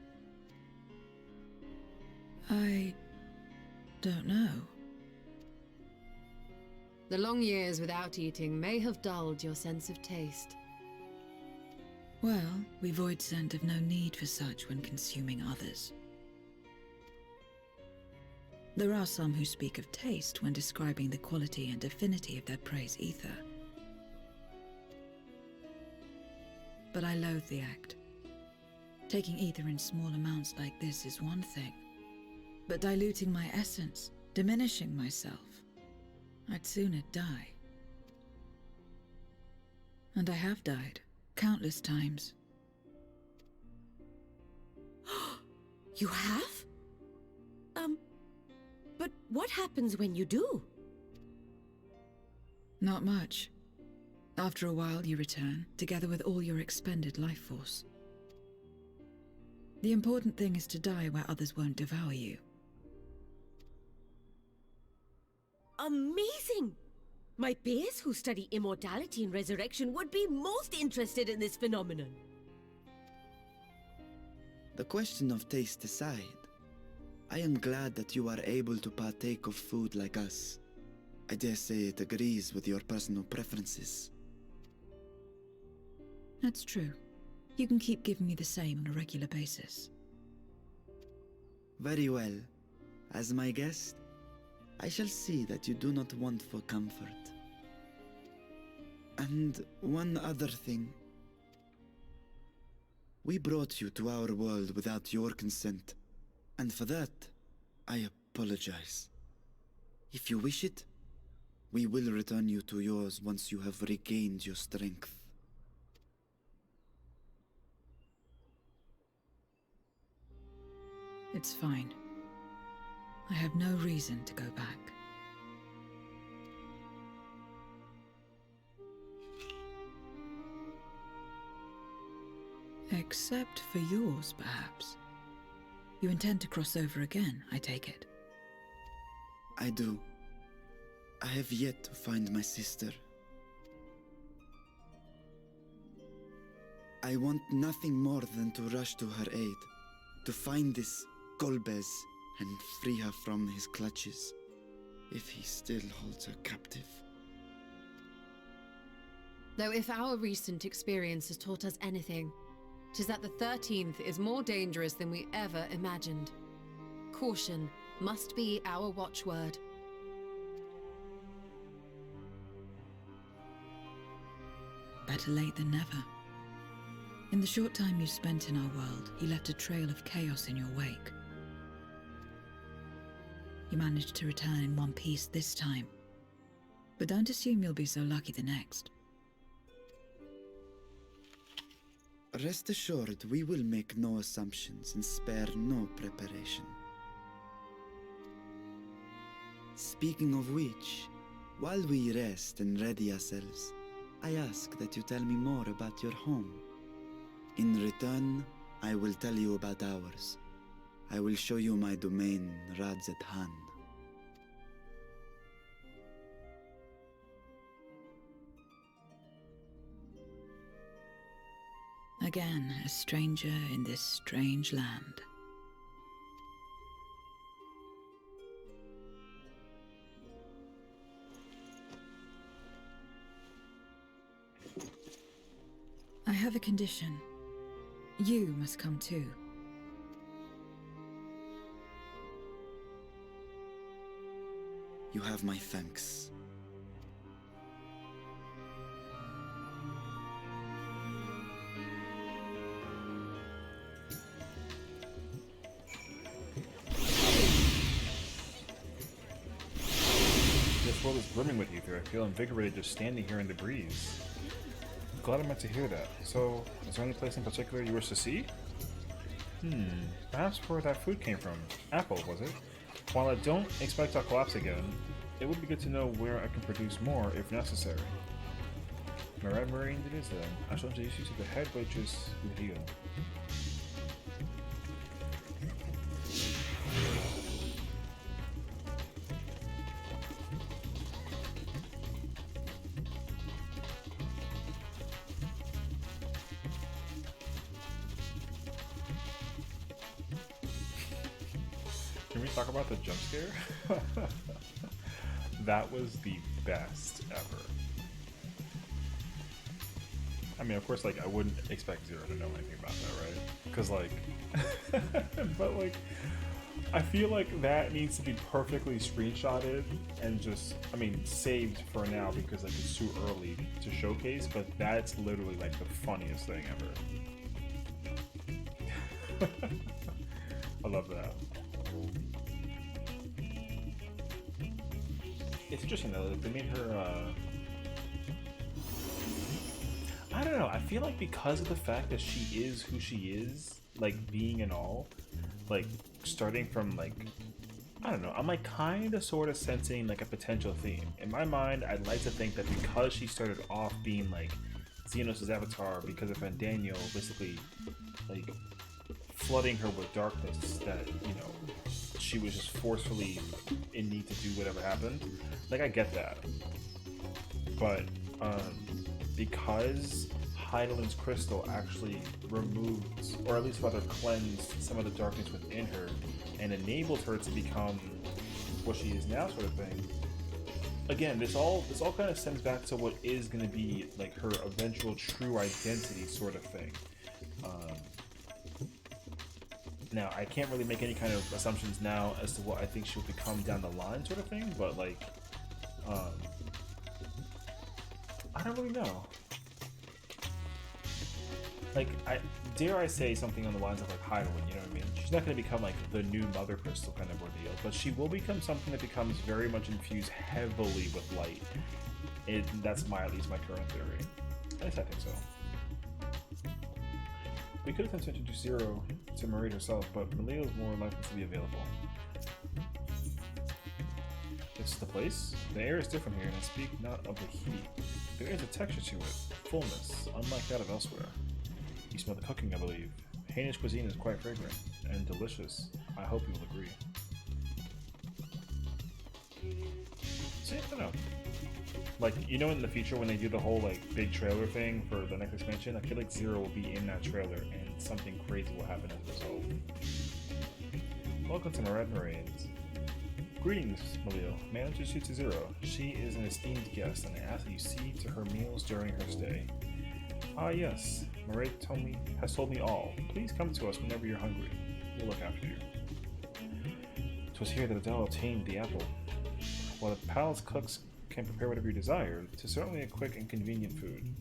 I don't know. The long years without eating may have dulled your sense of taste. Well, we void scent have no need for such when consuming others. There are some who speak of taste when describing the quality and affinity of their prey's ether. But I loathe the act. Taking ether in small amounts like this is one thing, but diluting my essence, diminishing myself, I'd sooner die. And I have died, countless times. You have? But what happens when you do? Not much. After a while, you return, together with all your expended life force. The important thing is to die where others won't devour you. Amazing! My peers who study immortality and resurrection would be most interested in this phenomenon. The question of taste aside, I am glad that you are able to partake of food like us. I dare say it agrees with your personal preferences. That's true. You can keep giving me the same on a regular basis. Very well. As my guest, I shall see that you do not want for comfort. And one other thing. We brought you to our world without your consent, and for that, I apologize. If you wish it, we will return you to yours once you have regained your strength. It's fine. I have no reason to go back. Except for yours, perhaps. You intend to cross over again, I take it. I do. I have yet to find my sister. I want nothing more than to rush to her aid, to find this Golbez and free her from his clutches, if he still holds her captive. Though if our recent experience has taught us anything, 'tis that the 13th is more dangerous than we ever imagined. Caution must be our watchword. Better late than never. In the short time you spent in our world, you left a trail of chaos in your wake. You managed to return in one piece this time. But don't assume you'll be so lucky the next. Rest assured, we will make no assumptions and spare no preparation. Speaking of which, while we rest and ready ourselves, I ask that you tell me more about your home. In return, I will tell you about ours. I will show you my domain, Radzatan. Again, a stranger in this strange land. I have a condition. You must come too. You have my thanks. This world is brimming with ether. I feel invigorated just standing here in the breeze. Glad I meant to hear that. So, is there any place in particular you wish to see? Perhaps where that food came from. Apple, was it? While I don't expect I'll collapse again, it would be good to know where I can produce more if necessary. Alright, Marine, it is then. I shall introduce you to the head waitress, Sessiion. Can we talk about the jump scare? That was the best ever. I mean, of course, like, I wouldn't expect Zero to know anything about that, right? Because, like, but, like, I feel like that needs to be perfectly screenshotted and just, I mean, saved for now because, like, it's too early to showcase, but that's literally, like, the funniest thing ever. I love that. It's interesting though, they made her, I don't know, I feel like because of the fact that she is who she is, like, being and all, like, starting from, like, I don't know, I'm, like, kind of sort of sensing, like, a potential theme. In my mind, I'd like to think that because she started off being, like, Xenos' avatar because of Fandaniel basically, like, flooding her with darkness, that, you know, she was just forcefully in need to do whatever happened. Like, I get that. But, because Heidelin's crystal actually removed, or at least rather cleansed, some of the darkness within her and enabled her to become what she is now, sort of thing. Again, this all kind of stems back to what is going to be, like, her eventual true identity, sort of thing. Now, I can't really make any kind of assumptions now as to what I think she'll become down the line, sort of thing, but, like, I don't really know. Like, dare I say something on the lines of, like, Heidelin, you know what I mean? She's not going to become, like, the new Mother Crystal kind of ordeal, but she will become something that becomes very much infused heavily with light. And that's at least my current theory. At least I think so. We could attempt to introduce Zero to Marie herself, but Maleo is more likely to be available. This is the place? The air is different here, and I speak not of the heat. There is a texture to it, fullness, unlike that of elsewhere. You smell the cooking, I believe. Hainish cuisine is quite fragrant and delicious. I hope you will agree. See, I don't know. Like, you know, in the future when they do the whole, like, big trailer thing for the next expansion, I feel like Zero will be in that trailer and something crazy will happen as a result. Welcome to Marad Marines. Greetings, Maleo. May I introduce you to Zero? She is an esteemed guest, and I ask that you see to her meals during her stay. Ah, yes. Marad has told me all. Please come to us whenever you're hungry. We'll look after you. 'Twas here that Adele obtained the apple. While the palace cooks can prepare whatever you desire, 'tis certainly a quick and convenient food.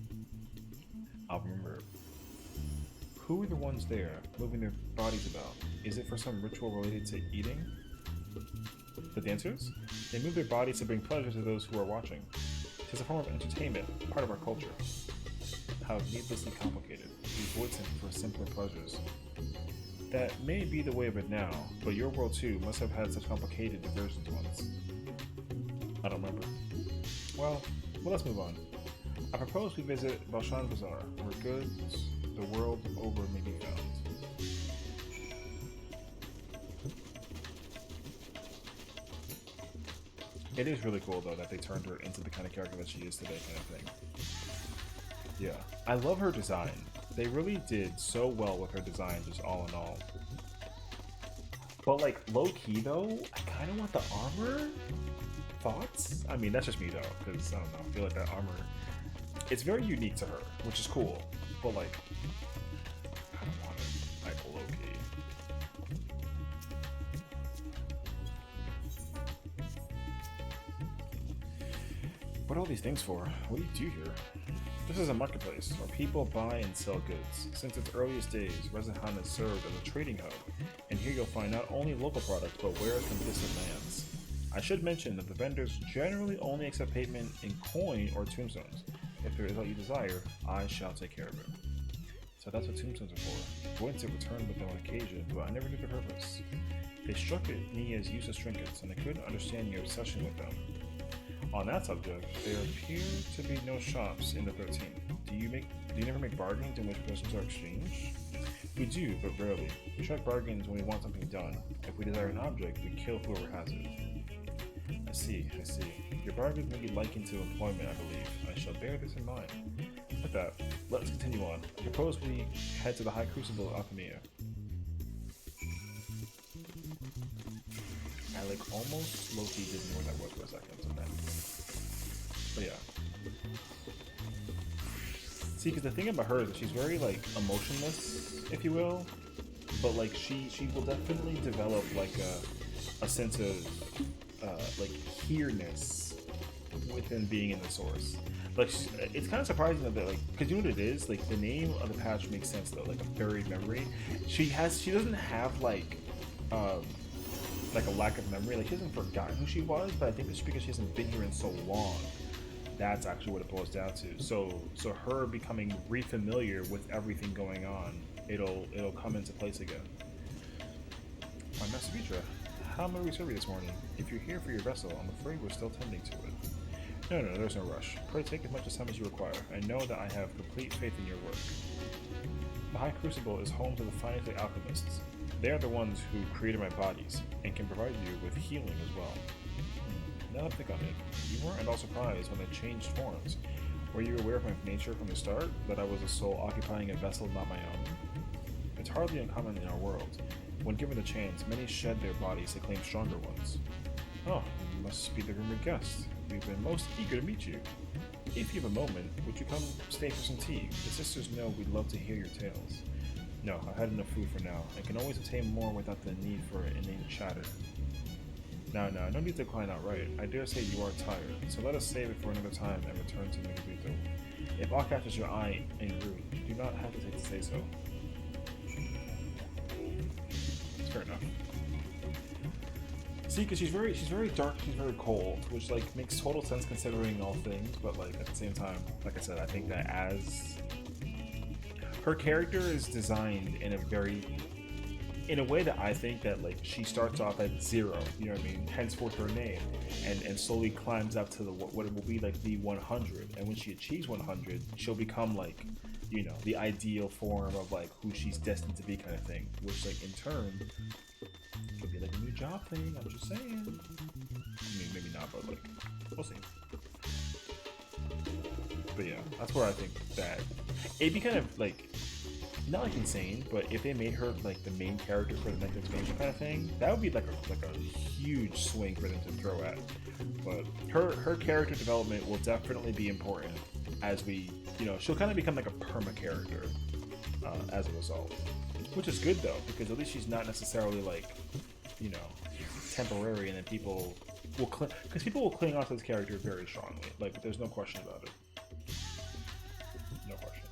I'll remember. Who are the ones there, moving their bodies about? Is it for some ritual related to eating? The dancers? They move their bodies to bring pleasure to those who are watching. 'Tis a form of entertainment, part of our culture. How needlessly complicated. We voice it for simpler pleasures. That may be the way of it now, but your world too must have had such complicated diversions once. I don't remember. Well, let's move on. I propose we visit Balshan Bazaar, where goods the world over may be found. It is really cool, though, that they turned her into the kind of character that she is today, kind of thing. Yeah. I love her design. They really did so well with her design, just all in all. But, like, low-key, though, I kind of want the armor. Thoughts? I mean, that's just me, though, because, I don't know, I feel like that armor, it's very unique to her, which is cool, but, like, I don't want it, like, low-key. What are all these things for? What do you do here? This is a marketplace, where people buy and sell goods. Since its earliest days, Rezahan has served as a trading hub, and here you'll find not only local products, but wares from distant lands. I should mention that the vendors generally only accept payment in coin or tombstones. If there is what you desire, I shall take care of it. So that's what tombstones are for. Once it returned with them on occasion, but I never knew the purpose. They struck at me as useless trinkets, and I couldn't understand your obsession with them. On that subject, there appear to be no shops in the 13th. Do you never make bargains in which possessions are exchanged? We do, but rarely. We strike bargains when we want something done. If we desire an object, we kill whoever has it. I see. Your bargains may be likened to employment, I believe. I shall bear this in mind. With that, let's continue on. I propose we head to the High Crucible of Alchemia. I almost low-key didn't know what that was for a second. Okay. But yeah. See, because the thing about her is that she's very emotionless, if you will. But she will definitely develop a sense of here-ness within being in the source. It's kind of surprising that because you know what it is, the name of the patch makes sense though, a buried memory. She doesn't have a lack of memory. She hasn't forgotten who she was, but I think it's because she hasn't been here in so long. That's actually what it boils down to. So her becoming refamiliar with everything going on, it'll come into place again. My Master Vitra, how may we serve you this morning? If you're here for your vessel, I'm afraid we're still tending to it. No, there's no rush. Pray take as much time as you require. I know that I have complete faith in your work. The High Crucible is home to the finest of alchemists. They are the ones who created my bodies, and can provide you with healing as well. Now that I think on it, you weren't at all surprised when I changed forms. Were you aware of my nature from the start, that I was a soul occupying a vessel not my own? It's hardly uncommon in our world. When given the chance, many shed their bodies to claim stronger ones. Oh, you must be the rumored guest. We've been most eager to meet you. If you have a moment, would you come stay for some tea? The sisters know we'd love to hear your tales. No, I've had enough food for now. I can always obtain more without the need for inane chatter. No need to decline outright. I dare say you are tired, so let us save it for another time and return to Megabito. If aught catches your eye en route, do not hesitate to say so. It's fair enough. See, because she's very dark, she's very cold, which makes total sense considering all things, but at the same time, like I said, I think that as her character is designed in a way that I think that she starts off at 0, you know what I mean, henceforth her name, and slowly climbs up to what it will be the 100, and when she achieves 100, she'll become the ideal form of who she's destined to be, kind of thing, which in turn could be a new job thing. I'm just saying. I mean, maybe not, but we'll see. But yeah, that's where I think that it'd be kind of not insane, but if they made her the main character for the next expansion kind of thing, that would be a huge swing for them to throw at. But her character development will definitely be important as we, she'll kind of become a perma character as a result, which is good though, because at least she's not necessarily temporary, and then people will cling on to this character very strongly. There's no question about it. No question.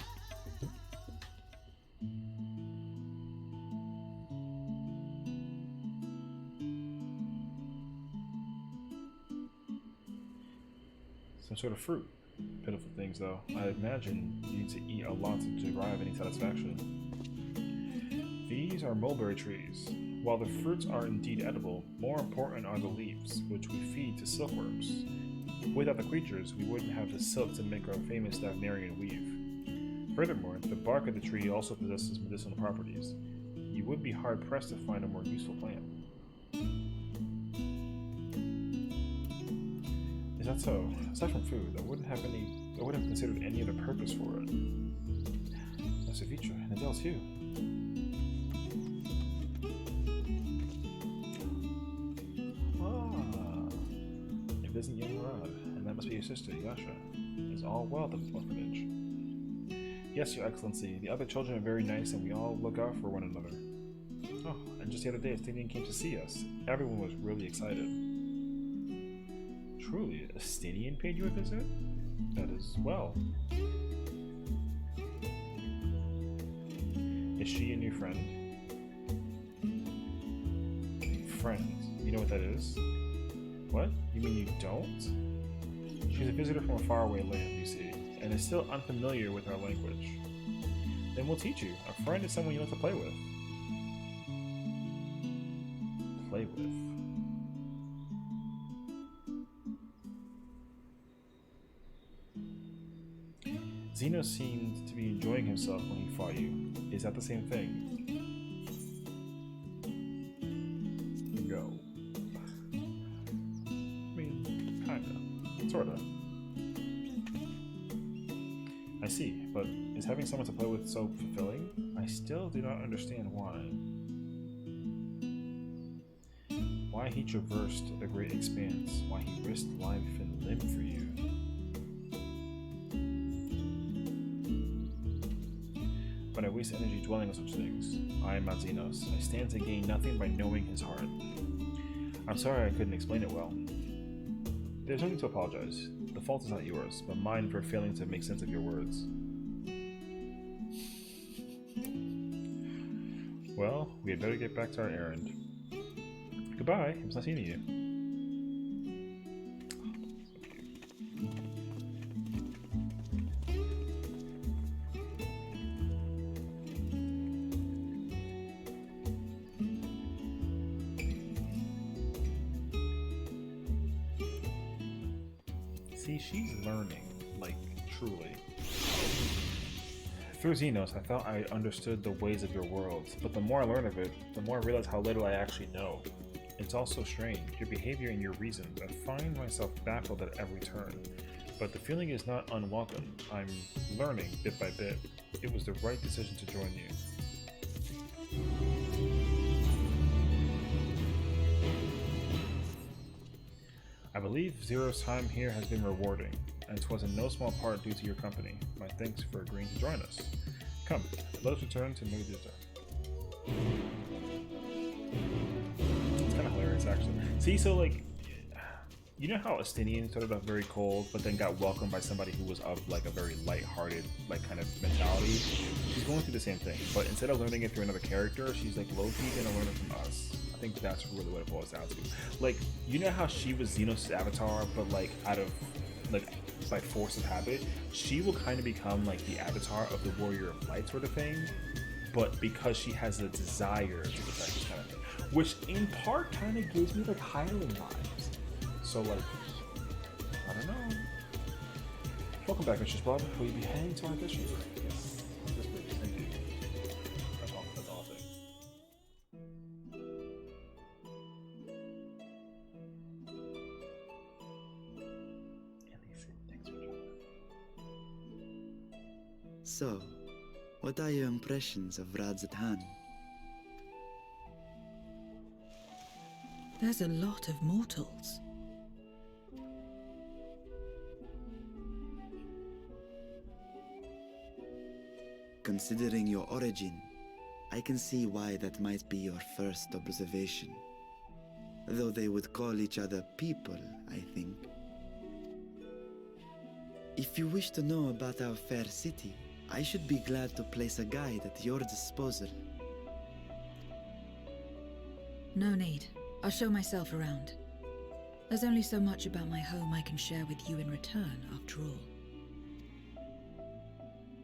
Some sort of fruit. Pitiful things, though. I imagine you need to eat a lot to derive any satisfaction. These are mulberry trees. While the fruits are indeed edible, more important are the leaves, which we feed to silkworms. Without the creatures, we wouldn't have the silk to make our famous Davnarian weave. Furthermore, the bark of the tree also possesses medicinal properties. You would be hard-pressed to find a more useful plant. Is that so? Aside from food, I wouldn't have considered any other purpose for it. That's a feature, and Adele too. It isn't young Rod, and that must be your sister, Yasha. Is all well at the orphanage? Yes, Your Excellency. The other children are very nice, and we all look out for one another. Oh, and just the other day, Estinian came to see us. Everyone was really excited. Truly, Estinian paid you a visit? That is well. Is she a new friend? Friend? You know what that is? What? You mean you don't? She's a visitor from a faraway land, you see, and is still unfamiliar with our language. Then we'll teach you. A friend is someone you like to play with. Play with? Zeno seemed to be enjoying himself when he fought you. Is that the same thing? No. I mean, kinda. Sorta. I see, but is having someone to play with so fulfilling? I still do not understand why. Why he traversed the great expanse, why he risked life and limb for you. But I waste energy dwelling on such things. I am not Xenos. I stand to gain nothing by knowing his heart. I'm sorry I couldn't explain it well. There's no need to apologize. The fault is not yours, but mine for failing to make sense of your words. Well, we had better get back to our errand. Goodbye, it was nice seeing you. See, she's learning, like, truly. Through Xenos, I thought I understood the ways of your world, but the more I learn of it, the more I realize how little I actually know. It's all so strange, your behavior and your reasons. I find myself baffled at every turn. But the feeling is not unwelcome. I'm learning bit by bit. It was the right decision to join you. I believe Zero's time here has been rewarding, and 'twas in no small part due to your company. My thanks for agreeing to join us. Come, let us return to Medita. It's kind of hilarious, actually. See, so, like, you know how Estinian started off very cold, but then got welcomed by somebody who was of, like, a very light-hearted, like, kind of mentality? She's going through the same thing, but instead of learning it through another character, she's, like, low-key gonna learn it from us. I think that's really what it boils down to. Like, you know how she was Xenos' avatar, but, like, out of, like, by force of habit? She will kind of become, like, the avatar of the Warrior of Light sort of thing, but because she has a desire to protect this kind of thing. Which, in part, kind of gives me, like, Highland vibes. So, like, I don't know. Welcome back, Mr. Blood. Will you be heading to our district? Yes. Yes, please. Thank you. That's all I'll say. So, what are your impressions of Radzatan? There's a lot of mortals. Considering your origin, I can see why that might be your first observation. Though they would call each other people, I think. If you wish to know about our fair city, I should be glad to place a guide at your disposal. No need. I'll show myself around. There's only so much about my home I can share with you in return, after all.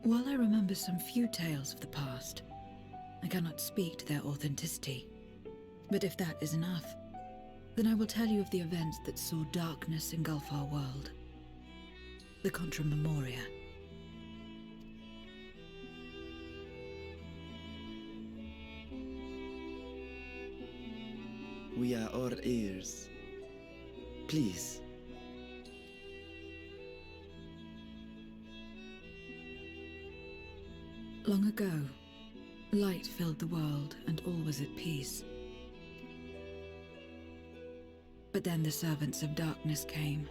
While I remember some few tales of the past, I cannot speak to their authenticity. But if that is enough, then I will tell you of the events that saw darkness engulf our world. The Contra Memoria. We are all ears. Please. Long ago, light filled the world and all was at peace. But then the servants of darkness came,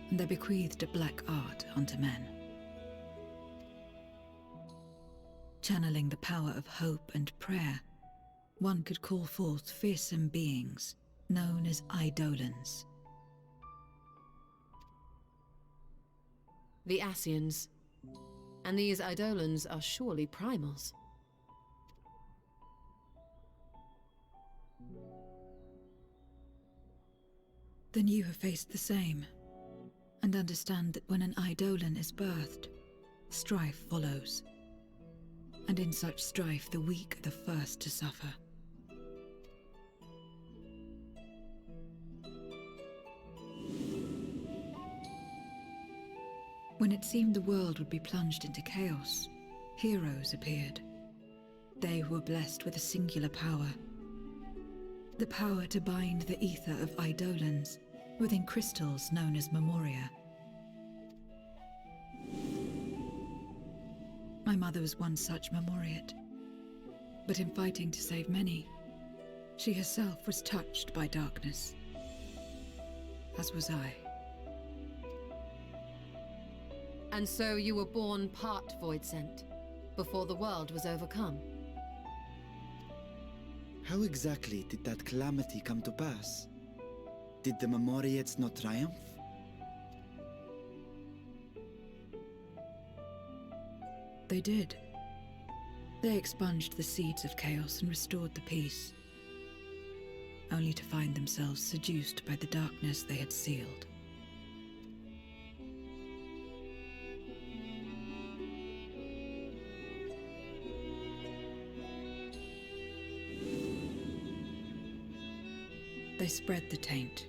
and they bequeathed a black art unto men. Channeling the power of hope and prayer, one could call forth fearsome beings known as Eidolons. The Sessiions. And these Eidolons are surely primals. The Then you have faced the same, and understand that when an Eidolon is birthed, strife follows. And in such strife, the weak are the first to suffer. When it seemed the world would be plunged into chaos, heroes appeared. They were blessed with a singular power. The power to bind the ether of Eidolons within crystals known as Memoria. My mother was one such Memoriate. But in fighting to save many, she herself was touched by darkness. As was I. And so you were born part Voidsent, before the world was overcome. How exactly did that calamity come to pass? Did the Memoriates not triumph? They did. They expunged the seeds of chaos and restored the peace, only to find themselves seduced by the darkness they had sealed. They spread the taint,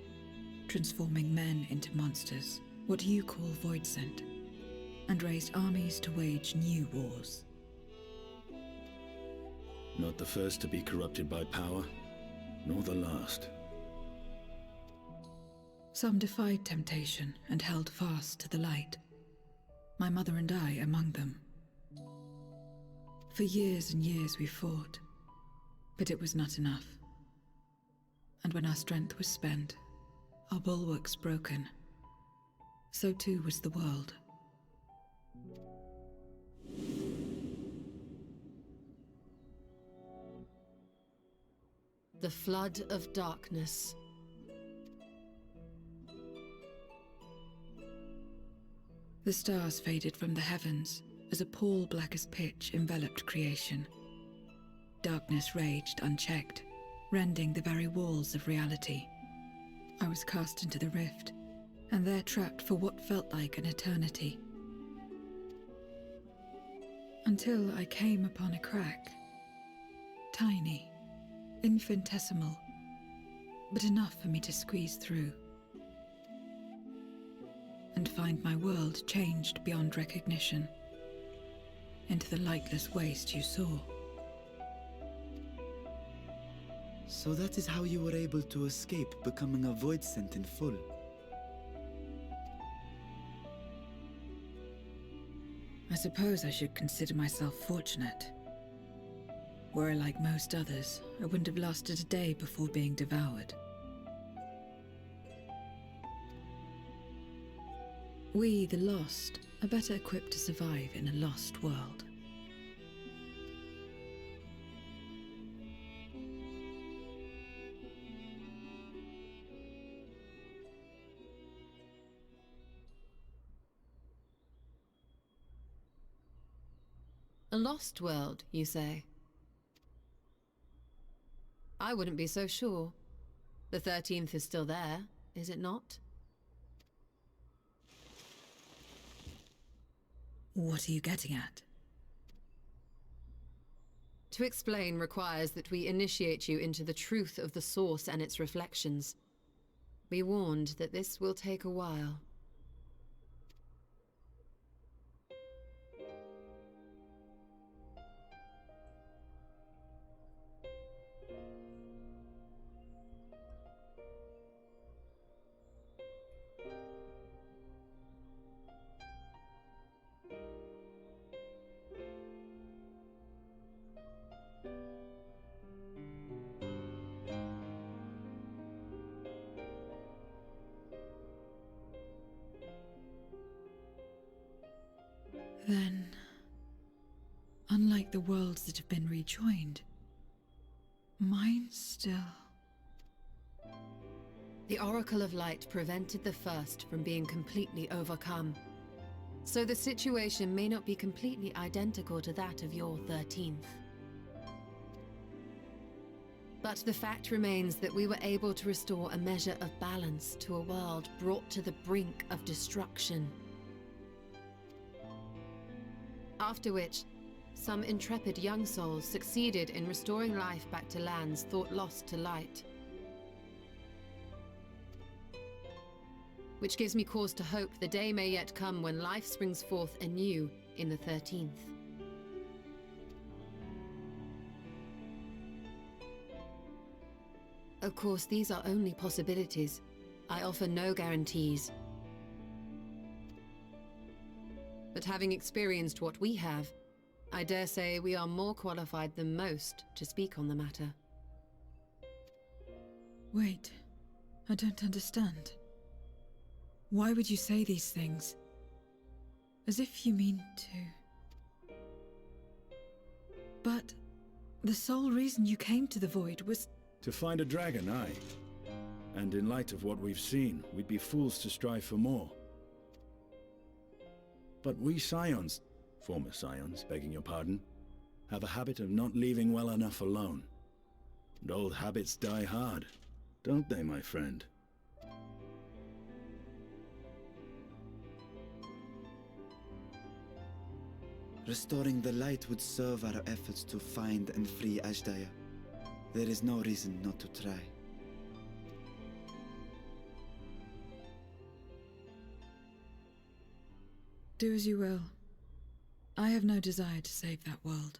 transforming men into monsters, what you call Voidsent, and raised armies to wage new wars. Not the first to be corrupted by power, nor the last. Some defied temptation and held fast to the light. My mother and I among them. For years and years we fought, but it was not enough. And when our strength was spent, our bulwarks broken, so too was the world. The flood of darkness. The stars faded from the heavens as a pall black as pitch enveloped creation. Darkness raged unchecked, rending the very walls of reality. I was cast into the rift, and there trapped for what felt like an eternity. Until I came upon a crack. Tiny, infinitesimal, but enough for me to squeeze through. And find my world changed beyond recognition, into the lightless waste you saw. So that is how you were able to escape becoming a Voidsent in full. I suppose I should consider myself fortunate. Were I like most others, I wouldn't have lasted a day before being devoured. We, the lost, are better equipped to survive in a lost world. A lost world, you say? I wouldn't be so sure. The 13th is still there, is it not? What are you getting at? To explain requires that we initiate you into the truth of the source and its reflections. Be warned that this will take a while. Then, unlike the worlds that have been rejoined, mine still... The Oracle of Light prevented the first from being completely overcome. So the situation may not be completely identical to that of your 13th. But the fact remains that we were able to restore a measure of balance to a world brought to the brink of destruction. After which, some intrepid young souls succeeded in restoring life back to lands thought lost to light. Which gives me cause to hope the day may yet come when life springs forth anew in the 13th. Of course, these are only possibilities. I offer no guarantees. But having experienced what we have, I dare say we are more qualified than most to speak on the matter. Wait, I don't understand. Why would you say these things? As if you mean to... But the sole reason you came to the Void was... To find a dragon, aye. And in light of what we've seen, we'd be fools to strive for more. But we Scions, former Scions, begging your pardon, have a habit of not leaving well enough alone. And old habits die hard, don't they, my friend? Restoring the light would serve our efforts to find and free Ashdaya. There is no reason not to try. Do as you will. I have no desire to save that world.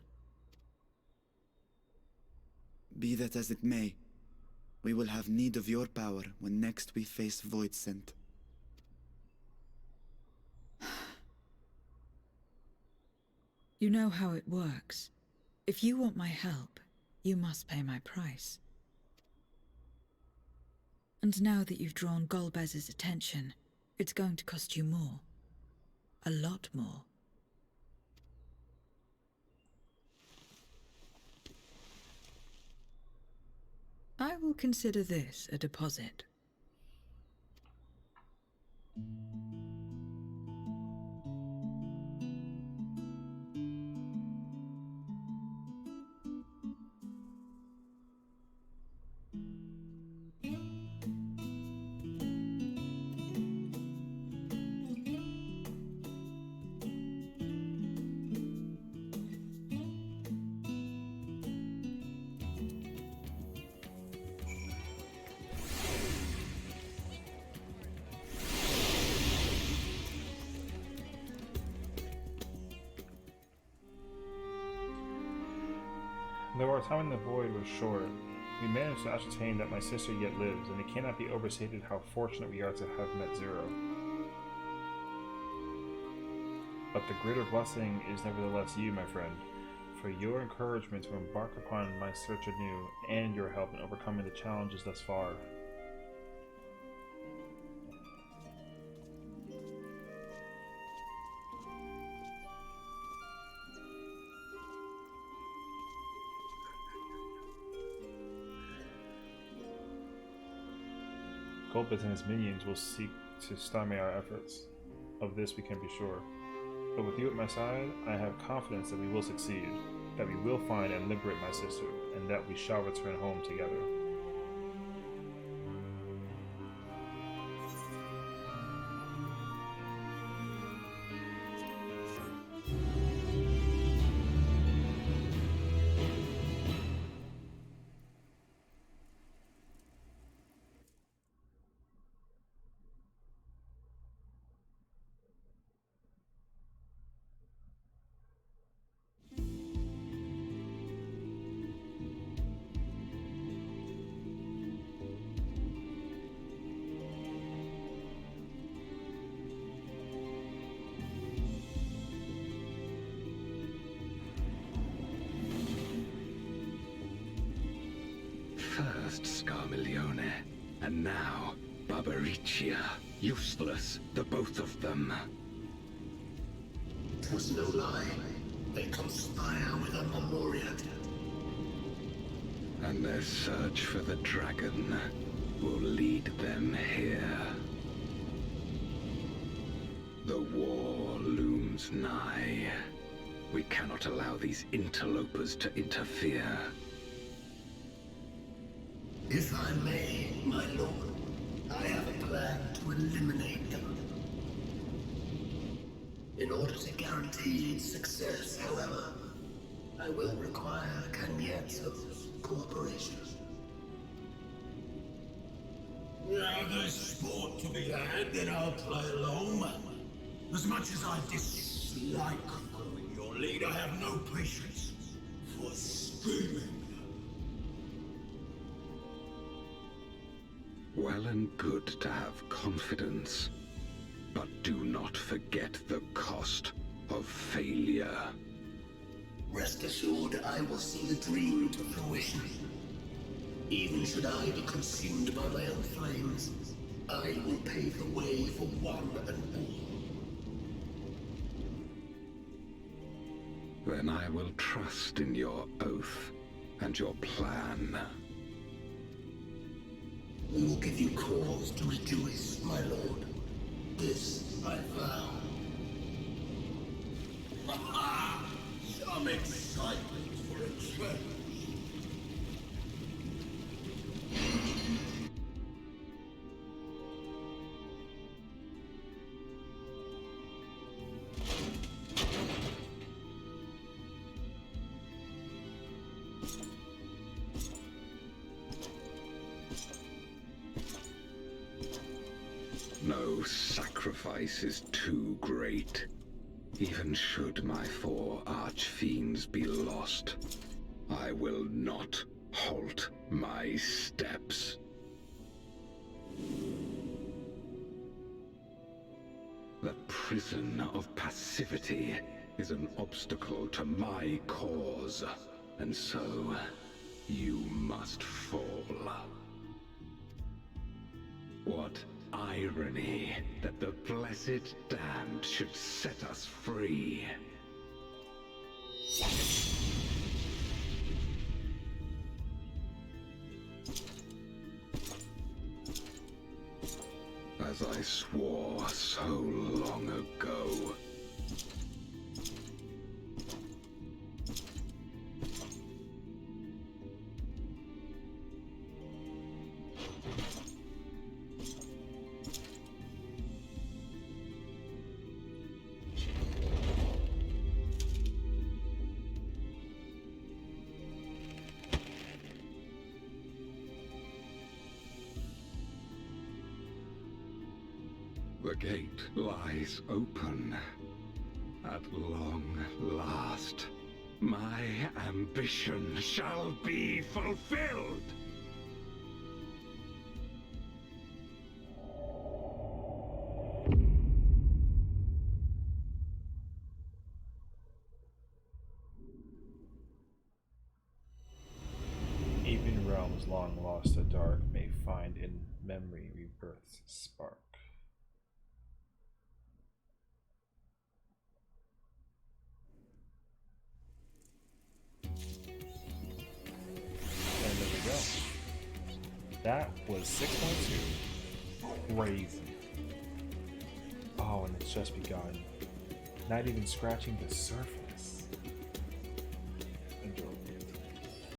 Be that as it may, we will have need of your power when next we face Voidsent. You know how it works. If you want my help, you must pay my price. And now that you've drawn Golbez's attention, it's going to cost you more. A lot more. I will consider this a deposit. Though our time in the Void was short, we managed to ascertain that my sister yet lives, and it cannot be overstated how fortunate we are to have met Zero. But the greater blessing is nevertheless you, my friend, for your encouragement to embark upon my search anew, and your help in overcoming the challenges thus far. Golbez and his minions will seek to stymie our efforts. Of this we can be sure. But with you at my side, I have confidence that we will succeed, that we will find and liberate my sister, and that we shall return home together. First Scarmiglione, and now Barbariccia. Useless, the both of them. It was no lie. They conspire with a Memoriat. And their search for the dragon will lead them here. The war looms nigh. We cannot allow these interlopers to interfere. If I may, my lord, I have a plan to eliminate them. In order to guarantee its success, however, I will require Cagnezzo's cooperation. Now there's sport to be had, then I'll play along. As much as I dislike following your lead, I have no patience for screaming. Well and good to have confidence, but do not forget the cost of failure. Rest assured, I will see the dream to fruition. Even should I be consumed by my own flames, I will pave the way for one and all. Then I will trust in your oath and your plan. We will give you cause to rejoice, my lord. This I vow. Ha-ha! Some excitement for a change. No sacrifice is too great. Even should my 4 archfiends be lost, I will not halt my steps. The prison of passivity is an obstacle to my cause, and so you must fall. What irony that the blessed damned should set us free. As I swore so long ago. The gate lies open. At long last, my ambition shall be fulfilled! Even realms long lost to dark may find in memory rebirth's spark. And there we go. That was 6.2. Crazy. Oh, and it's just begun. Not even scratching the surface.